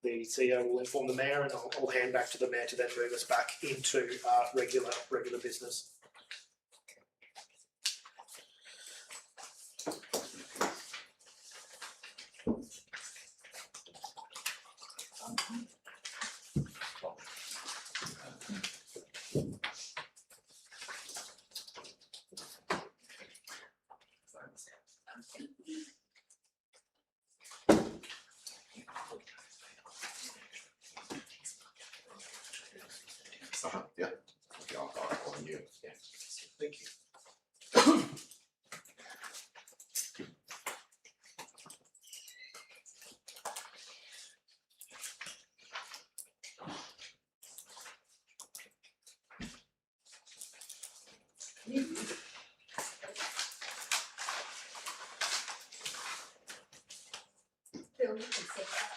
the CEO will inform the Mayor, and I'll hand back to the Mayor to then move us back into regular business. Yeah. Okay, I'll call on you. Yeah. Thank you. Phil, you can set that.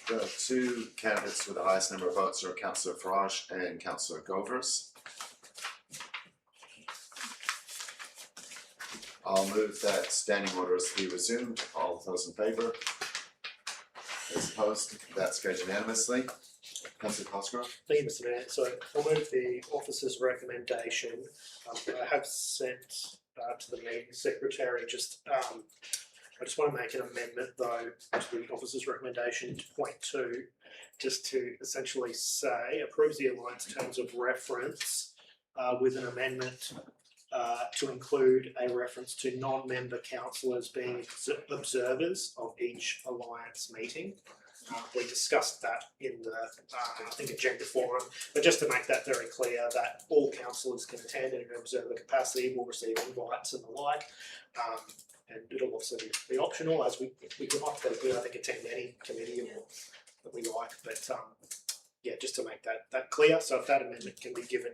The 2 candidates with the highest number of votes are Councillor Farage and Councillor Govers. I'll move that standing orders be resumed. All those in favour? Those opposed? That's carried unanimously. Councillor Cosgrove. Thank you, Mr. Mayor. So I'll move the officer's recommendation. I have sent to the meeting secretary I just want to make an amendment though to the officer's recommendation to point 2, just to essentially say approves the alliance terms of reference with an amendment to include a reference to non-member councillors being observers of each alliance meeting. We discussed that in the I think agenda forum, but just to make that very clear that all councillors can attend in an observer capacity, will receive invites and the like. And it'll also be optional, as we can hypothetically, I think, attend any committee that we like. But yeah, just to make that clear. So if that amendment can be given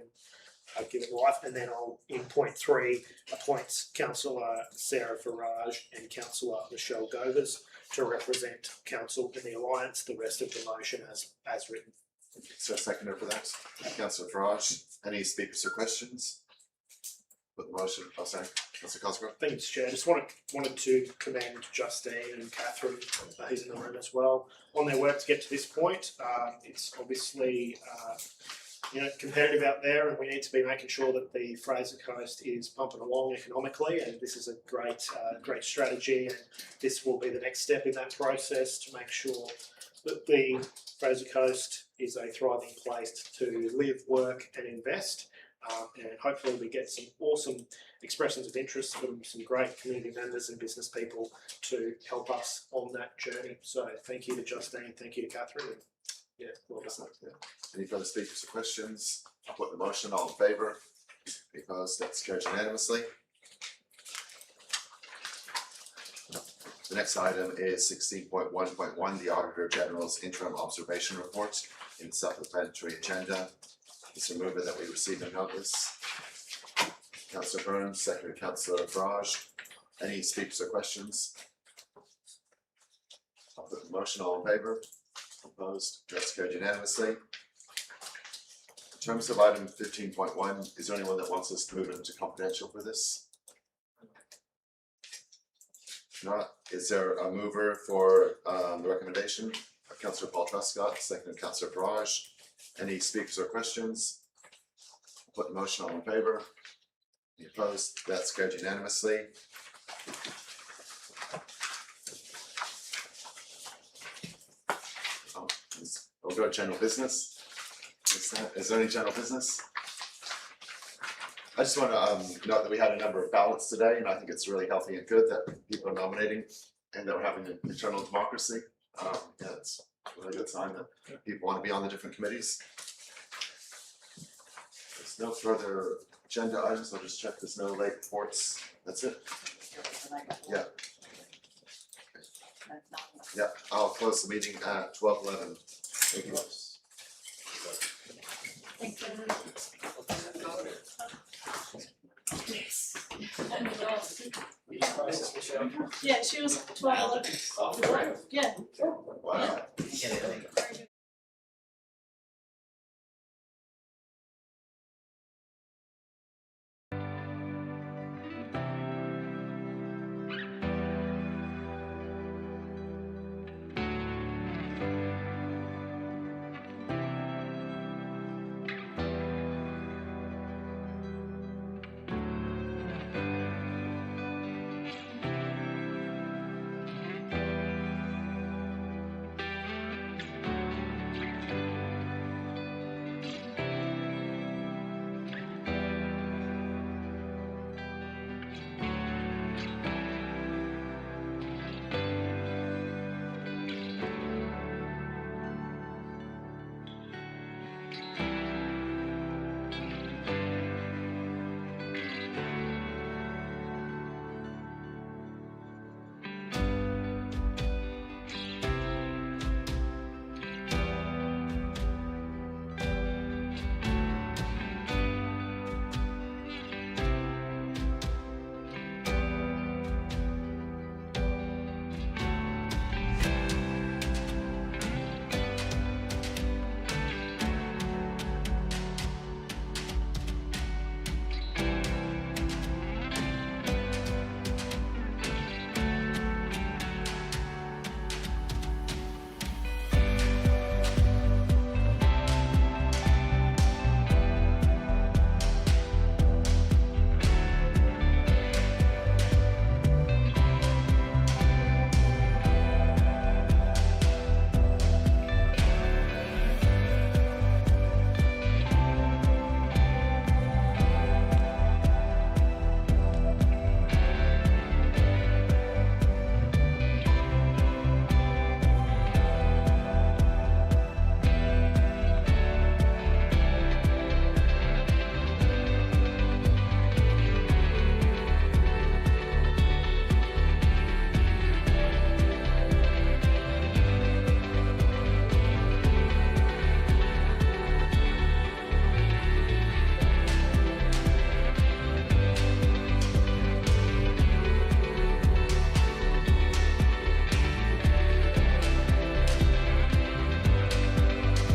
given life, and then I'll, in point 3, appoint Councillor Sarah Farage and Councillor Michelle Govers to represent council in the alliance. The rest of the motion as written. Is there a seconder for that? Councillor Farage, any speakers or questions? Put the motion, oh sorry, Councillor Cosgrove. Thank you, Mr. Chair. Just wanted to commend Justine and Catherine, who's in the room as well, on their work to get to this point. It's obviously competitive out there, and we need to be making sure that the Fraser Coast is pumping along economically. And this is a great strategy, and this will be the next step in that process to make sure that the Fraser Coast is a thriving place to live, work, and invest. And hopefully we get some awesome expressions of interest from some great community members and business people to help us on that journey. So thank you to Justine, thank you to Catherine. And yeah, well done. Any further speakers or questions? I'll put the motion, all in favour? Any opposed? That's carried unanimously. The next item is 16.1.1, the Auditor General's Interim Observation Report in supplementary agenda. It's a mover that we received a notice. Councillor Burns, seconded Councillor Farage. Any speakers or questions? I'll put the motion, all in favour? Opposed? That's carried unanimously. In terms of item 15.1, is there anyone that wants us to move into confidential for this? If not, is there a mover for the recommendation? Councillor Paul Truscott, seconded Councillor Farage. Any speakers or questions? Put the motion, all in favour? Any opposed? That's carried unanimously. We'll go to general business. Is there any general business? I just want to note that we had a number of ballots today, and I think it's really healthy and good that people are nominating and that we're having an internal democracy. Yeah, it's a really good sign that people want to be on the different committees. There's no further agenda items. I'll just check there's no late reports. That's it. Yeah. Yeah, I'll close the meeting at 12:11. Thank you. Thank you. Yeah, she was 12. Yeah.